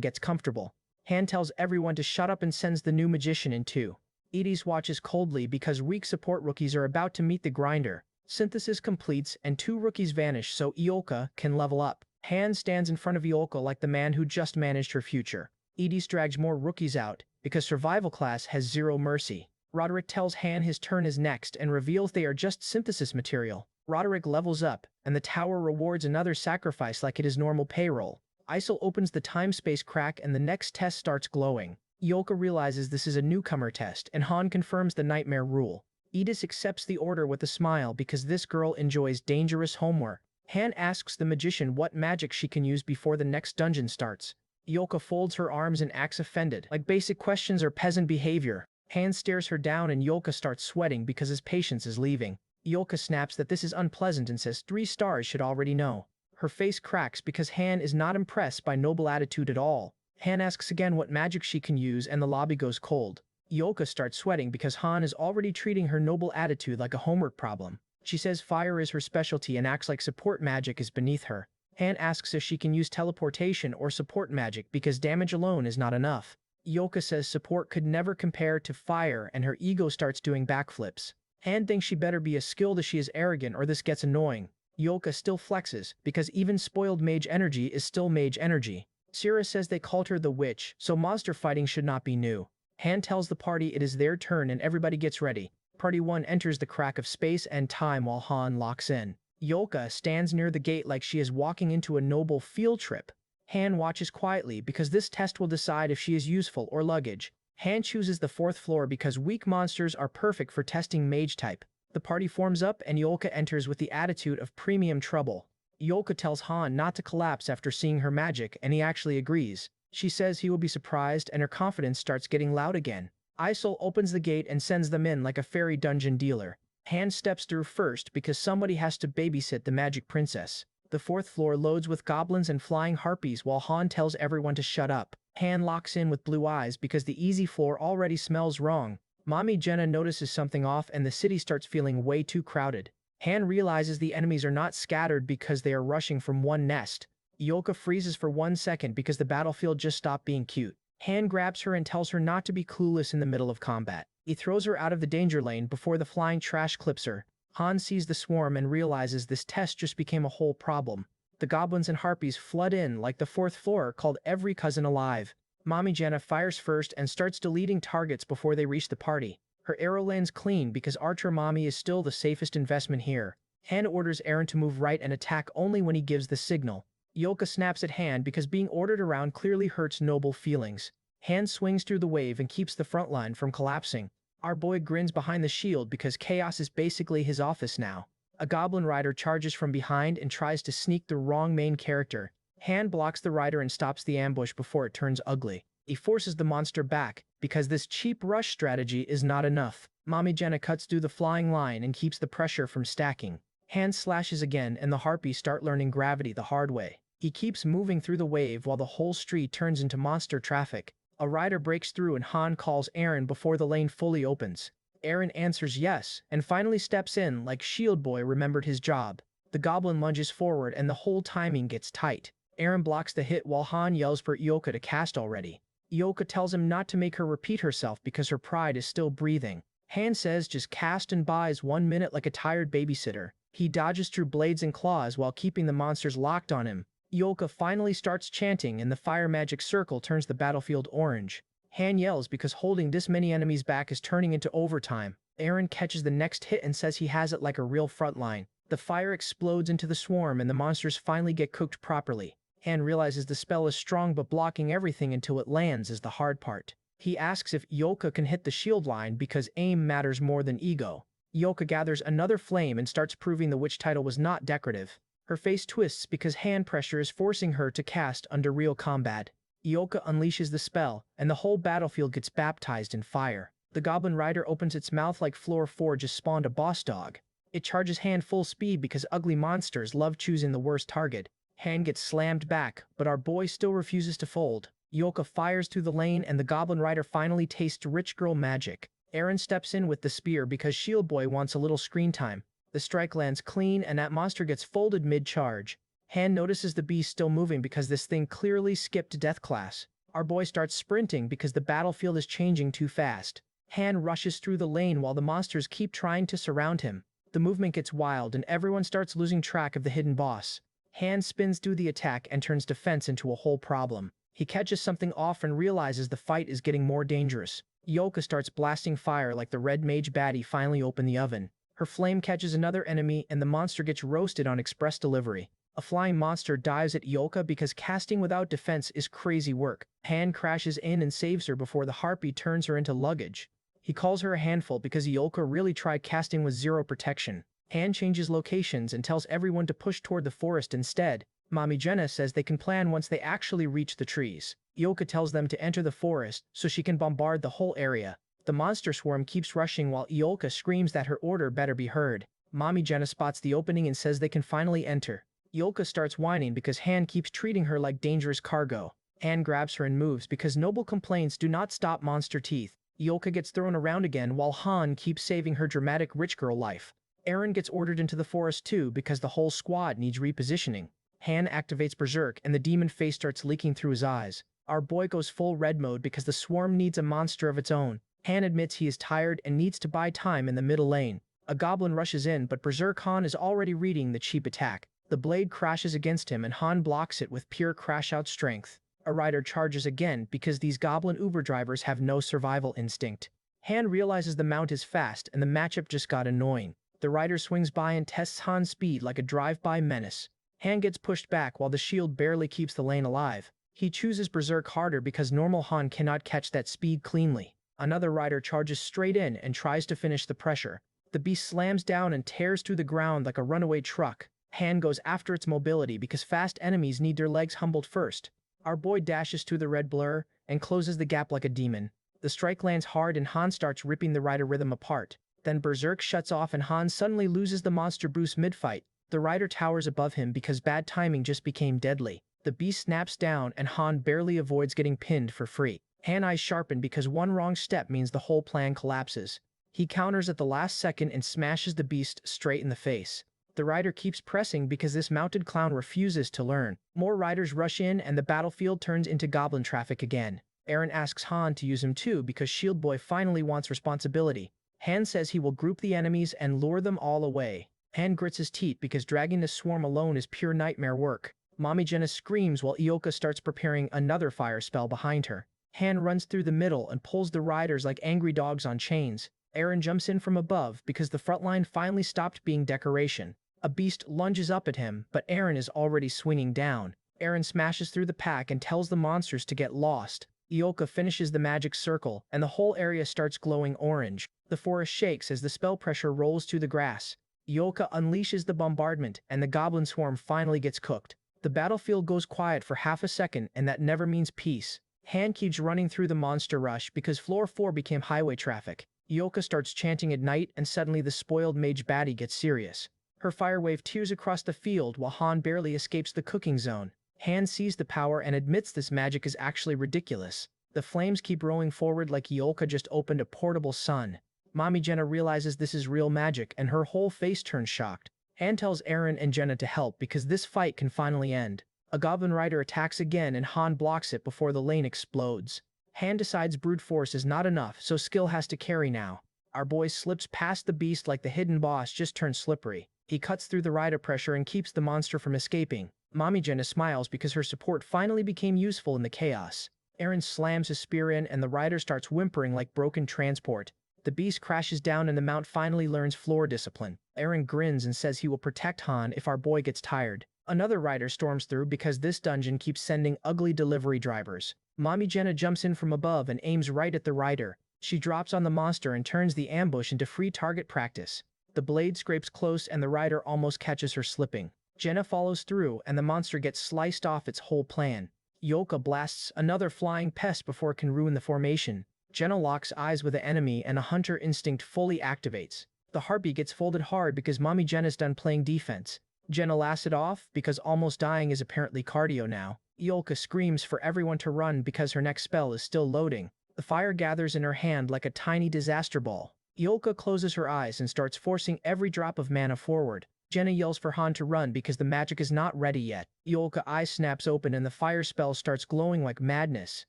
gets comfortable. Han tells everyone to shut up and sends the new magician in too. Edis watches coldly because weak support rookies are about to meet the grinder. Synthesis completes and 2 rookies vanish so Ioka can level up. Han stands in front of Ioka like the man who just managed her future. Edis drags more rookies out because survival class has 0 mercy. Roderick tells Han his turn is next and reveals they are just synthesis material. Roderick levels up, and the tower rewards another sacrifice like it is normal payroll. Isol opens the time-space crack and the next test starts glowing. Ioka realizes this is a newcomer test, and Han confirms the nightmare rule. Edis accepts the order with a smile because this girl enjoys dangerous homework. Han asks the magician what magic she can use before the next dungeon starts. Ioka folds her arms and acts offended, like basic questions are peasant behavior. Han stares her down and Ioka starts sweating because his patience is leaving. Ioka snaps that this is unpleasant and says 3 stars should already know. Her face cracks because Han is not impressed by noble attitude at all. Han asks again what magic she can use and the lobby goes cold. Ioka starts sweating because Han is already treating her noble attitude like a homework problem. She says fire is her specialty and acts like support magic is beneath her. Han asks if she can use teleportation or support magic because damage alone is not enough. Ioka says support could never compare to fire and her ego starts doing backflips. Han thinks she better be as skilled as she is arrogant or this gets annoying. Ioka still flexes because even spoiled mage energy is still mage energy. Sira says they called her the witch, so monster fighting should not be new. Han tells the party it is their turn and everybody gets ready. Party 1 enters the crack of space and time while Han locks in. Ioka stands near the gate like she is walking into a noble field trip. Han watches quietly because this test will decide if she is useful or luggage. Han chooses the 4th floor because weak monsters are perfect for testing mage type. The party forms up and Ioka enters with the attitude of premium trouble. Ioka tells Han not to collapse after seeing her magic and he actually agrees. She says he will be surprised and her confidence starts getting loud again. Isol opens the gate and sends them in like a fairy dungeon dealer. Han steps through first because somebody has to babysit the magic princess. The 4th floor loads with goblins and flying harpies while Han tells everyone to shut up. Han locks in with blue eyes because the easy floor already smells wrong. Mommy Jenna notices something off and the city starts feeling way too crowded. Han realizes the enemies are not scattered because they are rushing from one nest. Ioka freezes for 1 second because the battlefield just stopped being cute. Han grabs her and tells her not to be clueless in the middle of combat. He throws her out of the danger lane before the flying trash clips her. Han sees the swarm and realizes this test just became a whole problem. The goblins and harpies flood in like the 4th floor called every cousin alive. Mommy Jenna fires first and starts deleting targets before they reach the party. Her arrow lands clean because Archer Mommy is still the safest investment here. Han orders Aaron to move right and attack only when he gives the signal. Ioka snaps at Han because being ordered around clearly hurts noble feelings. Han swings through the wave and keeps the front line from collapsing. Our boy grins behind the shield because chaos is basically his office now. A goblin rider charges from behind and tries to sneak the wrong main character. Han blocks the rider and stops the ambush before it turns ugly. He forces the monster back, because this cheap rush strategy is not enough. Mamijana cuts through the flying line and keeps the pressure from stacking. Han slashes again and the harpies start learning gravity the hard way. He keeps moving through the wave while the whole street turns into monster traffic. A rider breaks through and Han calls Aaron before the lane fully opens. Aaron answers yes, and finally steps in like Shield Boy remembered his job. The goblin lunges forward and the whole timing gets tight. Aaron blocks the hit while Han yells for Ioka to cast already. Ioka tells him not to make her repeat herself because her pride is still breathing. Han says just cast and buys 1 minute like a tired babysitter. He dodges through blades and claws while keeping the monsters locked on him. Ioka finally starts chanting and the fire magic circle turns the battlefield orange. Han yells because holding this many enemies back is turning into overtime. Aaron catches the next hit and says he has it like a real frontline. The fire explodes into the swarm and the monsters finally get cooked properly. Han realizes the spell is strong but blocking everything until it lands is the hard part. He asks if Ioka can hit the shield line because aim matters more than ego. Ioka gathers another flame and starts proving the witch title was not decorative. Her face twists because hand pressure is forcing her to cast under real combat. Ioka unleashes the spell, and the whole battlefield gets baptized in fire. The goblin rider opens its mouth like Floor 4 just spawned a boss dog. It charges Han full speed because ugly monsters love choosing the worst target. Han gets slammed back, but our boy still refuses to fold. Ioka fires through the lane and the goblin rider finally tastes rich girl magic. Aaron steps in with the spear because Shield Boy wants a little screen time. The strike lands clean and that monster gets folded mid-charge. Han notices the beast still moving because this thing clearly skipped death class. Our boy starts sprinting because the battlefield is changing too fast. Han rushes through the lane while the monsters keep trying to surround him. The movement gets wild and everyone starts losing track of the hidden boss. Han spins through the attack and turns defense into a whole problem. He catches something off and realizes the fight is getting more dangerous. Ioka starts blasting fire like the red mage baddie finally opened the oven. Her flame catches another enemy and the monster gets roasted on express delivery. A flying monster dives at Ioka because casting without defense is crazy work. Han crashes in and saves her before the harpy turns her into luggage. He calls her a handful because Ioka really tried casting with zero protection. Han changes locations and tells everyone to push toward the forest instead. Mami Jenna says they can plan once they actually reach the trees. Ioka tells them to enter the forest so she can bombard the whole area. The monster swarm keeps rushing while Ioka screams that her order better be heard. Mami Jenna spots the opening and says they can finally enter. Ioka starts whining because Han keeps treating her like dangerous cargo. Han grabs her and moves because noble complaints do not stop monster teeth. Ioka gets thrown around again while Han keeps saving her dramatic rich girl life. Aaron gets ordered into the forest too because the whole squad needs repositioning. Han activates Berserk and the demon face starts leaking through his eyes. Our boy goes full red mode because the swarm needs a monster of its own. Han admits he is tired and needs to buy time in the middle lane. A goblin rushes in but Berserk Han is already reading the cheap attack. The blade crashes against him and Han blocks it with pure crash-out strength. A rider charges again because these goblin Uber drivers have no survival instinct. Han realizes the mount is fast and the matchup just got annoying. The rider swings by and tests Han's speed like a drive-by menace. Han gets pushed back while the shield barely keeps the lane alive. He chooses Berserk harder because normal Han cannot catch that speed cleanly. Another rider charges straight in and tries to finish the pressure. The beast slams down and tears through the ground like a runaway truck. Han goes after its mobility because fast enemies need their legs humbled first. Our boy dashes through the red blur and closes the gap like a demon. The strike lands hard and Han starts ripping the rider rhythm apart. Then Berserk shuts off and Han suddenly loses the monster boost mid-fight. The rider towers above him because bad timing just became deadly. The beast snaps down and Han barely avoids getting pinned for free. Han eyes sharpen because one wrong step means the whole plan collapses. He counters at the last second and smashes the beast straight in the face. The rider keeps pressing because this mounted clown refuses to learn. More riders rush in and the battlefield turns into goblin traffic again. Aaron asks Han to use him too because Shield Boy finally wants responsibility. Han says he will group the enemies and lure them all away. Han grits his teeth because dragging the swarm alone is pure nightmare work. Mami Jenna screams while Ioka starts preparing another fire spell behind her. Han runs through the middle and pulls the riders like angry dogs on chains. Aaron jumps in from above because the front line finally stopped being decoration. A beast lunges up at him, but Aaron is already swinging down. Aaron smashes through the pack and tells the monsters to get lost. Ioka finishes the magic circle, and the whole area starts glowing orange. The forest shakes as the spell pressure rolls through the grass. Ioka unleashes the bombardment, and the goblin swarm finally gets cooked. The battlefield goes quiet for half a second, and that never means peace. Han keeps running through the monster rush because floor 4 became highway traffic. Ioka starts chanting at night, and suddenly the spoiled mage baddie gets serious. Her fire wave tears across the field while Han barely escapes the cooking zone. Han sees the power and admits this magic is actually ridiculous. The flames keep rolling forward like Ioka just opened a portable sun. Mommy Jenna realizes this is real magic and her whole face turns shocked. Han tells Eren and Jenna to help because this fight can finally end. A goblin rider attacks again and Han blocks it before the lane explodes. Han decides brute force is not enough, so skill has to carry now. Our boy slips past the beast like the hidden boss just turned slippery. He cuts through the rider pressure and keeps the monster from escaping. Mommy Jenna smiles because her support finally became useful in the chaos. Eren slams his spear in and the rider starts whimpering like broken transport. The beast crashes down and the mount finally learns floor discipline. Eren grins and says he will protect Han if our boy gets tired. Another rider storms through because this dungeon keeps sending ugly delivery drivers. Mommy Jenna jumps in from above and aims right at the rider. She drops on the monster and turns the ambush into free target practice. The blade scrapes close and the rider almost catches her slipping. Jenna follows through and the monster gets sliced off its whole plan. Ioka blasts another flying pest before it can ruin the formation. Jenna locks eyes with the enemy and a hunter instinct fully activates. The harpy gets folded hard because Mommy Jenna's done playing defense. Jenna laughs it off because almost dying is apparently cardio now. Ioka screams for everyone to run because her next spell is still loading. The fire gathers in her hand like a tiny disaster ball. Ioka closes her eyes and starts forcing every drop of mana forward. Jenna yells for Han to run because the magic is not ready yet. Ioka's eye snaps open and the fire spell starts glowing like madness.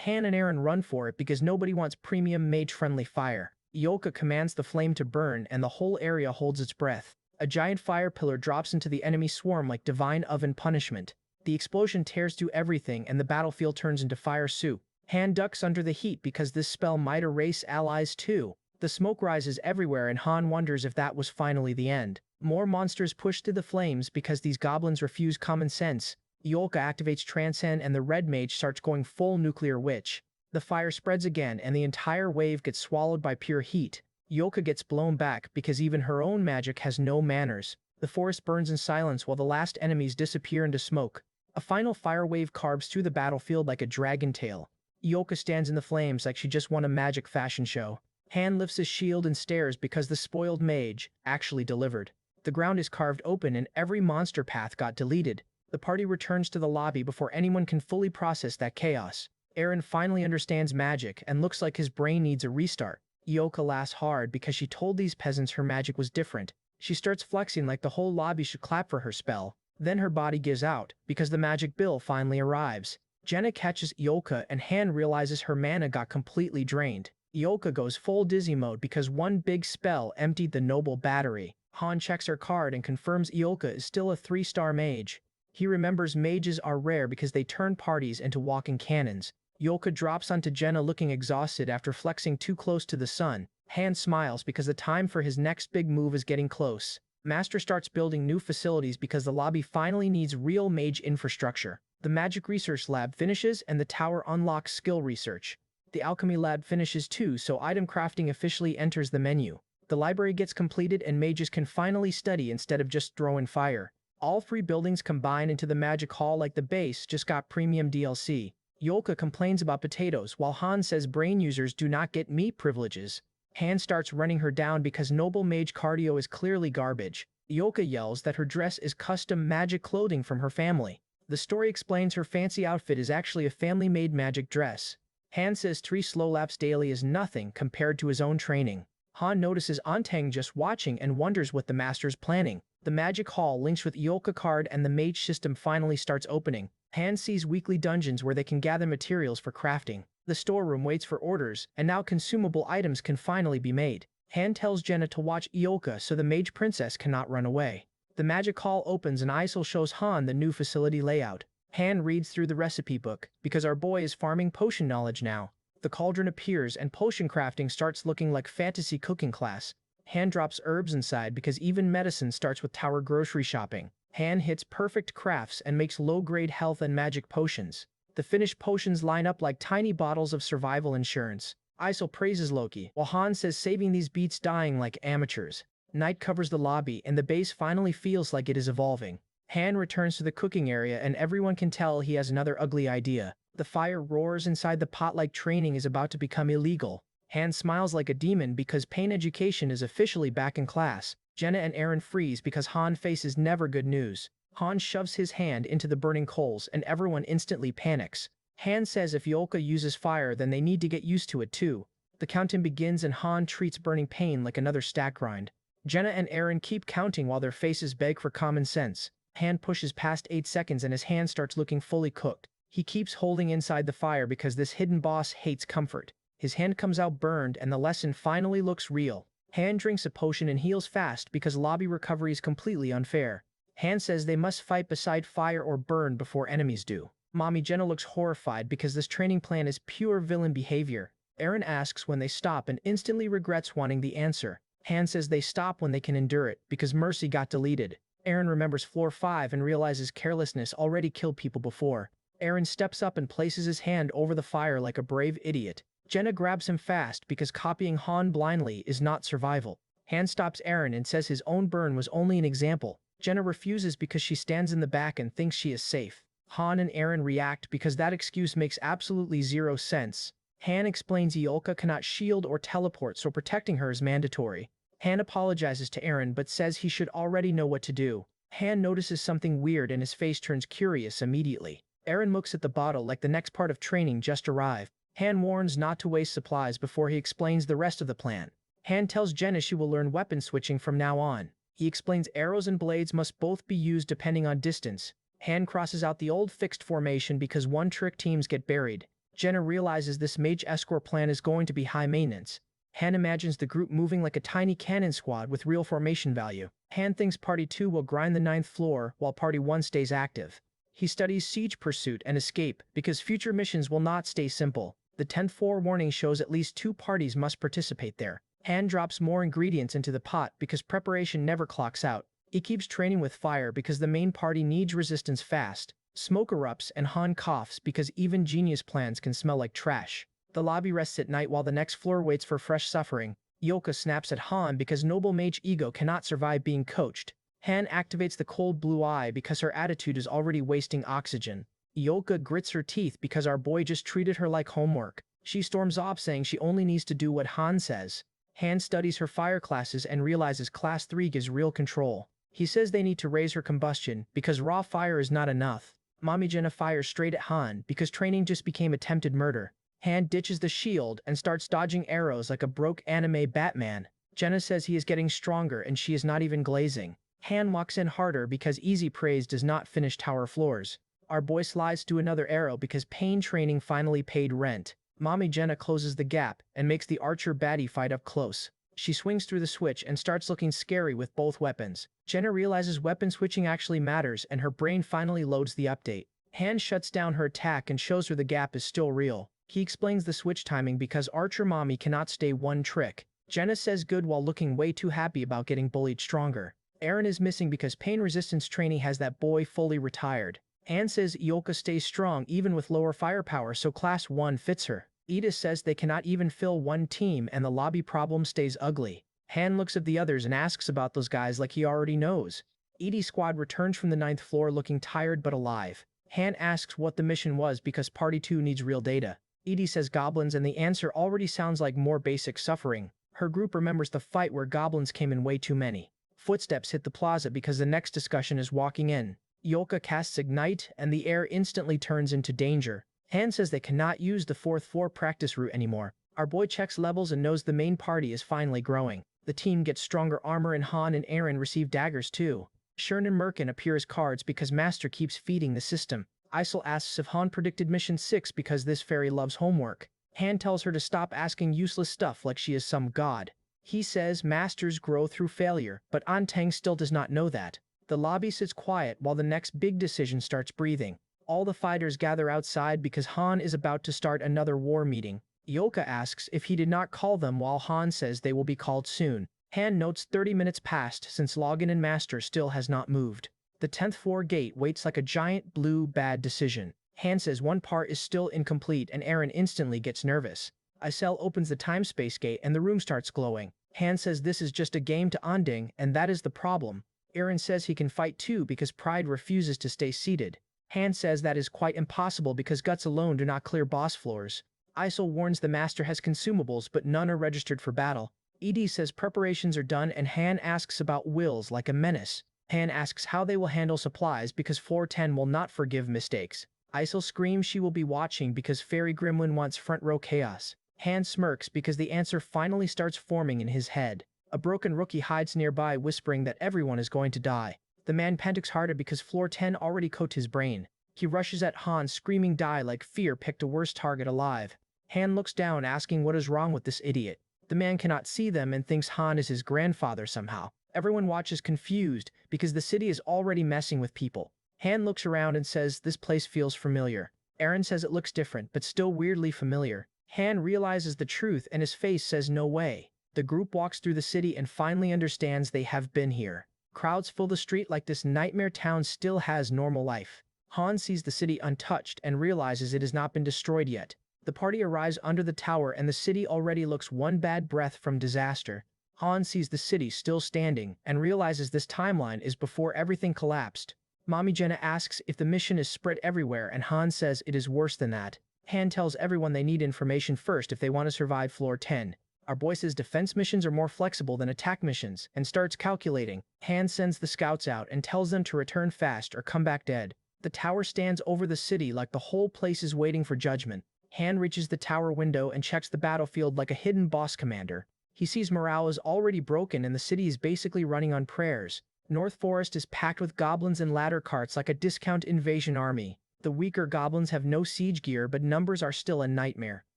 Han and Eren run for it because nobody wants premium mage-friendly fire. Ioka commands the flame to burn and the whole area holds its breath. A giant fire pillar drops into the enemy swarm like divine oven punishment. The explosion tears through everything and the battlefield turns into fire soup. Han ducks under the heat because this spell might erase allies too. The smoke rises everywhere and Han wonders if that was finally the end. More monsters push through the flames because these goblins refuse common sense. Ioka activates Transcend and the red mage starts going full nuclear witch. The fire spreads again and the entire wave gets swallowed by pure heat. Ioka gets blown back because even her own magic has no manners. The forest burns in silence while the last enemies disappear into smoke. A final fire wave carves through the battlefield like a dragon tail. Ioka stands in the flames like she just won a magic fashion show. Han lifts his shield and stares because the spoiled mage actually delivered. The ground is carved open and every monster path got deleted. The party returns to the lobby before anyone can fully process that chaos. Eren finally understands magic and looks like his brain needs a restart. Ioka laughs hard because she told these peasants her magic was different. She starts flexing like the whole lobby should clap for her spell. Then her body gives out because the magic bill finally arrives. Jenna catches Ioka and Han realizes her mana got completely drained. Ioka goes full dizzy mode because one big spell emptied the noble battery. Han checks her card and confirms Ioka is still a 3-star mage. He remembers mages are rare because they turn parties into walking cannons. Ioka drops onto Jenna looking exhausted after flexing too close to the sun. Han smiles because the time for his next big move is getting close. Master starts building new facilities because the lobby finally needs real mage infrastructure. The magic research lab finishes and the tower unlocks skill research. The alchemy lab finishes too, so item crafting officially enters the menu. The library gets completed and mages can finally study instead of just throwing fire. All 3 buildings combine into the magic hall like the base just got premium DLC. Ioka complains about potatoes while Han says brain users do not get meat privileges. Han starts running her down because noble mage cardio is clearly garbage. Ioka yells that her dress is custom magic clothing from her family. The story explains her fancy outfit is actually a family-made magic dress. Han says 3 slow laps daily is nothing compared to his own training. Han notices Antang just watching and wonders what the master's planning. The magic hall links with Ioka card and the mage system finally starts opening. Han sees weekly dungeons where they can gather materials for crafting. The storeroom waits for orders, and now consumable items can finally be made. Han tells Jenna to watch Ioka so the mage princess cannot run away. The magic hall opens and Isol shows Han the new facility layout. Han reads through the recipe book, because our boy is farming potion knowledge now. The cauldron appears and potion crafting starts looking like fantasy cooking class. Han drops herbs inside because even medicine starts with tower grocery shopping. Han hits perfect crafts and makes low-grade health and magic potions. The finished potions line up like tiny bottles of survival insurance. Isol praises Loki, while Han says saving these beats dying like amateurs. Night covers the lobby and the base finally feels like it is evolving. Han returns to the cooking area and everyone can tell he has another ugly idea. The fire roars inside the pot like training is about to become illegal. Han smiles like a demon because pain education is officially back in class. Jenna and Aaron freeze because Han faces never good news. Han shoves his hand into the burning coals and everyone instantly panics. Han says if Yolka uses fire then they need to get used to it too. The countdown begins and Han treats burning pain like another stack grind. Jenna and Aaron keep counting while their faces beg for common sense. Han pushes past 8 seconds and his hand starts looking fully cooked. He keeps holding inside the fire because this hidden boss hates comfort. His hand comes out burned and the lesson finally looks real. Han drinks a potion and heals fast because lobby recovery is completely unfair. Han says they must fight beside fire or burn before enemies do. Mommy Jenna looks horrified because this training plan is pure villain behavior. Aaron asks when they stop and instantly regrets wanting the answer. Han says they stop when they can endure it because Mercy got deleted. Aaron remembers floor 5 and realizes carelessness already killed people before. Aaron steps up and places his hand over the fire like a brave idiot. Jenna grabs him fast because copying Han blindly is not survival. Han stops Aaron and says his own burn was only an example. Jenna refuses because she stands in the back and thinks she is safe. Han and Aaron react because that excuse makes absolutely zero sense. Han explains Yolka cannot shield or teleport so protecting her is mandatory. Han apologizes to Aaron but says he should already know what to do. Han notices something weird and his face turns curious immediately. Aaron looks at the bottle like the next part of training just arrived. Han warns not to waste supplies before he explains the rest of the plan. Han tells Jenna she will learn weapon switching from now on. He explains arrows and blades must both be used depending on distance. Han crosses out the old fixed formation because one-trick teams get buried. Jenna realizes this mage escort plan is going to be high maintenance. Han imagines the group moving like a tiny cannon squad with real formation value. Han thinks Party 2 will grind the 9th floor while Party 1 stays active. He studies siege pursuit and escape because future missions will not stay simple. The 10th floor warning shows at least 2 parties must participate there. Han drops more ingredients into the pot because preparation never clocks out. He keeps training with fire because the main party needs resistance fast. Smoke erupts and Han coughs because even genius plans can smell like trash. The lobby rests at night while the next floor waits for fresh suffering. Yolka snaps at Han because noble mage ego cannot survive being coached. Han activates the cold blue eye because her attitude is already wasting oxygen. Yolka grits her teeth because our boy just treated her like homework. She storms off saying she only needs to do what Han says. Han studies her fire classes and realizes class 3 gives real control. He says they need to raise her combustion because raw fire is not enough. Mommy Jenna fires straight at Han because training just became attempted murder. Han ditches the shield and starts dodging arrows like a broke anime Batman. Jenna says he is getting stronger and she is not even glazing. Han walks in harder because easy praise does not finish tower floors. Our boy slides to another arrow because pain training finally paid rent. Mommy Jenna closes the gap and makes the archer baddie fight up close. She swings through the switch and starts looking scary with both weapons. Jenna realizes weapon switching actually matters and her brain finally loads the update. Han shuts down her attack and shows her the gap is still real. He explains the switch timing because Archer Mommy cannot stay one trick. Jenna says good while looking way too happy about getting bullied stronger. Aaron is missing because pain resistance training has that boy fully retired. Han says Yolka stays strong even with lower firepower so class 1 fits her. Edith says they cannot even fill one team and the lobby problem stays ugly. Han looks at the others and asks about those guys like he already knows. Edie's squad returns from the 9th floor looking tired but alive. Han asks what the mission was because Party 2 needs real data. Edie says goblins and the answer already sounds like more basic suffering. Her group remembers the fight where goblins came in way too many. Footsteps hit the plaza because the next discussion is walking in. Yolka casts Ignite and the air instantly turns into danger. Han says they cannot use the 4th floor practice route anymore. Our boy checks levels and knows the main party is finally growing. The team gets stronger armor and Han and Aaron receive daggers too. Shern and Merkin appear as cards because Master keeps feeding the system. Isol asks if Han predicted mission 6 because this fairy loves homework. Han tells her to stop asking useless stuff like she is some god. He says masters grow through failure, but Antang still does not know that. The lobby sits quiet while the next big decision starts breathing. All the fighters gather outside because Han is about to start another war meeting. Yolka asks if he did not call them while Han says they will be called soon. Han notes 30 minutes passed since Login and Master still has not moved. The 10th floor gate waits like a giant blue bad decision. Han says one part is still incomplete and Eren instantly gets nervous. Isel opens the time-space gate and the room starts glowing. Han says this is just a game to Onding and that is the problem. Eren says he can fight too because pride refuses to stay seated. Han says that is quite impossible because guts alone do not clear boss floors. Isel warns the master has consumables but none are registered for battle. Edie says preparations are done and Han asks about wills like a menace. Han asks how they will handle supplies because Floor 10 will not forgive mistakes. Isel screams she will be watching because Fairy Gremlin wants front row chaos. Han smirks because the answer finally starts forming in his head. A broken rookie hides nearby whispering that everyone is going to die. The man panics harder because Floor 10 already coated his brain. He rushes at Han screaming die like fear picked a worse target alive. Han looks down asking what is wrong with this idiot. The man cannot see them and thinks Han is his grandfather somehow. Everyone watches confused because the city is already messing with people. Han looks around and says this place feels familiar. Eren says it looks different but still weirdly familiar. Han realizes the truth and his face says no way. The group walks through the city and finally understands they have been here. Crowds fill the street like this nightmare town still has normal life. Han sees the city untouched and realizes it has not been destroyed yet. The party arrives under the tower and the city already looks one bad breath from disaster. Han sees the city still standing and realizes this timeline is before everything collapsed. Mami Jenna asks if the mission is spread everywhere and Han says it is worse than that. Han tells everyone they need information first if they want to survive Floor 10. Our boy says defense missions are more flexible than attack missions and starts calculating. Han sends the scouts out and tells them to return fast or come back dead. The tower stands over the city like the whole place is waiting for judgment. Han reaches the tower window and checks the battlefield like a hidden boss commander. He sees morale is already broken and the city is basically running on prayers. North Forest is packed with goblins and ladder carts like a discount invasion army. The weaker goblins have no siege gear but numbers are still a nightmare.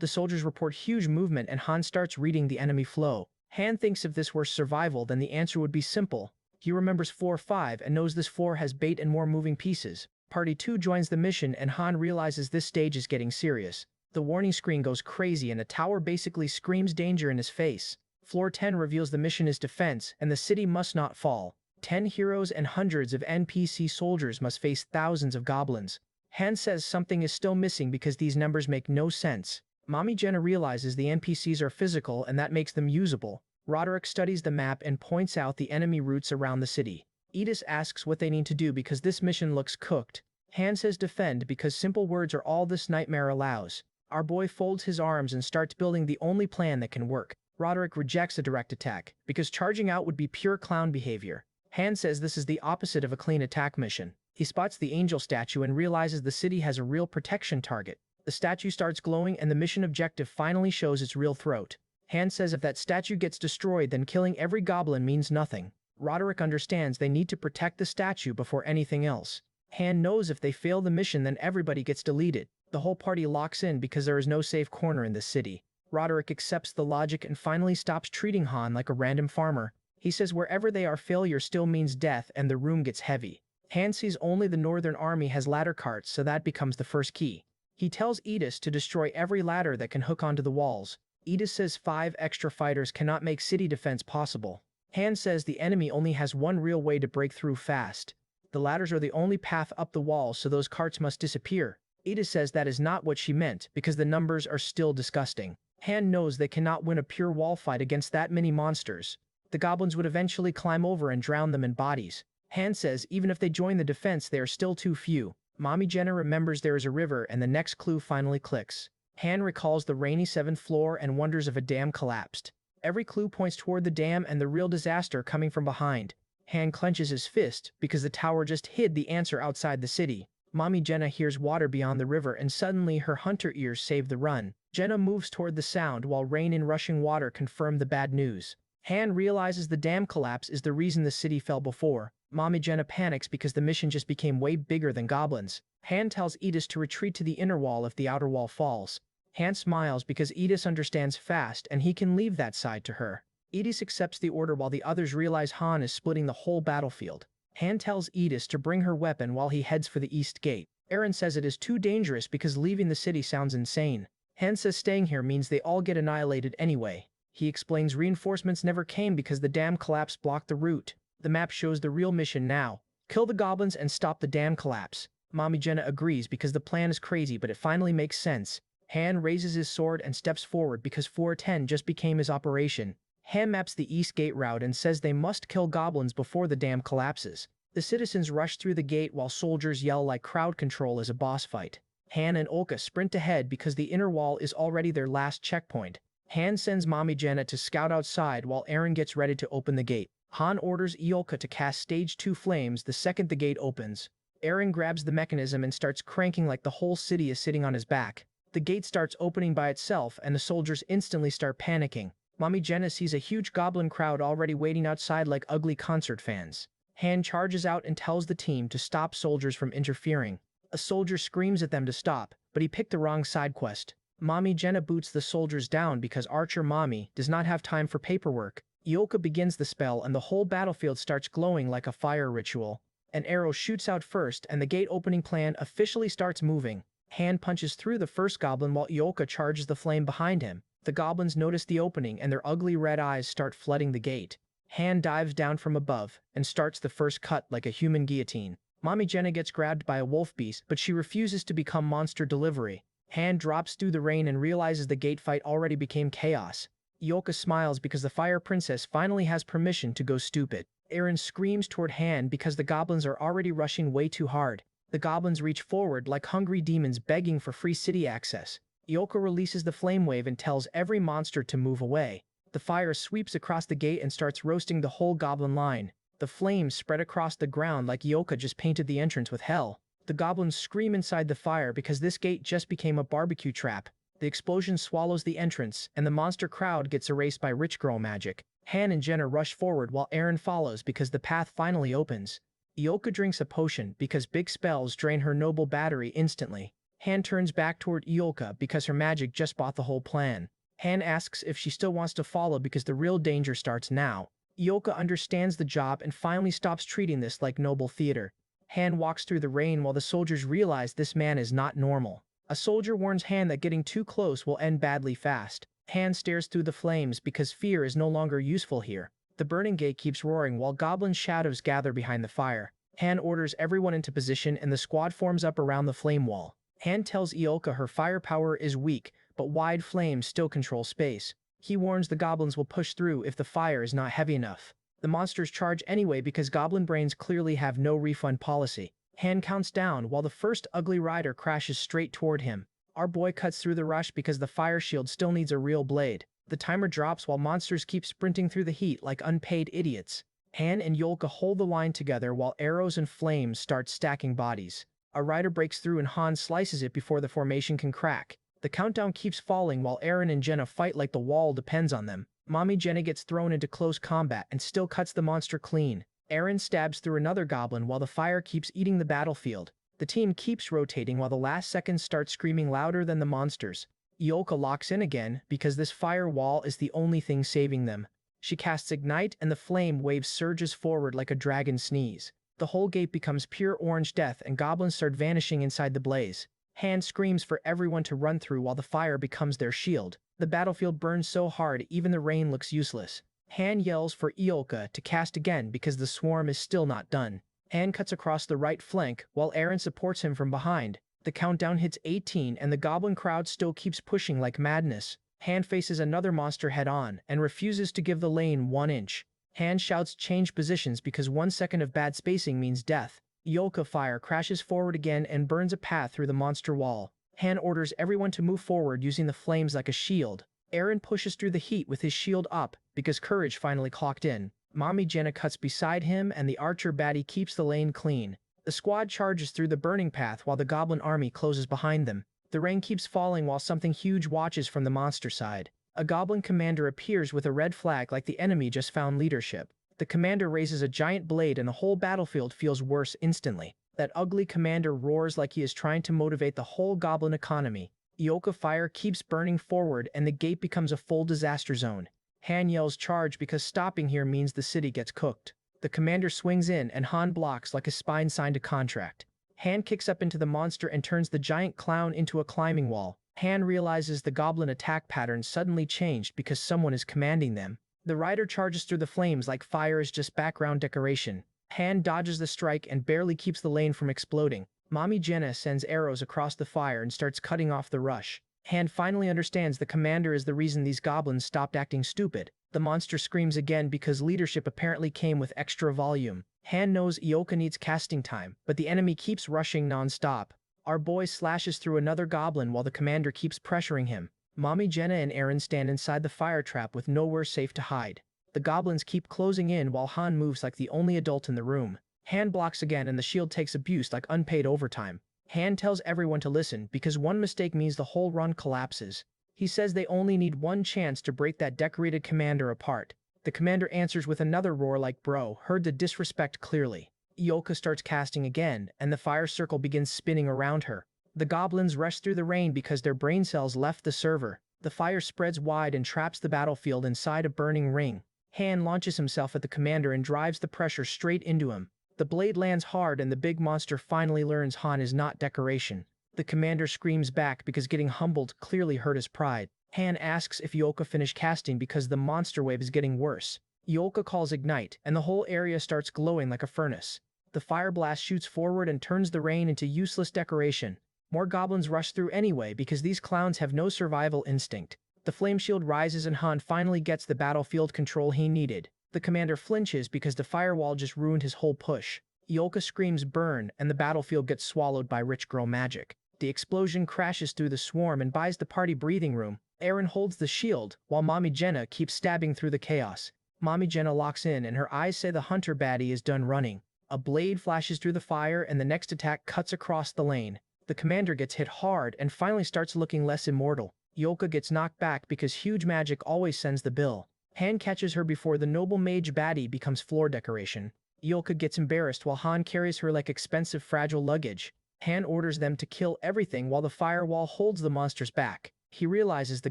The soldiers report huge movement and Han starts reading the enemy flow. Han thinks if this were survival then the answer would be simple. He remembers floor 5 and knows this floor has bait and more moving pieces. Party 2 joins the mission and Han realizes this stage is getting serious. The warning screen goes crazy and the tower basically screams danger in his face. Floor 10 reveals the mission is defense and the city must not fall. 10 heroes and hundreds of NPC soldiers must face thousands of goblins. Han says something is still missing because these numbers make no sense. Mami Jenna realizes the NPCs are physical and that makes them usable. Roderick studies the map and points out the enemy routes around the city. Edis asks what they need to do because this mission looks cooked. Han says defend because simple words are all this nightmare allows. Our boy folds his arms and starts building the only plan that can work. Roderick rejects a direct attack because charging out would be pure clown behavior. Han says this is the opposite of a clean attack mission. He spots the angel statue and realizes the city has a real protection target. The statue starts glowing and the mission objective finally shows its real throat. Han says if that statue gets destroyed then killing every goblin means nothing. Roderick understands they need to protect the statue before anything else. Han knows if they fail the mission then everybody gets deleted. The whole party locks in because there is no safe corner in this city. Roderick accepts the logic and finally stops treating Han like a random farmer. He says wherever they are failure still means death and the room gets heavy. Han sees only the northern army has ladder carts so that becomes the first key. He tells Edis to destroy every ladder that can hook onto the walls. Edis says 5 extra fighters cannot make city defense possible. Han says the enemy only has one real way to break through fast. The ladders are the only path up the walls so those carts must disappear. Edis says that is not what she meant because the numbers are still disgusting. Han knows they cannot win a pure wall fight against that many monsters. The goblins would eventually climb over and drown them in bodies. Han says even if they join the defense they are still too few. Mami Jenna remembers there is a river and the next clue finally clicks. Han recalls the rainy 7th floor and wonders if a dam collapsed. Every clue points toward the dam and the real disaster coming from behind. Han clenches his fist because the tower just hid the answer outside the city. Mami Jenna hears water beyond the river and suddenly her hunter ears save the run. Jenna moves toward the sound while rain and rushing water confirm the bad news. Han realizes the dam collapse is the reason the city fell before. Mami Jenna panics because the mission just became way bigger than goblins. Han tells Edis to retreat to the inner wall if the outer wall falls. Han smiles because Edis understands fast and he can leave that side to her. Edis accepts the order while the others realize Han is splitting the whole battlefield. Han tells Edis to bring her weapon while he heads for the east gate. Eren says it is too dangerous because leaving the city sounds insane. Han says staying here means they all get annihilated anyway. He explains reinforcements never came because the dam collapse blocked the route. The map shows the real mission now. Kill the goblins and stop the dam collapse. Mommy Jenna agrees because the plan is crazy, but it finally makes sense. Han raises his sword and steps forward because 410 just became his operation. Han maps the East Gate route and says they must kill goblins before the dam collapses. The citizens rush through the gate while soldiers yell like crowd control as a boss fight. Han and Olka sprint ahead because the inner wall is already their last checkpoint. Han sends Mommy Jenna to scout outside while Eren gets ready to open the gate. Han orders Iolka to cast Stage 2 flames the second the gate opens. Eren grabs the mechanism and starts cranking like the whole city is sitting on his back. The gate starts opening by itself and the soldiers instantly start panicking. Mommy Jenna sees a huge goblin crowd already waiting outside like ugly concert fans. Han charges out and tells the team to stop soldiers from interfering. A soldier screams at them to stop, but he picked the wrong side quest. Mommy Jenna boots the soldiers down because Archer Mommy does not have time for paperwork. Iolka begins the spell and the whole battlefield starts glowing like a fire ritual. An arrow shoots out first and the gate opening plan officially starts moving. Han punches through the first goblin while Iolka charges the flame behind him. The goblins notice the opening and their ugly red eyes start flooding the gate. Han dives down from above and starts the first cut like a human guillotine. Mommy Jenna gets grabbed by a wolf beast, but she refuses to become monster delivery. Han drops through the rain and realizes the gate fight already became chaos. Iolka smiles because the Fire Princess finally has permission to go stupid. Eren screams toward Han because the goblins are already rushing way too hard. The goblins reach forward like hungry demons begging for free city access. Iolka releases the flame wave and tells every monster to move away. The fire sweeps across the gate and starts roasting the whole goblin line. The flames spread across the ground like Iolka just painted the entrance with hell. The goblins scream inside the fire because this gate just became a barbecue trap. The explosion swallows the entrance, and the monster crowd gets erased by rich girl magic. Han and Jenna rush forward while Eren follows because the path finally opens. Iolka drinks a potion because big spells drain her noble battery instantly. Han turns back toward Iolka because her magic just bought the whole plan. Han asks if she still wants to follow because the real danger starts now. Iolka understands the job and finally stops treating this like noble theater. Han walks through the rain while the soldiers realize this man is not normal. A soldier warns Han that getting too close will end badly fast. Han stares through the flames because fear is no longer useful here. The burning gate keeps roaring while goblin shadows gather behind the fire. Han orders everyone into position and the squad forms up around the flame wall. Han tells Iolka her firepower is weak, but wide flames still control space. He warns the goblins will push through if the fire is not heavy enough. The monsters charge anyway because goblin brains clearly have no refund policy. Han counts down while the first ugly rider crashes straight toward him. Our boy cuts through the rush because the fire shield still needs a real blade. The timer drops while monsters keep sprinting through the heat like unpaid idiots. Han and Iolka hold the line together while arrows and flames start stacking bodies. A rider breaks through and Han slices it before the formation can crack. The countdown keeps falling while Eren and Jenna fight like the wall depends on them. Mommy Jenna gets thrown into close combat and still cuts the monster clean. Eren stabs through another goblin while the fire keeps eating the battlefield. The team keeps rotating while the last seconds start screaming louder than the monsters. Iolka locks in again because this fire wall is the only thing saving them. She casts Ignite and the flame wave surges forward like a dragon sneeze. The whole gate becomes pure orange death and goblins start vanishing inside the blaze. Han screams for everyone to run through while the fire becomes their shield. The battlefield burns so hard even the rain looks useless. Han yells for Iolka to cast again because the swarm is still not done. Han cuts across the right flank while Eren supports him from behind. The countdown hits 18 and the goblin crowd still keeps pushing like madness. Han faces another monster head-on and refuses to give the lane 1 inch. Han shouts change positions because 1 second of bad spacing means death. Iolka fire crashes forward again and burns a path through the monster wall. Han orders everyone to move forward using the flames like a shield. Eren pushes through the heat with his shield up because courage finally clocked in. Mommy Jenna cuts beside him and the archer baddie keeps the lane clean. The squad charges through the burning path while the goblin army closes behind them. The rain keeps falling while something huge watches from the monster side. A goblin commander appears with a red flag like the enemy just found leadership. The commander raises a giant blade and the whole battlefield feels worse instantly. That ugly commander roars like he is trying to motivate the whole goblin economy. Iolka fire keeps burning forward and the gate becomes a full disaster zone. Han yells charge because stopping here means the city gets cooked. The commander swings in and Han blocks like a spine signed a contract. Han kicks up into the monster and turns the giant clown into a climbing wall. Han realizes the goblin attack pattern suddenly changed because someone is commanding them. The rider charges through the flames like fire is just background decoration. Han dodges the strike and barely keeps the lane from exploding. Mommy Jenna sends arrows across the fire and starts cutting off the rush. Han finally understands the commander is the reason these goblins stopped acting stupid. The monster screams again because leadership apparently came with extra volume. Han knows Ioka needs casting time, but the enemy keeps rushing non-stop. Our boy slashes through another goblin while the commander keeps pressuring him. Mommy Jenna and Aaron stand inside the fire trap with nowhere safe to hide. The goblins keep closing in while Han moves like the only adult in the room. Han blocks again and the shield takes abuse like unpaid overtime. Han tells everyone to listen because one mistake means the whole run collapses. He says they only need one chance to break that decorated commander apart. The commander answers with another roar like bro, heard the disrespect clearly. Ioka starts casting again, and the fire circle begins spinning around her. The goblins rush through the rain because their brain cells left the server. The fire spreads wide and traps the battlefield inside a burning ring. Han launches himself at the commander and drives the pressure straight into him. The blade lands hard and the big monster finally learns Han is not decoration. The commander screams back because getting humbled clearly hurt his pride. Han asks if Ioka finished casting because the monster wave is getting worse. Ioka calls ignite, and the whole area starts glowing like a furnace. The fire blast shoots forward and turns the rain into useless decoration. More goblins rush through anyway because these clowns have no survival instinct. The flame shield rises and Han finally gets the battlefield control he needed. The commander flinches because the firewall just ruined his whole push. Ioka screams burn and the battlefield gets swallowed by rich girl magic. The explosion crashes through the swarm and buys the party breathing room. Aaron holds the shield, while Mommy Jenna keeps stabbing through the chaos. Mommy Jenna locks in and her eyes say the hunter baddie is done running. A blade flashes through the fire and the next attack cuts across the lane. The commander gets hit hard and finally starts looking less immortal. Ioka gets knocked back because huge magic always sends the bill. Han catches her before the noble mage baddie becomes floor decoration. Ioka gets embarrassed while Han carries her like expensive fragile luggage. Han orders them to kill everything while the firewall holds the monsters back. He realizes the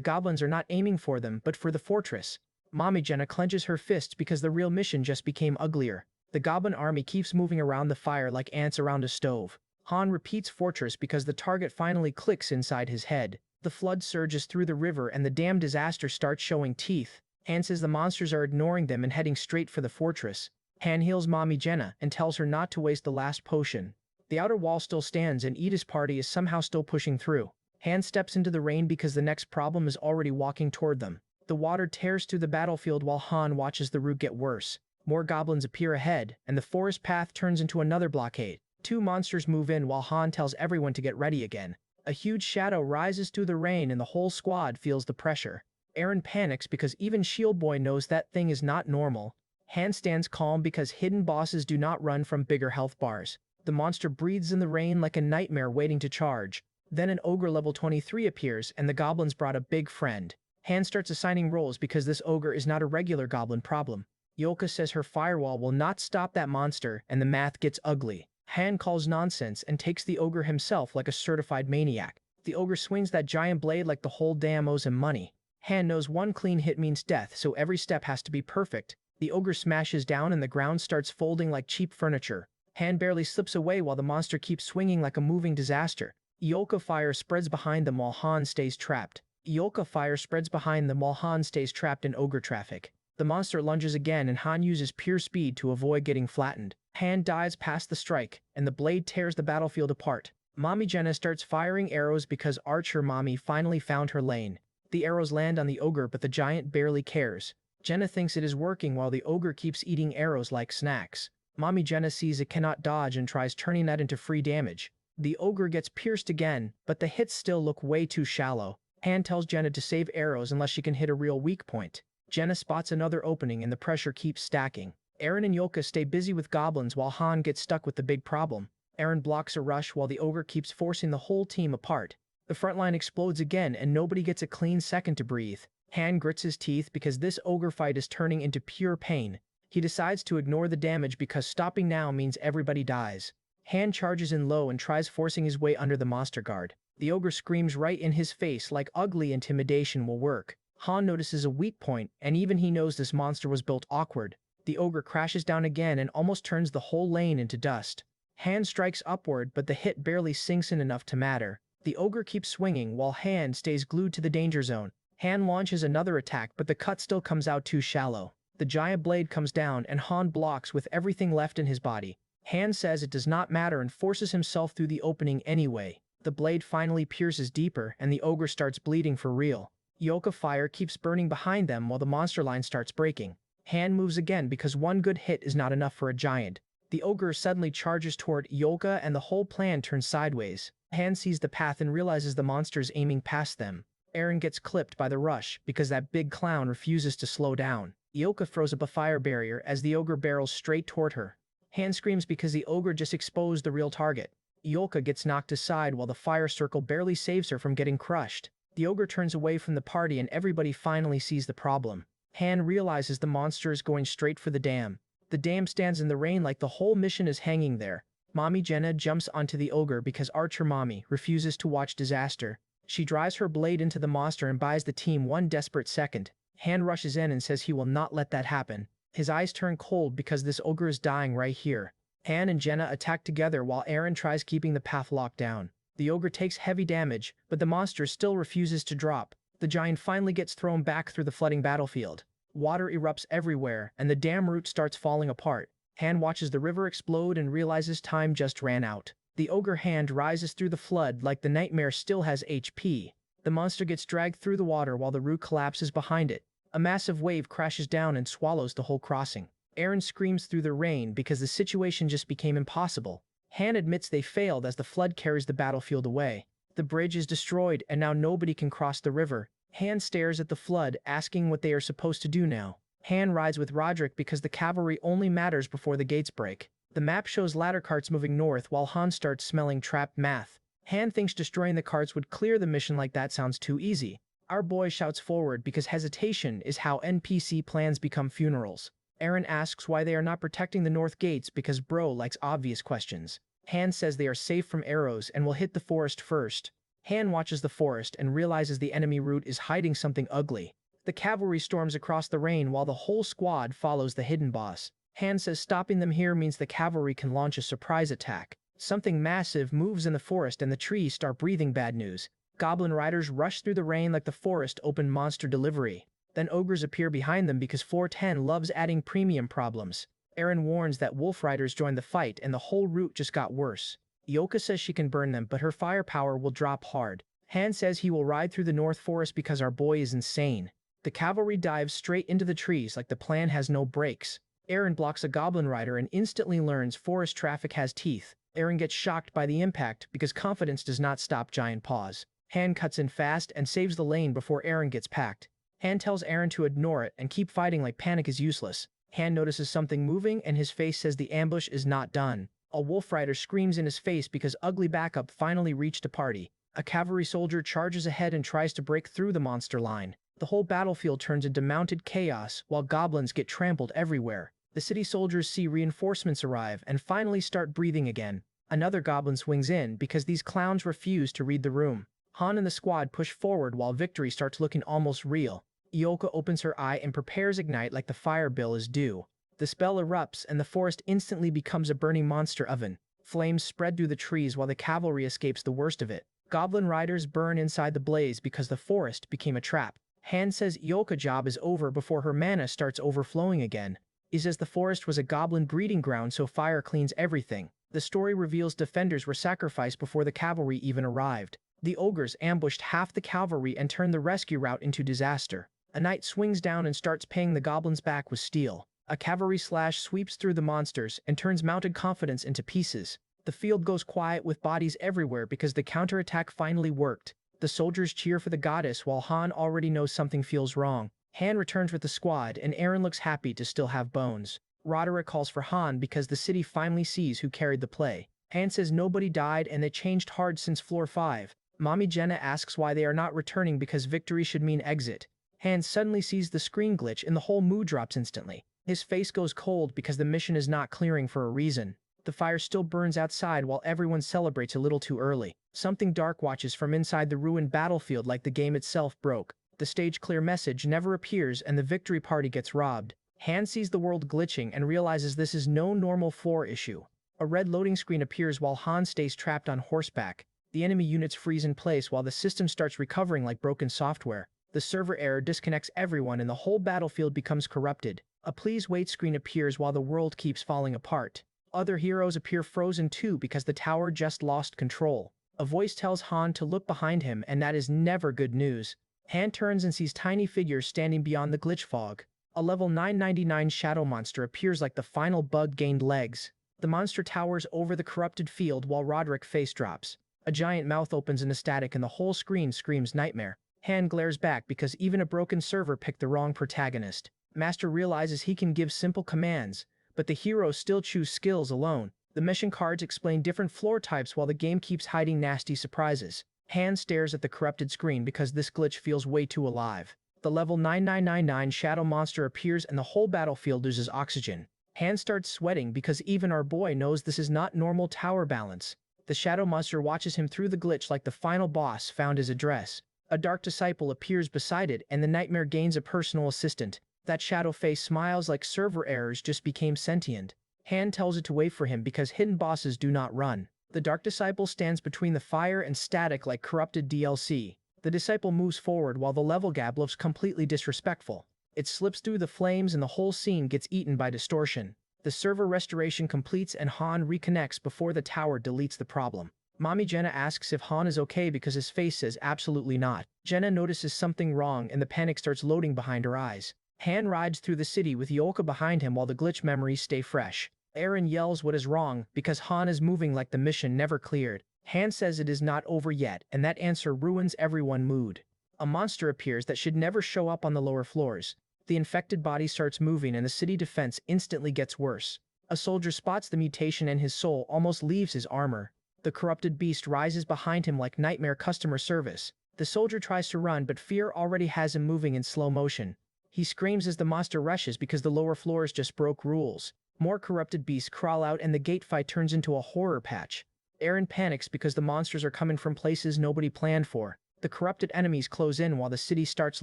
goblins are not aiming for them but for the fortress. Mommy Jenna clenches her fists because the real mission just became uglier. The goblin army keeps moving around the fire like ants around a stove. Han repeats fortress because the target finally clicks inside his head. The flood surges through the river and the damn disaster starts showing teeth. Han says the monsters are ignoring them and heading straight for the fortress. Han heals Mommy Jenna and tells her not to waste the last potion. The outer wall still stands and Edith's party is somehow still pushing through. Han steps into the rain because the next problem is already walking toward them. The water tears through the battlefield while Han watches the route get worse. More goblins appear ahead, and the forest path turns into another blockade. Two monsters move in while Han tells everyone to get ready again. A huge shadow rises through the rain and the whole squad feels the pressure. Aaron panics because even Shield Boy knows that thing is not normal. Han stands calm because hidden bosses do not run from bigger health bars. The monster breathes in the rain like a nightmare waiting to charge. Then an ogre level 23 appears and the goblins brought a big friend. Han starts assigning roles because this ogre is not a regular goblin problem. Ioka says her firewall will not stop that monster and the math gets ugly. Han calls nonsense and takes the ogre himself like a certified maniac. The ogre swings that giant blade like the whole dam owes him money. Han knows one clean hit means death, so every step has to be perfect. The ogre smashes down and the ground starts folding like cheap furniture. Han barely slips away while the monster keeps swinging like a moving disaster. Ioka fire spreads behind them while Han stays trapped. Ioka fire spreads behind them while Han stays trapped in ogre traffic. The monster lunges again and Han uses pure speed to avoid getting flattened. Han dives past the strike, and the blade tears the battlefield apart. Mommy Jenna starts firing arrows because Archer Mommy finally found her lane. The arrows land on the ogre but the giant barely cares. Jenna thinks it is working while the ogre keeps eating arrows like snacks. Mommy Jenna sees it cannot dodge and tries turning that into free damage. The ogre gets pierced again, but the hits still look way too shallow. Han tells Jenna to save arrows unless she can hit a real weak point. Jenna spots another opening and the pressure keeps stacking. Aaron and Ioka stay busy with goblins while Han gets stuck with the big problem. Aaron blocks a rush while the ogre keeps forcing the whole team apart. The front line explodes again and nobody gets a clean second to breathe. Han grits his teeth because this ogre fight is turning into pure pain. He decides to ignore the damage because stopping now means everybody dies. Han charges in low and tries forcing his way under the monster guard. The ogre screams right in his face like ugly intimidation will work. Han notices a weak point, and even he knows this monster was built awkward. The ogre crashes down again and almost turns the whole lane into dust. Han strikes upward, but the hit barely sinks in enough to matter. The ogre keeps swinging while Han stays glued to the danger zone. Han launches another attack, but the cut still comes out too shallow. The giant blade comes down and Han blocks with everything left in his body. Han says it does not matter and forces himself through the opening anyway. The blade finally pierces deeper and the ogre starts bleeding for real. Yoka fire keeps burning behind them while the monster line starts breaking. Han moves again because one good hit is not enough for a giant. The ogre suddenly charges toward Yoka and the whole plan turns sideways. Han sees the path and realizes the monster's aiming past them. Eren gets clipped by the rush because that big clown refuses to slow down. Yoka throws up a fire barrier as the ogre barrels straight toward her. Han screams because the ogre just exposed the real target. Yoka gets knocked aside while the fire circle barely saves her from getting crushed. The ogre turns away from the party and everybody finally sees the problem. Han realizes the monster is going straight for the dam. The dam stands in the rain like the whole mission is hanging there. Mommy Jenna jumps onto the ogre because Archer Mommy refuses to watch disaster. She drives her blade into the monster and buys the team one desperate second. Han rushes in and says he will not let that happen. His eyes turn cold because this ogre is dying right here. Han and Jenna attack together while Eren tries keeping the path locked down. The ogre takes heavy damage, but the monster still refuses to drop. The giant finally gets thrown back through the flooding battlefield. Water erupts everywhere, and the dam root starts falling apart. Han watches the river explode and realizes time just ran out. The ogre hand rises through the flood like the nightmare still has HP. The monster gets dragged through the water while the root collapses behind it. A massive wave crashes down and swallows the whole crossing. Eren screams through the rain because the situation just became impossible. Han admits they failed as the flood carries the battlefield away. The bridge is destroyed and now nobody can cross the river. Han stares at the flood, asking what they are supposed to do now. Han rides with Roderick because the cavalry only matters before the gates break. The map shows ladder carts moving north while Han starts smelling trapped math. Han thinks destroying the carts would clear the mission like that sounds too easy. Our boy shouts forward because hesitation is how NPC plans become funerals. Eren asks why they are not protecting the north gates because bro likes obvious questions. Han says they are safe from arrows and will hit the forest first. Han watches the forest and realizes the enemy route is hiding something ugly. The cavalry storms across the rain while the whole squad follows the hidden boss. Han says stopping them here means the cavalry can launch a surprise attack. Something massive moves in the forest and the trees start breathing bad news. Goblin riders rush through the rain like the forest opened monster delivery. Then ogres appear behind them because Floor 10 loves adding premium problems. Eren warns that wolf riders join the fight and the whole route just got worse. Yoka says she can burn them but her firepower will drop hard. Han says he will ride through the north forest because our boy is insane. The cavalry dives straight into the trees like the plan has no brakes. Eren blocks a goblin rider and instantly learns forest traffic has teeth. Eren gets shocked by the impact because confidence does not stop giant paws. Han cuts in fast and saves the lane before Eren gets packed. Han tells Eren to ignore it and keep fighting like panic is useless. Han notices something moving and his face says the ambush is not done. A wolf rider screams in his face because ugly backup finally reached a party. A cavalry soldier charges ahead and tries to break through the monster line. The whole battlefield turns into mounted chaos while goblins get trampled everywhere. The city soldiers see reinforcements arrive and finally start breathing again. Another goblin swings in because these clowns refuse to read the room. Han and the squad push forward while victory starts looking almost real. Yoka opens her eye and prepares Ignite like the fire bill is due. The spell erupts and the forest instantly becomes a burning monster oven. Flames spread through the trees while the cavalry escapes the worst of it. Goblin riders burn inside the blaze because the forest became a trap. Han says Yoka's job is over before her mana starts overflowing again. He says the forest was a goblin breeding ground so fire cleans everything. The story reveals defenders were sacrificed before the cavalry even arrived. The ogres ambushed half the cavalry and turned the rescue route into disaster. A knight swings down and starts paying the goblins back with steel. A cavalry slash sweeps through the monsters and turns mounted confidence into pieces. The field goes quiet with bodies everywhere because the counterattack finally worked. The soldiers cheer for the goddess while Han already knows something feels wrong. Han returns with the squad and Eren looks happy to still have bones. Roderick calls for Han because the city finally sees who carried the play. Han says nobody died and they changed hard since floor 5. Mommy Jenna asks why they are not returning because victory should mean exit. Han suddenly sees the screen glitch and the whole mood drops instantly. His face goes cold because the mission is not clearing for a reason. The fire still burns outside while everyone celebrates a little too early. Something dark watches from inside the ruined battlefield like the game itself broke. The stage clear message never appears and the victory party gets robbed. Han sees the world glitching and realizes this is no normal floor issue. A red loading screen appears while Han stays trapped on horseback. The enemy units freeze in place while the system starts recovering like broken software. The server error disconnects everyone and the whole battlefield becomes corrupted. A please wait screen appears while the world keeps falling apart. Other heroes appear frozen too because the tower just lost control. A voice tells Han to look behind him, and that is never good news. Han turns and sees tiny figures standing beyond the glitch fog. A level 999 shadow monster appears like the final bug gained legs. The monster towers over the corrupted field while Roderick face drops. A giant mouth opens in a static and the whole screen screams nightmare. Han glares back because even a broken server picked the wrong protagonist. Master realizes he can give simple commands, but the heroes still choose skills alone. The mission cards explain different floor types while the game keeps hiding nasty surprises. Han stares at the corrupted screen because this glitch feels way too alive. The level 9999 shadow monster appears and the whole battlefield loses oxygen. Han starts sweating because even our boy knows this is not normal tower balance. The shadow monster watches him through the glitch like the final boss found his address. A dark disciple appears beside it and the nightmare gains a personal assistant. That shadow face smiles like server errors just became sentient. Han tells it to wait for him because hidden bosses do not run. The dark disciple stands between the fire and static like corrupted DLC. The disciple moves forward while the level gap looks completely disrespectful. It slips through the flames and the whole scene gets eaten by distortion. The server restoration completes and Han reconnects before the tower deletes the problem. Mommy Jenna asks if Han is okay because his face says absolutely not. Jenna notices something wrong and the panic starts loading behind her eyes. Han rides through the city with Yolka behind him while the glitch memories stay fresh. Aaron yells what is wrong because Han is moving like the mission never cleared. Han says it is not over yet, and that answer ruins everyone's mood. A monster appears that should never show up on the lower floors. The infected body starts moving and the city defense instantly gets worse. A soldier spots the mutation and his soul almost leaves his armor. The corrupted beast rises behind him like nightmare customer service. The soldier tries to run but fear already has him moving in slow motion. He screams as the monster rushes because the lower floors just broke rules. More corrupted beasts crawl out and the gate fight turns into a horror patch. Aaron panics because the monsters are coming from places nobody planned for. The corrupted enemies close in while the city starts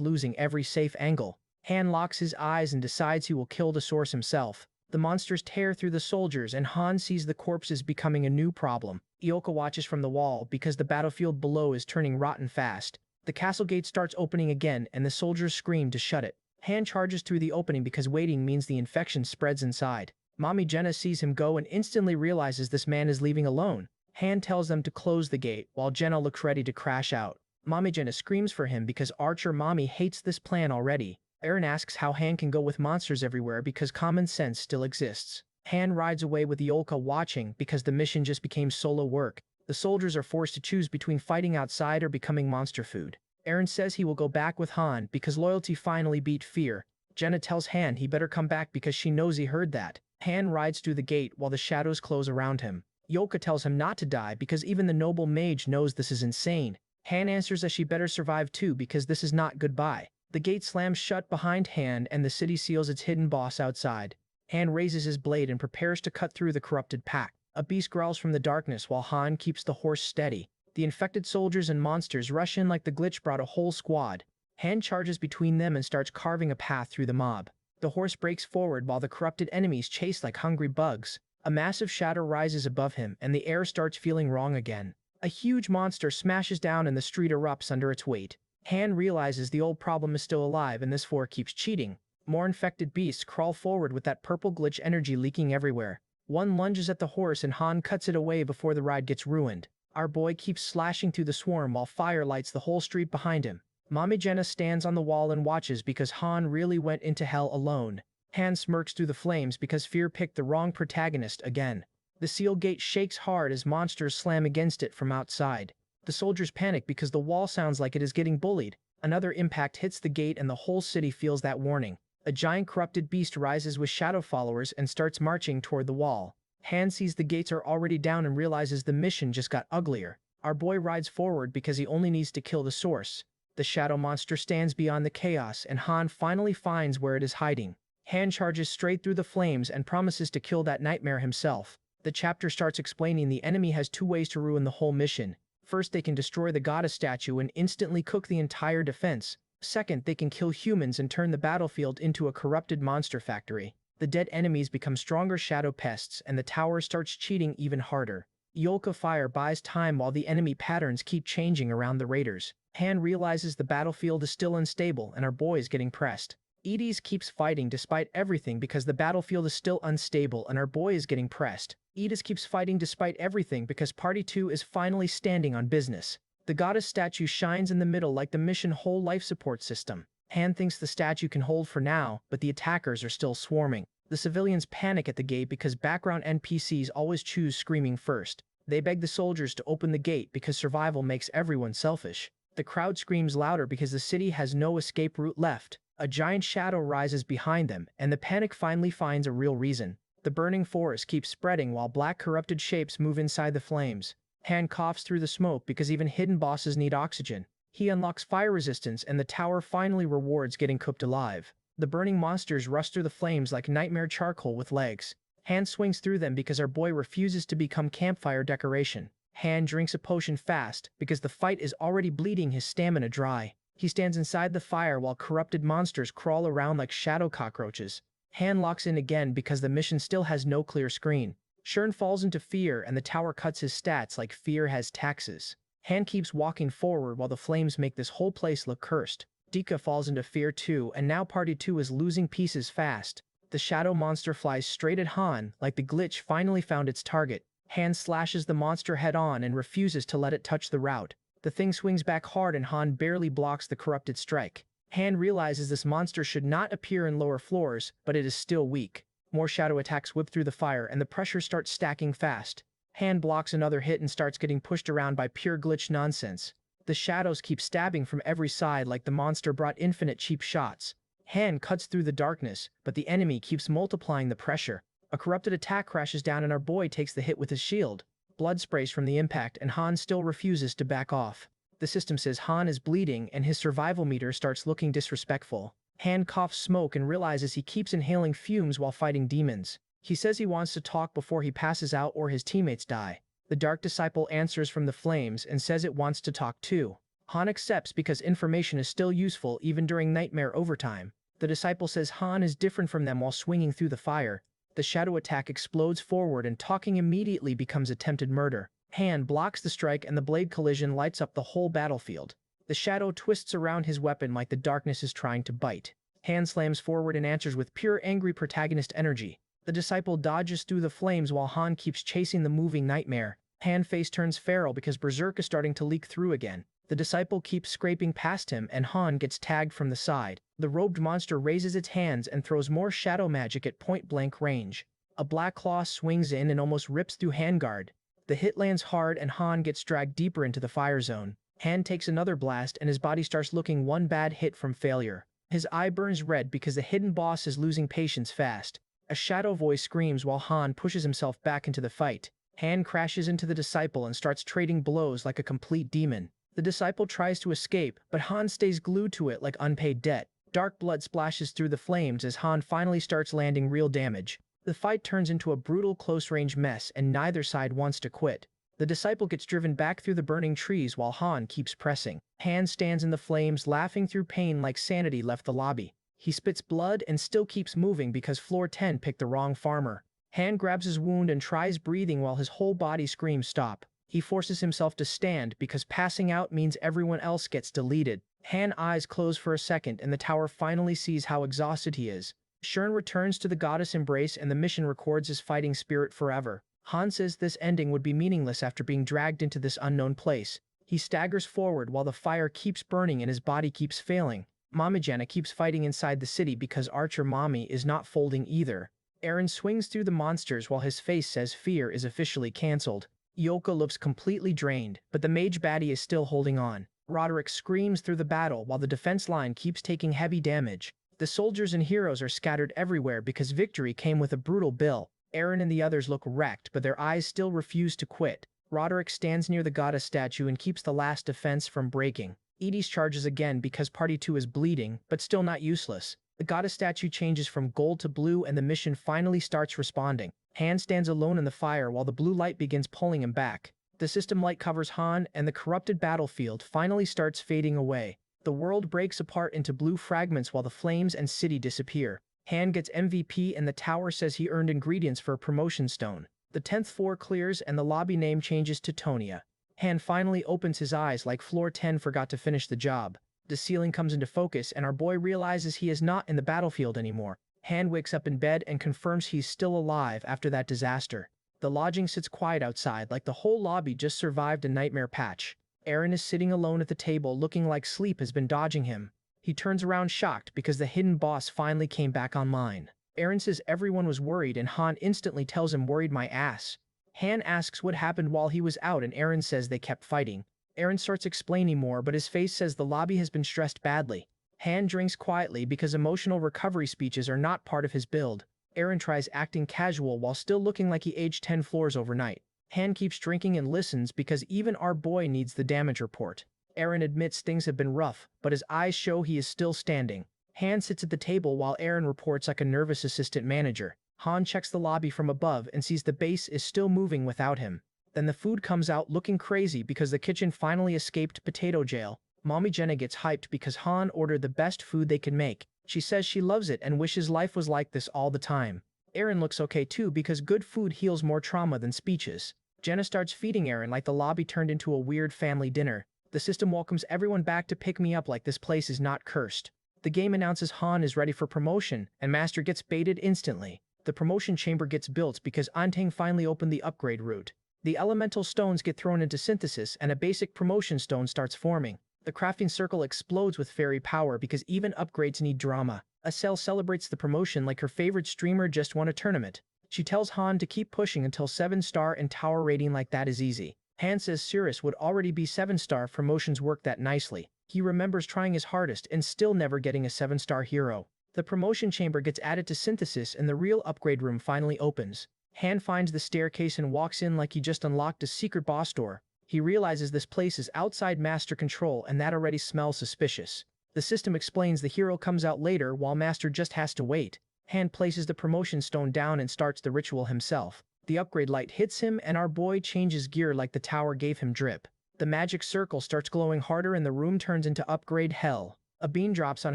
losing every safe angle. Han locks his eyes and decides he will kill the source himself. The monsters tear through the soldiers and Han sees the corpses becoming a new problem. Ioka watches from the wall because the battlefield below is turning rotten fast. The castle gate starts opening again and the soldiers scream to shut it. Han charges through the opening because waiting means the infection spreads inside. Mommy Jenna sees him go and instantly realizes this man is leaving alone. Han tells them to close the gate while Jenna looks ready to crash out. Mommy Jenna screams for him because Archer Mommy hates this plan already. Aaron asks how Han can go with monsters everywhere because common sense still exists. Han rides away with Yolka watching because the mission just became solo work. The soldiers are forced to choose between fighting outside or becoming monster food. Aaron says he will go back with Han because loyalty finally beat fear. Jenna tells Han he better come back because she knows he heard that. Han rides through the gate while the shadows close around him. Yolka tells him not to die because even the noble mage knows this is insane. Han answers that she better survive too because this is not goodbye. The gate slams shut behind Han and the city seals its hidden boss outside. Han raises his blade and prepares to cut through the corrupted pack. A beast growls from the darkness while Han keeps the horse steady. The infected soldiers and monsters rush in like the glitch brought a whole squad. Han charges between them and starts carving a path through the mob. The horse breaks forward while the corrupted enemies chase like hungry bugs. A massive shadow rises above him and the air starts feeling wrong again. A huge monster smashes down and the street erupts under its weight. Han realizes the old problem is still alive and this floor keeps cheating. More infected beasts crawl forward with that purple glitch energy leaking everywhere. One lunges at the horse and Han cuts it away before the ride gets ruined. Our boy keeps slashing through the swarm while fire lights the whole street behind him. Mommy Jenna stands on the wall and watches because Han really went into hell alone. Han smirks through the flames because fear picked the wrong protagonist again. The seal gate shakes hard as monsters slam against it from outside. The soldiers panic because the wall sounds like it is getting bullied. Another impact hits the gate and the whole city feels that warning. A giant corrupted beast rises with shadow followers and starts marching toward the wall. Han sees the gates are already down and realizes the mission just got uglier. Our boy rides forward because he only needs to kill the source. The shadow monster stands beyond the chaos and Han finally finds where it is hiding. Han charges straight through the flames and promises to kill that nightmare himself. The chapter starts explaining the enemy has two ways to ruin the whole mission. First, they can destroy the goddess statue and instantly cook the entire defense. Second, they can kill humans and turn the battlefield into a corrupted monster factory. The dead enemies become stronger shadow pests and the tower starts cheating even harder. Yolka fire buys time while the enemy patterns keep changing around the raiders. Han realizes the battlefield is still unstable and our boy is getting pressed. Edie's keeps fighting despite everything because the battlefield is still unstable and our boy is getting pressed. Edis keeps fighting despite everything because Party 2 is finally standing on business. The goddess statue shines in the middle like the mission whole life support system. Han thinks the statue can hold for now, but the attackers are still swarming. The civilians panic at the gate because background NPCs always choose screaming first. They beg the soldiers to open the gate because survival makes everyone selfish. The crowd screams louder because the city has no escape route left. A giant shadow rises behind them, and the panic finally finds a real reason. The burning forest keeps spreading while black corrupted shapes move inside the flames. Han coughs through the smoke because even hidden bosses need oxygen. He unlocks fire resistance and the tower finally rewards getting cooked alive. The burning monsters rush through the flames like nightmare charcoal with legs. Han swings through them because our boy refuses to become campfire decoration. Han drinks a potion fast because the fight is already bleeding his stamina dry. He stands inside the fire while corrupted monsters crawl around like shadow cockroaches. Han locks in again because the mission still has no clear screen. Shern falls into fear and the tower cuts his stats like fear has taxes. Han keeps walking forward while the flames make this whole place look cursed. Dika falls into fear too, and now Party 2 is losing pieces fast. The shadow monster flies straight at Han like the glitch finally found its target. Han slashes the monster head on and refuses to let it touch the route. The thing swings back hard and Han barely blocks the corrupted strike. Han realizes this monster should not appear in lower floors, but it is still weak. More shadow attacks whip through the fire and the pressure starts stacking fast. Han blocks another hit and starts getting pushed around by pure glitch nonsense. The shadows keep stabbing from every side like the monster brought infinite cheap shots. Han cuts through the darkness, but the enemy keeps multiplying the pressure. A corrupted attack crashes down and our boy takes the hit with his shield. Blood sprays from the impact and Han still refuses to back off. The system says Han is bleeding and his survival meter starts looking disrespectful. Han coughs smoke and realizes he keeps inhaling fumes while fighting demons. He says he wants to talk before he passes out or his teammates die. The Dark Disciple answers from the flames and says it wants to talk too. Han accepts because information is still useful even during nightmare overtime. The Disciple says Han is different from them while swinging through the fire. The shadow attack explodes forward and talking immediately becomes attempted murder. Han blocks the strike and the blade collision lights up the whole battlefield. The shadow twists around his weapon like the darkness is trying to bite. Han slams forward and answers with pure angry protagonist energy. The Disciple dodges through the flames while Han keeps chasing the moving nightmare. Han face turns feral because Berserk is starting to leak through again. The Disciple keeps scraping past him and Han gets tagged from the side. The robed monster raises its hands and throws more shadow magic at point-blank range. A black claw swings in and almost rips through Handguard. The hit lands hard and Han gets dragged deeper into the fire zone. Han takes another blast and his body starts looking one bad hit from failure. His eye burns red because the hidden boss is losing patience fast. A shadow voice screams while Han pushes himself back into the fight. Han crashes into the Disciple and starts trading blows like a complete demon. The Disciple tries to escape, but Han stays glued to it like unpaid debt. Dark blood splashes through the flames as Han finally starts landing real damage. The fight turns into a brutal close-range mess and neither side wants to quit. The Disciple gets driven back through the burning trees while Han keeps pressing. Han stands in the flames laughing through pain like sanity left the lobby. He spits blood and still keeps moving because floor 10 picked the wrong farmer. Han grabs his wound and tries breathing while his whole body screams stop. He forces himself to stand because passing out means everyone else gets deleted. Han eyes close for a second and the tower finally sees how exhausted he is. Shern returns to the goddess embrace and the mission records his fighting spirit forever. Han says this ending would be meaningless after being dragged into this unknown place. He staggers forward while the fire keeps burning and his body keeps failing. Mamajana keeps fighting inside the city because Archer Mommy is not folding either. Aaron swings through the monsters while his face says fear is officially cancelled. Yoko looks completely drained, but the mage baddie is still holding on. Roderick screams through the battle while the defense line keeps taking heavy damage. The soldiers and heroes are scattered everywhere because victory came with a brutal bill. Aaron and the others look wrecked, but their eyes still refuse to quit. Roderick stands near the goddess statue and keeps the last defense from breaking. Edie's charges again because Party 2 is bleeding, but still not useless. The goddess statue changes from gold to blue and the mission finally starts responding. Han stands alone in the fire while the blue light begins pulling him back. The system light covers Han and the corrupted battlefield finally starts fading away. The world breaks apart into blue fragments while the flames and city disappear. Han gets MVP and the tower says he earned ingredients for a promotion stone. The 10th floor clears and the lobby name changes to Tonia. Han finally opens his eyes like floor 10 forgot to finish the job. The ceiling comes into focus and our boy realizes he is not in the battlefield anymore. Han wakes up in bed and confirms he's still alive after that disaster. The lodging sits quiet outside like the whole lobby just survived a nightmare patch. Eren is sitting alone at the table looking like sleep has been dodging him. He turns around shocked because the hidden boss finally came back online. Eren says everyone was worried and Han instantly tells him worried my ass. Han asks what happened while he was out and Eren says they kept fighting. Eren starts explaining more but his face says the lobby has been stressed badly. Han drinks quietly because emotional recovery speeches are not part of his build. Eren tries acting casual while still looking like he aged 10 floors overnight. Han keeps drinking and listens because even our boy needs the damage report. Eren admits things have been rough, but his eyes show he is still standing. Han sits at the table while Eren reports like a nervous assistant manager. Han checks the lobby from above and sees the base is still moving without him. Then the food comes out looking crazy because the kitchen finally escaped potato jail. Mommy Jenna gets hyped because Han ordered the best food they can make. She says she loves it and wishes life was like this all the time. Eren looks okay too because good food heals more trauma than speeches. Jenna starts feeding Eren like the lobby turned into a weird family dinner. The system welcomes everyone back to pick me up like this place is not cursed. The game announces Han is ready for promotion, and Master gets baited instantly. The promotion chamber gets built because Antang finally opened the upgrade route. The elemental stones get thrown into synthesis and a basic promotion stone starts forming. The crafting circle explodes with fairy power because even upgrades need drama. Acel celebrates the promotion like her favorite streamer just won a tournament. She tells Han to keep pushing until 7-star and tower rating like that is easy. Han says Cirrus would already be 7-star if promotions work that nicely. He remembers trying his hardest and still never getting a 7-star hero. The promotion chamber gets added to synthesis and the real upgrade room finally opens. Han finds the staircase and walks in like he just unlocked a secret boss door. He realizes this place is outside Master control and that already smells suspicious. The system explains the hero comes out later while Master just has to wait. Han places the promotion stone down and starts the ritual himself. The upgrade light hits him and our boy changes gear like the tower gave him drip. The magic circle starts glowing harder and the room turns into upgrade hell. A bean drops on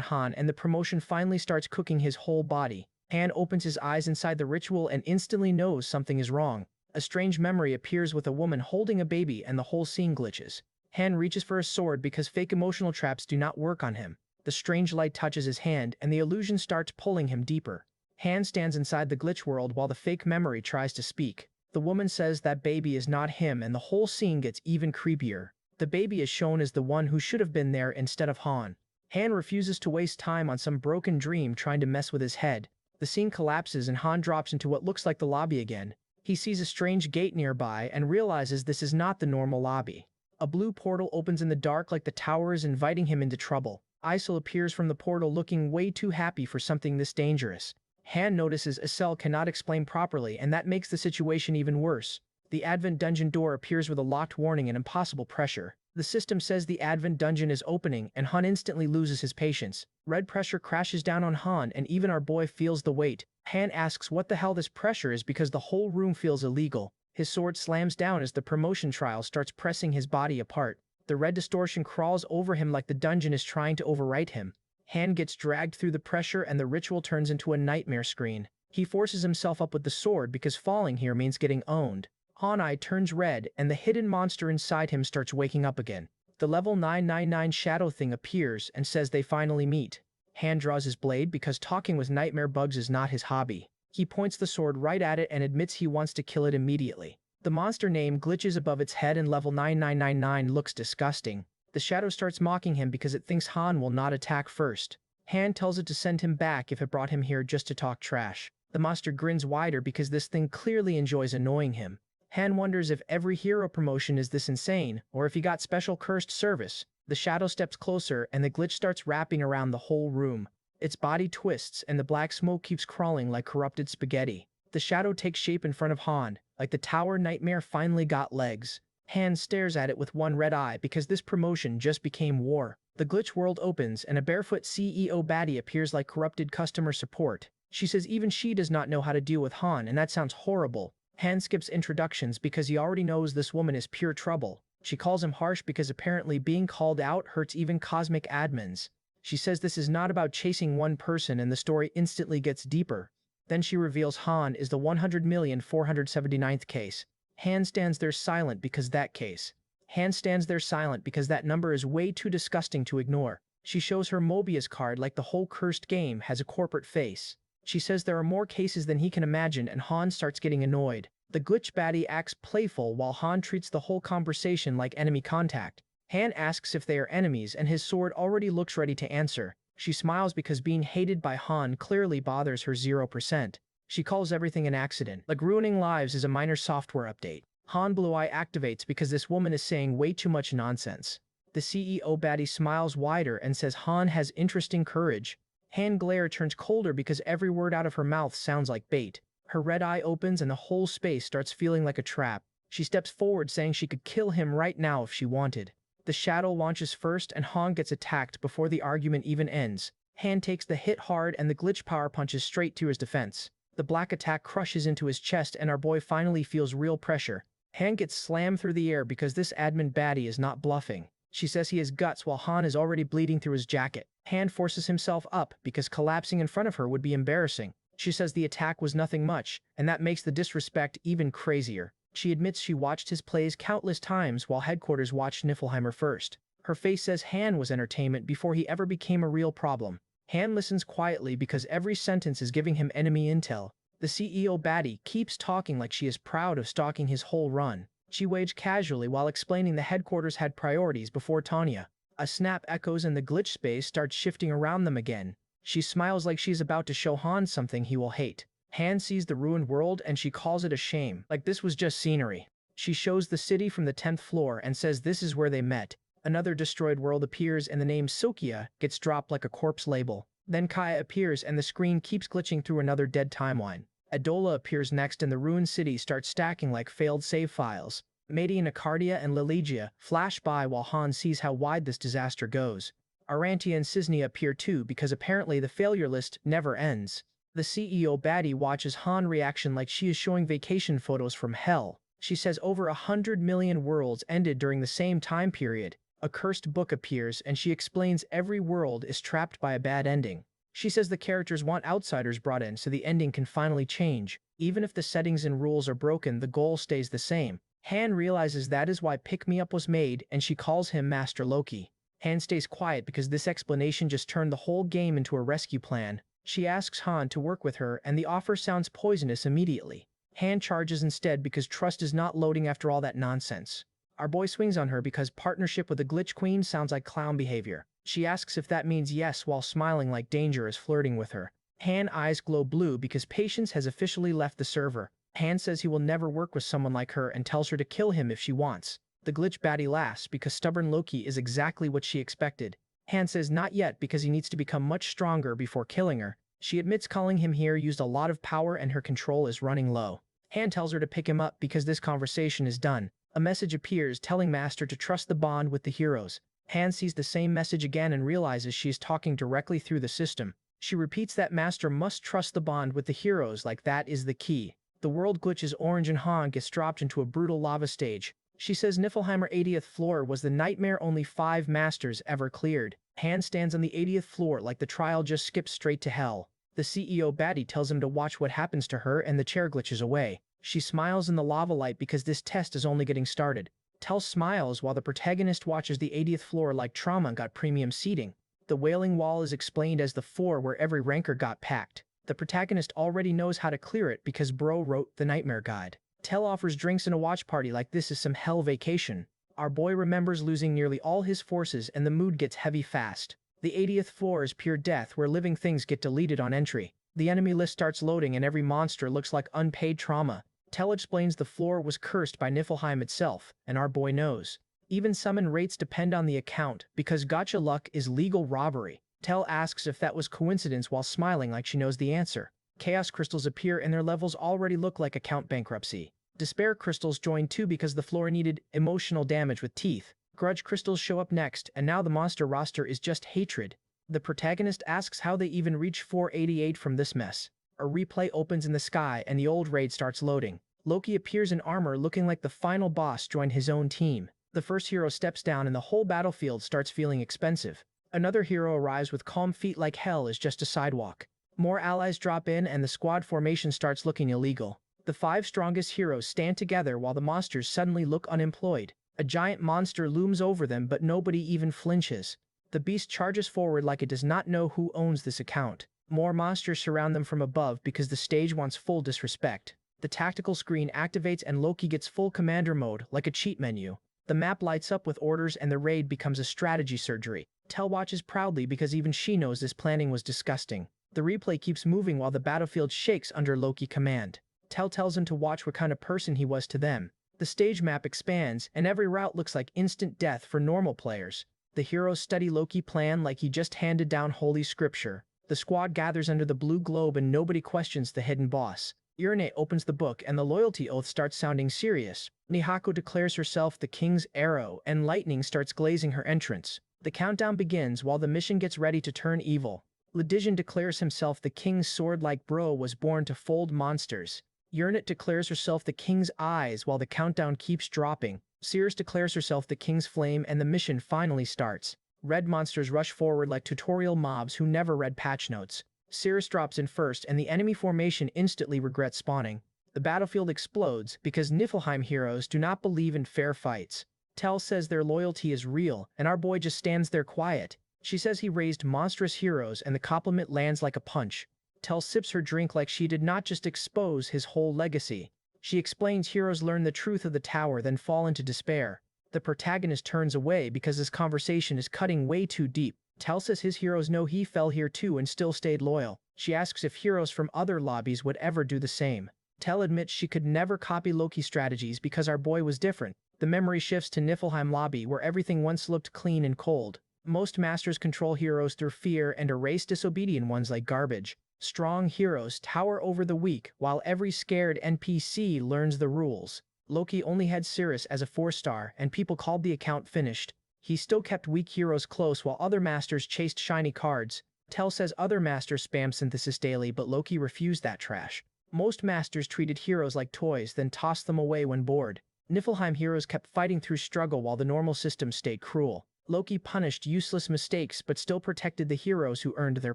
Han and the promotion finally starts cooking his whole body. Han opens his eyes inside the ritual and instantly knows something is wrong. A strange memory appears with a woman holding a baby and the whole scene glitches. Han reaches for a sword because fake emotional traps do not work on him. The strange light touches his hand and the illusion starts pulling him deeper. Han stands inside the glitch world while the fake memory tries to speak. The woman says that baby is not him and the whole scene gets even creepier. The baby is shown as the one who should have been there instead of Han. Han refuses to waste time on some broken dream trying to mess with his head. The scene collapses and Han drops into what looks like the lobby again. He sees a strange gate nearby and realizes this is not the normal lobby. A blue portal opens in the dark like the tower is inviting him into trouble. Isol appears from the portal looking way too happy for something this dangerous. Han notices Acel cannot explain properly and that makes the situation even worse. The Advent dungeon door appears with a locked warning and impossible pressure. The system says the Advent dungeon is opening and Han instantly loses his patience. Red pressure crashes down on Han and even our boy feels the weight. Han asks what the hell this pressure is because the whole room feels illegal. His sword slams down as the promotion trial starts pressing his body apart. The red distortion crawls over him like the dungeon is trying to overwrite him. Han gets dragged through the pressure and the ritual turns into a nightmare screen. He forces himself up with the sword because falling here means getting owned. Han eye turns red and the hidden monster inside him starts waking up again. The level 999 shadow thing appears and says they finally meet. Han draws his blade because talking with nightmare bugs is not his hobby. He points the sword right at it and admits he wants to kill it immediately. The monster name glitches above its head and level 9999 looks disgusting. The shadow starts mocking him because it thinks Han will not attack first. Han tells it to send him back if it brought him here just to talk trash. The monster grins wider because this thing clearly enjoys annoying him. Han wonders if every hero promotion is this insane, or if he got special cursed service. The shadow steps closer and the glitch starts wrapping around the whole room. Its body twists and the black smoke keeps crawling like corrupted spaghetti. The shadow takes shape in front of Han, like the tower nightmare finally got legs. Han stares at it with one red eye because this promotion just became war. The glitch world opens and a barefoot CEO baddie appears like corrupted customer support. She says even she does not know how to deal with Han and that sounds horrible. Han skips introductions because he already knows this woman is pure trouble. She calls him harsh because apparently being called out hurts even cosmic admins. She says this is not about chasing one person and the story instantly gets deeper. Then she reveals Han is the 100,479th case. Han stands there silent because that case. Han stands there silent because that number is way too disgusting to ignore. She shows her Mobius card like the whole cursed game has a corporate face. She says there are more cases than he can imagine and Han starts getting annoyed. The glitch baddie acts playful while Han treats the whole conversation like enemy contact. Han asks if they are enemies and his sword already looks ready to answer. She smiles because being hated by Han clearly bothers her 0%. She calls everything an accident, like ruining lives is a minor software update. Han Blue Eye activates because this woman is saying way too much nonsense. The CEO baddie smiles wider and says Han has interesting courage. Han glare turns colder because every word out of her mouth sounds like bait. Her red eye opens and the whole space starts feeling like a trap. She steps forward saying she could kill him right now if she wanted. The shadow launches first and Han gets attacked before the argument even ends. Han takes the hit hard and the glitch power punches straight to his defense. The black attack crushes into his chest and our boy finally feels real pressure. Han gets slammed through the air because this admin baddie is not bluffing. She says he has guts while Han is already bleeding through his jacket. Han forces himself up because collapsing in front of her would be embarrassing. She says the attack was nothing much, and that makes the disrespect even crazier. She admits she watched his plays countless times while headquarters watched Niflheimer first. Her face says Han was entertainment before he ever became a real problem. Han listens quietly because every sentence is giving him enemy intel. The CEO baddie keeps talking like she is proud of stalking his whole run. She waged casually while explaining the headquarters had priorities before Tanya. A snap echoes and the glitch space starts shifting around them again. She smiles like she's about to show Han something he will hate. Han sees the ruined world and she calls it a shame, like this was just scenery. She shows the city from the 10th floor and says this is where they met. Another destroyed world appears and the name Sokia gets dropped like a corpse label. Then Kaya appears and the screen keeps glitching through another dead timeline. Adola appears next and the ruined city starts stacking like failed save files. Mady and Acardia and Liligia flash by while Han sees how wide this disaster goes. Arantia and Cisnia appear too because apparently the failure list never ends. The CEO baddie watches Han reaction like she is showing vacation photos from hell. She says over 100 million worlds ended during the same time period. A cursed book appears and she explains every world is trapped by a bad ending. She says the characters want outsiders brought in so the ending can finally change. Even if the settings and rules are broken, the goal stays the same. Han realizes that is why Pick Me Up was made and she calls him Master Loki. Han stays quiet because this explanation just turned the whole game into a rescue plan. She asks Han to work with her and the offer sounds poisonous immediately. Han charges instead because trust is not loading after all that nonsense. Our boy swings on her because partnership with the glitch queen sounds like clown behavior. She asks if that means yes while smiling like danger is flirting with her. Han eyes glow blue because Patience has officially left the server. Han says he will never work with someone like her and tells her to kill him if she wants. The glitch baddie laughs because stubborn Loki is exactly what she expected. Han says not yet because he needs to become much stronger before killing her. She admits calling him here used a lot of power and her control is running low. Han tells her to pick him up because this conversation is done. A message appears telling Master to trust the bond with the heroes. Han sees the same message again and realizes she is talking directly through the system. She repeats that Master must trust the bond with the heroes like that is the key. The world glitches orange and Han gets dropped into a brutal lava stage. She says Niflheimer 80th floor was the nightmare only 5 masters ever cleared. Han stands on the 80th floor like the trial just skips straight to hell. The CEO baddie tells him to watch what happens to her and the chair glitches away. She smiles in the lava light because this test is only getting started. Tell smiles while the protagonist watches the 80th floor like trauma got premium seating. The Wailing Wall is explained as the floor where every ranker got packed. The protagonist already knows how to clear it because bro wrote the Nightmare Guide. Tell offers drinks and a watch party like this is some hell vacation. Our boy remembers losing nearly all his forces and the mood gets heavy fast. The 80th floor is pure death where living things get deleted on entry. The enemy list starts loading and every monster looks like unpaid trauma. Tell explains the floor was cursed by Niflheim itself, and our boy knows. Even summon rates depend on the account because gacha luck is legal robbery. Tell asks if that was coincidence while smiling like she knows the answer. Chaos crystals appear and their levels already look like account bankruptcy. Despair crystals join too because the floor needed emotional damage with teeth. Grudge crystals show up next and now the monster roster is just hatred. The protagonist asks how they even reach 488 from this mess. A replay opens in the sky and the old raid starts loading. Loki appears in armor looking like the final boss joined his own team. The first hero steps down and the whole battlefield starts feeling expensive. Another hero arrives with calm feet like hell is just a sidewalk. More allies drop in and the squad formation starts looking illegal. The 5 strongest heroes stand together while the monsters suddenly look unemployed. A giant monster looms over them but nobody even flinches. The beast charges forward like it does not know who owns this account. More monsters surround them from above because the stage wants full disrespect. The tactical screen activates and Loki gets full commander mode, like a cheat menu. The map lights up with orders and the raid becomes a strategy surgery. Tel watches proudly because even she knows this planning was disgusting. The replay keeps moving while the battlefield shakes under Loki command. Tel tells him to watch what kind of person he was to them. The stage map expands, and every route looks like instant death for normal players. The heroes study Loki plan like he just handed down holy scripture. The squad gathers under the blue globe and nobody questions the hidden boss. Irene opens the book and the loyalty oath starts sounding serious. Nihako declares herself the king's arrow and lightning starts glazing her entrance. The countdown begins while the mission gets ready to turn evil. Ledigion declares himself the king's sword like bro was born to fold monsters. Urnit declares herself the king's eyes while the countdown keeps dropping. Cirrus declares herself the king's flame and the mission finally starts. Red monsters rush forward like tutorial mobs who never read patch notes. Cirrus drops in first and the enemy formation instantly regrets spawning. The battlefield explodes because Niflheim heroes do not believe in fair fights. Tel says their loyalty is real and our boy just stands there quiet. She says he raised monstrous heroes and the compliment lands like a punch. Tel sips her drink like she did not just expose his whole legacy. She explains heroes learn the truth of the tower then fall into despair. The protagonist turns away because this conversation is cutting way too deep. Tel says his heroes know he fell here too and still stayed loyal. She asks if heroes from other lobbies would ever do the same. Tel admits she could never copy Loki's strategies because our boy was different. The memory shifts to Niflheim lobby where everything once looked clean and cold. Most masters control heroes through fear and erase disobedient ones like garbage. Strong heroes tower over the weak while every scared NPC learns the rules. Loki only had Cirrus as a 4-star and people called the account finished. He still kept weak heroes close while other masters chased shiny cards. Tel says other masters spam synthesis daily but Loki refused that trash. Most masters treated heroes like toys then tossed them away when bored. Niflheim heroes kept fighting through struggle while the normal system stayed cruel. Loki punished useless mistakes but still protected the heroes who earned their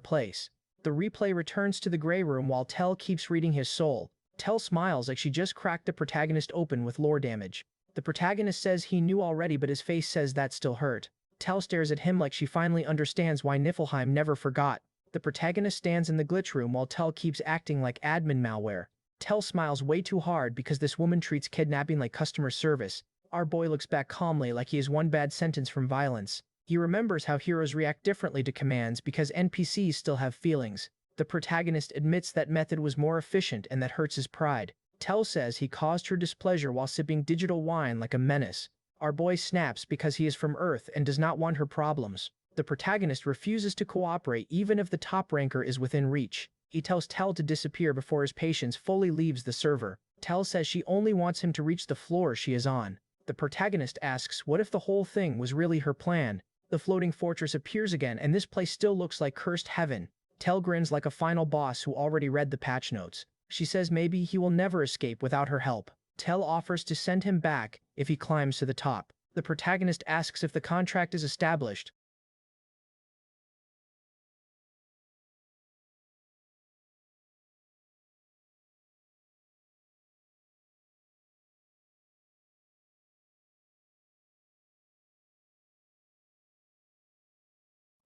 place. The replay returns to the Grey Room while Tel keeps reading his soul. Tel smiles like she just cracked the protagonist open with lore damage. The protagonist says he knew already but his face says that still hurt. Tel stares at him like she finally understands why Niflheim never forgot. The protagonist stands in the glitch room while Tel keeps acting like admin malware. Tel smiles way too hard because this woman treats kidnapping like customer service. Our boy looks back calmly like he is one bad sentence from violence. He remembers how heroes react differently to commands because NPCs still have feelings. The protagonist admits that method was more efficient and that hurts his pride. Tel says he caused her displeasure while sipping digital wine like a menace. Our boy snaps because he is from Earth and does not want her problems. The protagonist refuses to cooperate even if the top ranker is within reach. He tells Tel to disappear before his patience fully leaves the server. Tel says she only wants him to reach the floor she is on. The protagonist asks what if the whole thing was really her plan. The floating fortress appears again and this place still looks like cursed heaven. Tel grins like a final boss who already read the patch notes. She says maybe he will never escape without her help. Tel offers to send him back if he climbs to the top. The protagonist asks if the contract is established.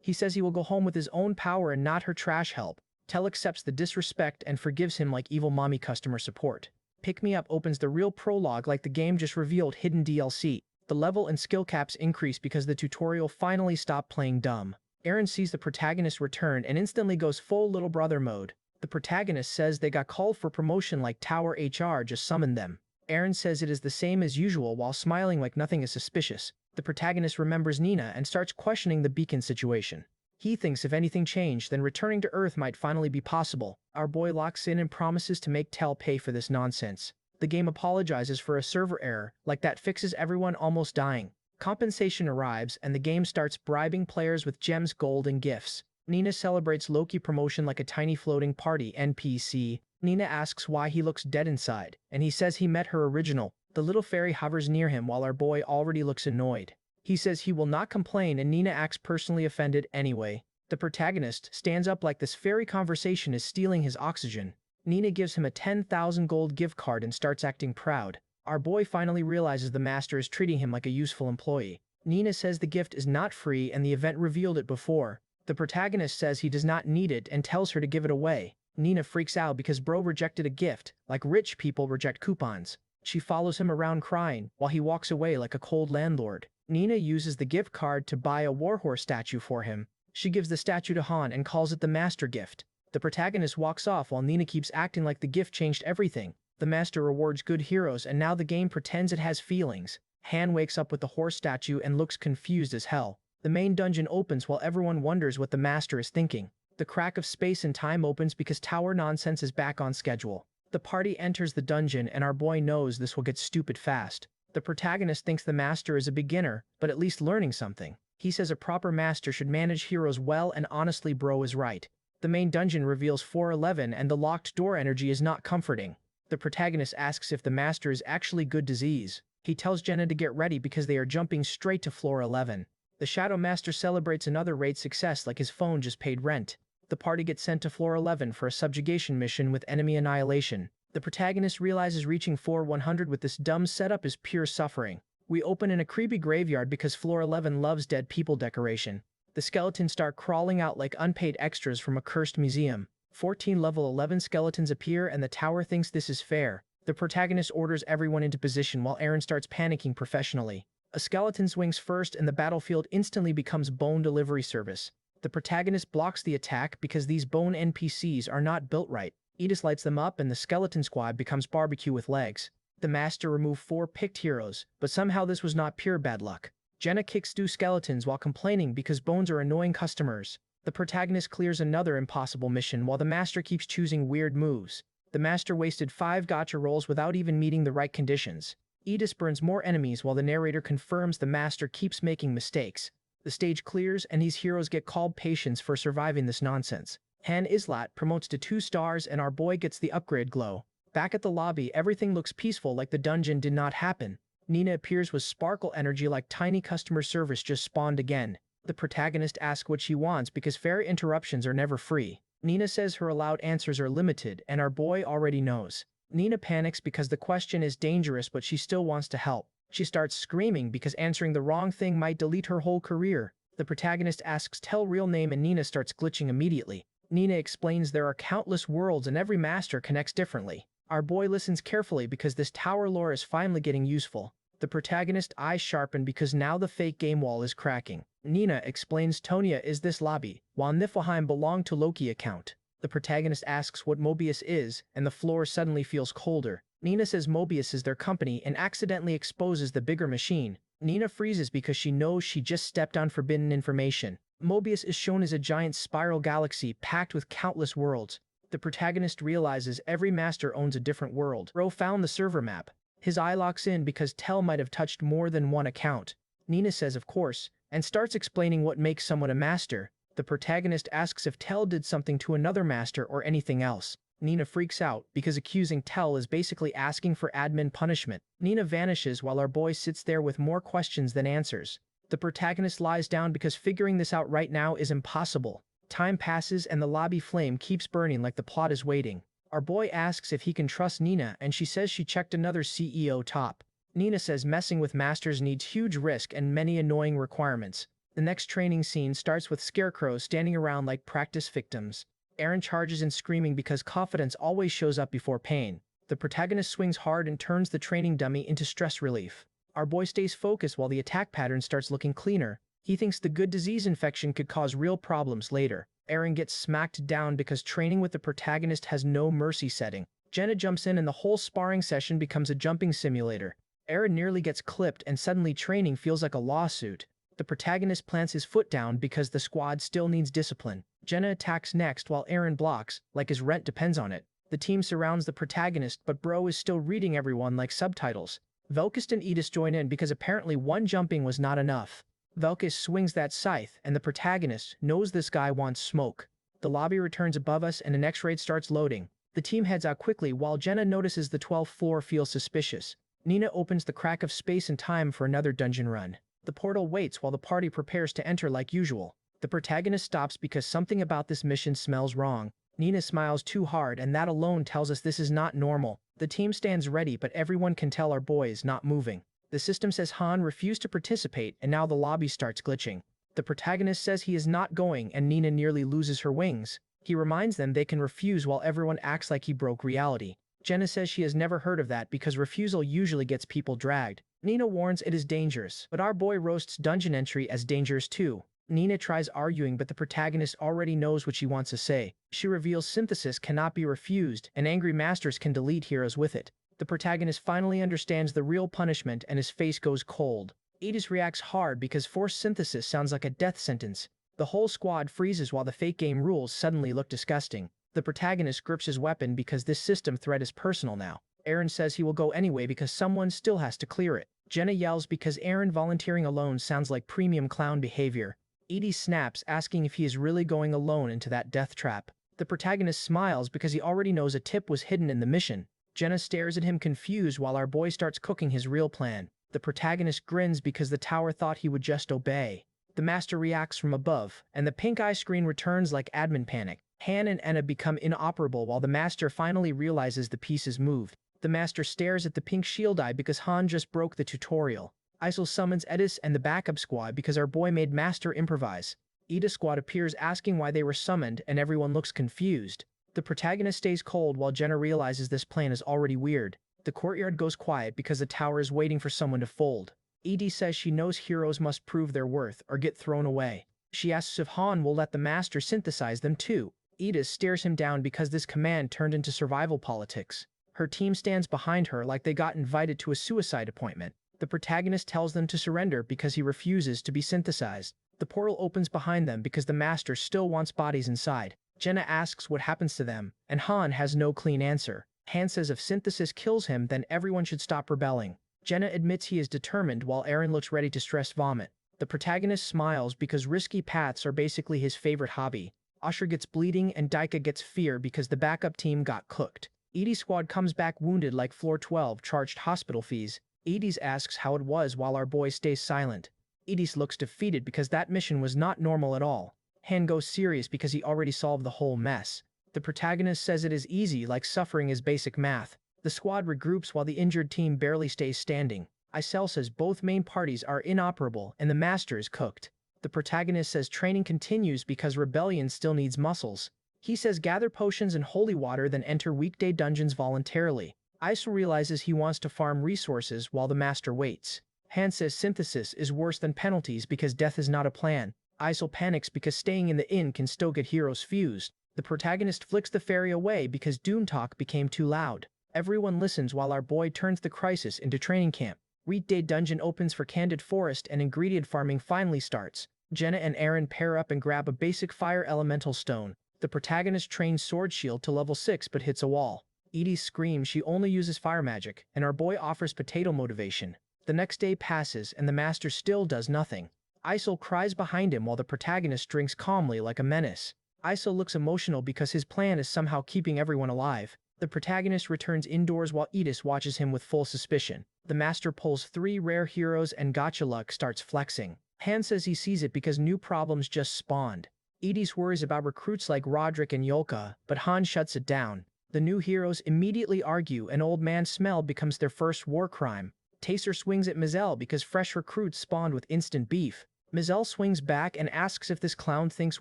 He says he will go home with his own power and not her trash help. Tel accepts the disrespect and forgives him like evil mommy customer support. Pick Me Up opens the real prologue like the game just revealed hidden DLC. The level and skill caps increase because the tutorial finally stopped playing dumb. Eren sees the protagonist return and instantly goes full little brother mode. The protagonist says they got called for promotion like Tower HR just summoned them. Eren says it is the same as usual while smiling like nothing is suspicious. The protagonist remembers Nina and starts questioning the beacon situation. He thinks if anything changed, then returning to Earth might finally be possible. Our boy locks in and promises to make Tel pay for this nonsense. The game apologizes for a server error, like that fixes everyone almost dying. Compensation arrives and the game starts bribing players with gems, gold, and gifts. Nina celebrates Loki promotion like a tiny floating party NPC. Nina asks why he looks dead inside, and he says he met her original. The little fairy hovers near him while our boy already looks annoyed. He says he will not complain and Nina acts personally offended anyway. The protagonist stands up like this fairy conversation is stealing his oxygen. Nina gives him a 10,000 gold gift card and starts acting proud. Our boy finally realizes the master is treating him like a useful employee. Nina says the gift is not free and the event revealed it before. The protagonist says he does not need it and tells her to give it away. Nina freaks out because bro rejected a gift, like rich people reject coupons. She follows him around crying, while he walks away like a cold landlord. Nina uses the gift card to buy a warhorse statue for him. She gives the statue to Han and calls it the master gift. The protagonist walks off while Nina keeps acting like the gift changed everything. The master rewards good heroes and now the game pretends it has feelings. Han wakes up with the horse statue and looks confused as hell. The main dungeon opens while everyone wonders what the master is thinking. The crack of space and time opens because tower nonsense is back on schedule. The party enters the dungeon and our boy knows this will get stupid fast. The protagonist thinks the master is a beginner, but at least learning something. He says a proper master should manage heroes well and honestly bro is right. The main dungeon reveals 411 and the locked door energy is not comforting. The protagonist asks if the master is actually good disease. He tells Jenna to get ready because they are jumping straight to floor 11. The Shadow Master celebrates another raid success like his phone just paid rent. The party gets sent to floor 11 for a subjugation mission with enemy annihilation. The protagonist realizes reaching floor 100 with this dumb setup is pure suffering. We open in a creepy graveyard because floor 11 loves dead people decoration. The skeletons start crawling out like unpaid extras from a cursed museum. 14 level 11 skeletons appear and the tower thinks this is fair. The protagonist orders everyone into position while Aaron starts panicking professionally. A skeleton swings first and the battlefield instantly becomes bone delivery service. The protagonist blocks the attack because these bone NPCs are not built right. Edis lights them up and the skeleton squad becomes barbecue with legs. The master removed 4 picked heroes, but somehow this was not pure bad luck. Jenna kicks 2 skeletons while complaining because bones are annoying customers. The protagonist clears another impossible mission while the master keeps choosing weird moves. The master wasted 5 gacha rolls without even meeting the right conditions. Edis burns more enemies while the narrator confirms the master keeps making mistakes. The stage clears and these heroes get called patience for surviving this nonsense. Han Islat promotes to 2 stars and our boy gets the upgrade glow. Back at the lobby, everything looks peaceful like the dungeon did not happen. Nina appears with sparkle energy like tiny customer service just spawned again. The protagonist asks what she wants because fair interruptions are never free. Nina says her allowed answers are limited and our boy already knows. Nina panics because the question is dangerous but she still wants to help. She starts screaming because answering the wrong thing might delete her whole career. The protagonist asks tell real name and Nina starts glitching immediately. Nina explains there are countless worlds and every master connects differently. Our boy listens carefully because this tower lore is finally getting useful. The protagonist's eyes sharpen because now the fake game wall is cracking. Nina explains Tonya is this lobby, while Niflheim belonged to Loki account. The protagonist asks what Mobius is, and the floor suddenly feels colder. Nina says Mobius is their company and accidentally exposes the bigger machine. Nina freezes because she knows she just stepped on forbidden information. Mobius is shown as a giant spiral galaxy packed with countless worlds. The protagonist realizes every master owns a different world. Ro found the server map. His eye locks in because Tell might have touched more than one account. Nina says of course, and starts explaining what makes someone a master. The protagonist asks if Tell did something to another master or anything else. Nina freaks out because accusing Tell is basically asking for admin punishment. Nina vanishes while our boy sits there with more questions than answers. The protagonist lies down because figuring this out right now is impossible. Time passes and the lobby flame keeps burning like the plot is waiting. Our boy asks if he can trust Nina and she says she checked another CEO top. Nina says messing with masters needs huge risk and many annoying requirements. The next training scene starts with scarecrows standing around like practice victims. Aaron charges in screaming because confidence always shows up before pain. The protagonist swings hard and turns the training dummy into stress relief. Our boy stays focused while the attack pattern starts looking cleaner. He thinks the good disease infection could cause real problems later. Aaron gets smacked down because training with the protagonist has no mercy setting. Jenna jumps in and the whole sparring session becomes a jumping simulator. Aaron nearly gets clipped and suddenly training feels like a lawsuit. The protagonist plants his foot down because the squad still needs discipline. Jenna attacks next while Aaron blocks, like his rent depends on it. The team surrounds the protagonist but bro is still reading everyone like subtitles. Velkist and Edis join in because apparently one jumping was not enough. Velkist swings that scythe and the protagonist knows this guy wants smoke. The lobby returns above us and the next raid starts loading. The team heads out quickly while Jenna notices the 12th floor feels suspicious. Nina opens the crack of space and time for another dungeon run. The portal waits while the party prepares to enter like usual. The protagonist stops because something about this mission smells wrong. Nina smiles too hard and that alone tells us this is not normal. The team stands ready but everyone can tell our boy is not moving. The system says Han refused to participate and now the lobby starts glitching. The protagonist says he is not going and Nina nearly loses her wings. He reminds them they can refuse while everyone acts like he broke reality. Jenna says she has never heard of that because refusal usually gets people dragged. Nina warns it is dangerous, but our boy roasts dungeon entry as dangerous too. Nina tries arguing but the protagonist already knows what she wants to say. She reveals synthesis cannot be refused and angry masters can delete heroes with it. The protagonist finally understands the real punishment and his face goes cold. Edis reacts hard because forced synthesis sounds like a death sentence. The whole squad freezes while the fake game rules suddenly look disgusting. The protagonist grips his weapon because this system threat is personal now. Aaron says he will go anyway because someone still has to clear it. Jenna yells because Aaron volunteering alone sounds like premium clown behavior. Edie snaps asking if he is really going alone into that death trap. The protagonist smiles because he already knows a tip was hidden in the mission. Jenna stares at him confused while our boy starts cooking his real plan. The protagonist grins because the tower thought he would just obey. The master reacts from above, and the pink eye screen returns like admin panic. Han and Enna become inoperable while the master finally realizes the pieces moved. The master stares at the pink shield eye because Han just broke the tutorial. Isol summons Edis and the backup squad because our boy made master improvise. Eda squad appears asking why they were summoned and everyone looks confused. The protagonist stays cold while Jenna realizes this plan is already weird. The courtyard goes quiet because the tower is waiting for someone to fold. Edie says she knows heroes must prove their worth or get thrown away. She asks if Han will let the master synthesize them too. Edith stares him down because this command turned into survival politics. Her team stands behind her like they got invited to a suicide appointment. The protagonist tells them to surrender because he refuses to be synthesized. The portal opens behind them because the master still wants bodies inside. Jenna asks what happens to them, and Han has no clean answer. Han says if synthesis kills him, then everyone should stop rebelling. Jenna admits he is determined while Aaron looks ready to stress vomit. The protagonist smiles because risky paths are basically his favorite hobby. Asher gets bleeding and Daika gets fear because the backup team got cooked. Edie's squad comes back wounded like floor 12 charged hospital fees. Edie's asks how it was while our boy stays silent. Edie's looks defeated because that mission was not normal at all. Han goes serious because he already solved the whole mess. The protagonist says it is easy like suffering is basic math. The squad regroups while the injured team barely stays standing. Isel says both main parties are inoperable and the master is cooked. The protagonist says training continues because rebellion still needs muscles. He says gather potions and holy water then enter weekday dungeons voluntarily. Isel realizes he wants to farm resources while the master waits. Han says synthesis is worse than penalties because death is not a plan. Isel panics because staying in the inn can still get heroes fused. The protagonist flicks the fairy away because Doom talk became too loud. Everyone listens while our boy turns the crisis into training camp. Weekday dungeon opens for Candid Forest and ingredient farming finally starts. Jenna and Aaron pair up and grab a basic fire elemental stone. The protagonist trains Sword Shield to level 6 but hits a wall. Edie screams she only uses fire magic, and our boy offers potato motivation. The next day passes and the master still does nothing. Isol cries behind him while the protagonist drinks calmly like a menace. Isol looks emotional because his plan is somehow keeping everyone alive. The protagonist returns indoors while Edis watches him with full suspicion. The master pulls 3 rare heroes and Gacha Luck starts flexing. Han says he sees it because new problems just spawned. Edis worries about recruits like Roderick and Yolka, but Han shuts it down. The new heroes immediately argue and Old Man Smell becomes their first war crime. Taser swings at Mizelle because fresh recruits spawned with instant beef. Mizelle swings back and asks if this clown thinks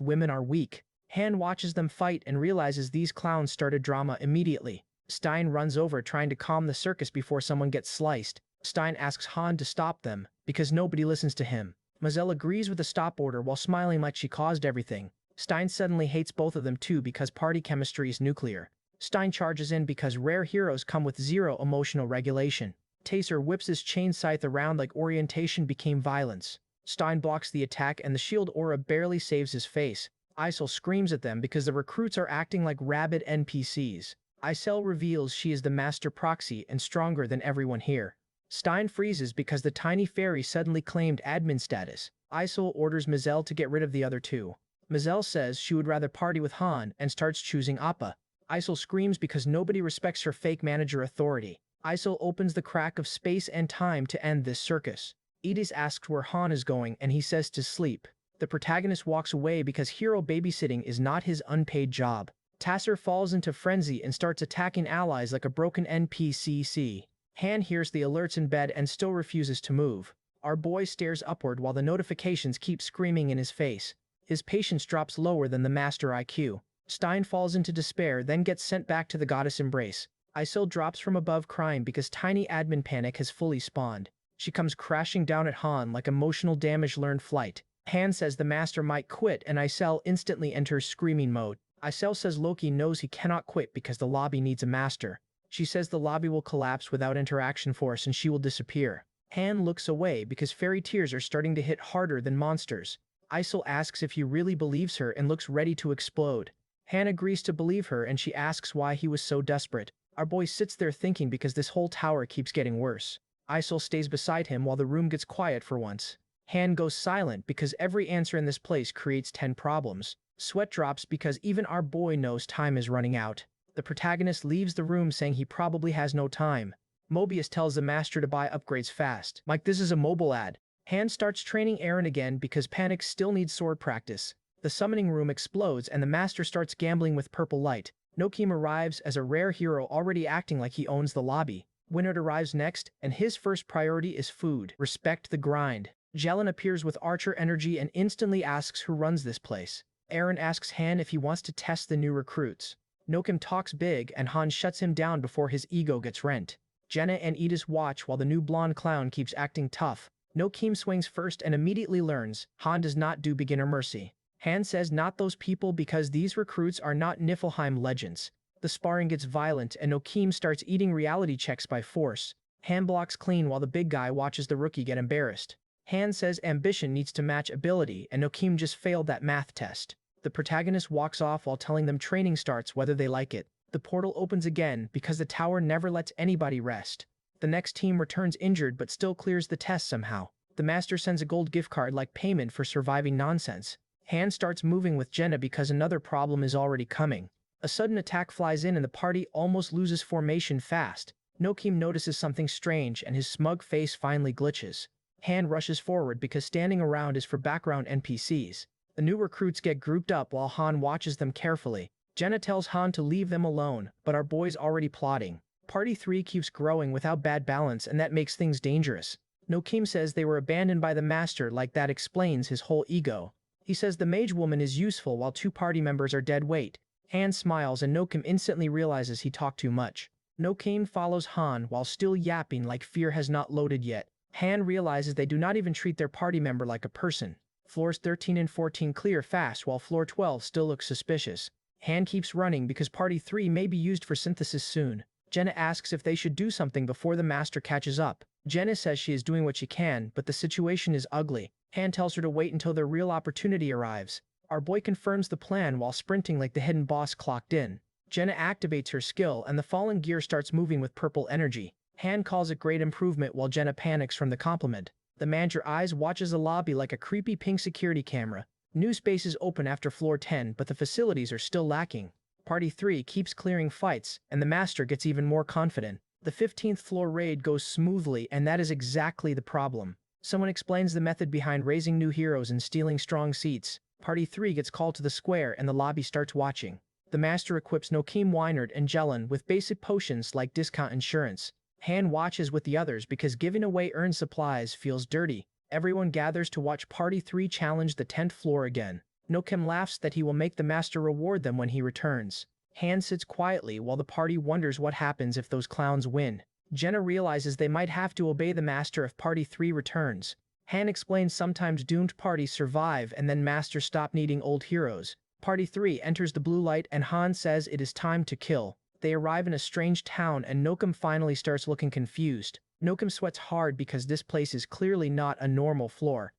women are weak. Han watches them fight and realizes these clowns started drama immediately. Stein runs over trying to calm the circus before someone gets sliced. Stein asks Han to stop them because nobody listens to him. Mizelle agrees with the stop order while smiling like she caused everything. Stein suddenly hates both of them too because party chemistry is nuclear. Stein charges in because rare heroes come with 0 emotional regulation. Taser whips his chain scythe around like orientation became violence. Stein blocks the attack and the shield aura barely saves his face. Isel screams at them because the recruits are acting like rabid NPCs. Isel reveals she is the master proxy and stronger than everyone here. Stein freezes because the tiny fairy suddenly claimed admin status. Isel orders Mizelle to get rid of the other 2. Mizelle says she would rather party with Han and starts choosing Appa. Isel screams because nobody respects her fake manager authority. Isel opens the crack of space and time to end this circus. Edis asks where Han is going and he says to sleep. The protagonist walks away because hero babysitting is not his unpaid job. Tasser falls into frenzy and starts attacking allies like a broken NPCC. Han hears the alerts in bed and still refuses to move. Our boy stares upward while the notifications keep screaming in his face. His patience drops lower than the master IQ. Stein falls into despair, then gets sent back to the goddess embrace. Isil drops from above crying because tiny admin panic has fully spawned. She comes crashing down at Han like emotional damage learned flight. Han says the master might quit and Isil instantly enters screaming mode. Isil says Loki knows he cannot quit because the lobby needs a master. She says the lobby will collapse without interaction force and she will disappear. Han looks away because fairy tears are starting to hit harder than monsters. Isil asks if he really believes her and looks ready to explode. Han agrees to believe her and she asks why he was so desperate. Our boy sits there thinking because this whole tower keeps getting worse. Isil stays beside him while the room gets quiet for once. Han goes silent because every answer in this place creates 10 problems. Sweat drops because even our boy knows time is running out. The protagonist leaves the room saying he probably has no time. Mobius tells the master to buy upgrades fast. Mike, this is a mobile ad. Han starts training Eren again because Panic still needs sword practice. The summoning room explodes and the master starts gambling with purple light. Nokim arrives as a rare hero already acting like he owns the lobby. Winard arrives next, and his first priority is food. Respect the grind. Jelen appears with Archer energy and instantly asks who runs this place. Eren asks Han if he wants to test the new recruits. Nokim talks big and Han shuts him down before his ego gets rent. Jenna and Edis watch while the new blonde clown keeps acting tough. Nokim swings first and immediately learns Han does not do beginner mercy. Han says not those people because these recruits are not Niflheim legends. The sparring gets violent and Nokim starts eating reality checks by force. Han blocks clean while the big guy watches the rookie get embarrassed. Han says ambition needs to match ability and Nokim just failed that math test. The protagonist walks off while telling them training starts whether they like it. The portal opens again because the tower never lets anybody rest. The next team returns injured but still clears the test somehow. The master sends a gold gift card like payment for surviving nonsense. Han starts moving with Jenna because another problem is already coming. A sudden attack flies in and the party almost loses formation fast. Nokim notices something strange and his smug face finally glitches. Han rushes forward because standing around is for background NPCs. The new recruits get grouped up while Han watches them carefully. Jenna tells Han to leave them alone, but our boy's already plotting. Party 3 keeps growing without bad balance and that makes things dangerous. Nokim says they were abandoned by the master like that explains his whole ego. He says the mage woman is useful while 2 party members are dead weight. Han smiles and Nokim instantly realizes he talked too much. Nokim follows Han while still yapping like fear has not loaded yet. Han realizes they do not even treat their party member like a person. Floors 13 and 14 clear fast while floor 12 still looks suspicious. Han keeps running because party 3 may be used for synthesis soon. Jenna asks if they should do something before the master catches up. Jenna says she is doing what she can, but the situation is ugly. Han tells her to wait until their real opportunity arrives. Our boy confirms the plan while sprinting like the hidden boss clocked in. Jenna activates her skill and the fallen gear starts moving with purple energy. Han calls it great improvement while Jenna panics from the compliment. The manager eyes watches the lobby like a creepy pink security camera. New spaces open after floor 10, but the facilities are still lacking. Party 3 keeps clearing fights, and the master gets even more confident. The 15th floor raid goes smoothly, and that is exactly the problem. Someone explains the method behind raising new heroes and stealing strong seats. Party 3 gets called to the square and the lobby starts watching. The master equips Nokim, Wynard, and Jelen with basic potions like discount insurance. Han watches with the others because giving away earned supplies feels dirty. Everyone gathers to watch Party 3 challenge the 10th floor again. Nokim laughs that he will make the master reward them when he returns. Han sits quietly while the party wonders what happens if those clowns win. Jenna realizes they might have to obey the master if Party 3 returns. Han explains sometimes doomed parties survive and then master stop needing old heroes. Party 3 enters the blue light and Han says it is time to kill. They arrive in a strange town and Nokim finally starts looking confused. Nokim sweats hard because this place is clearly not a normal floor.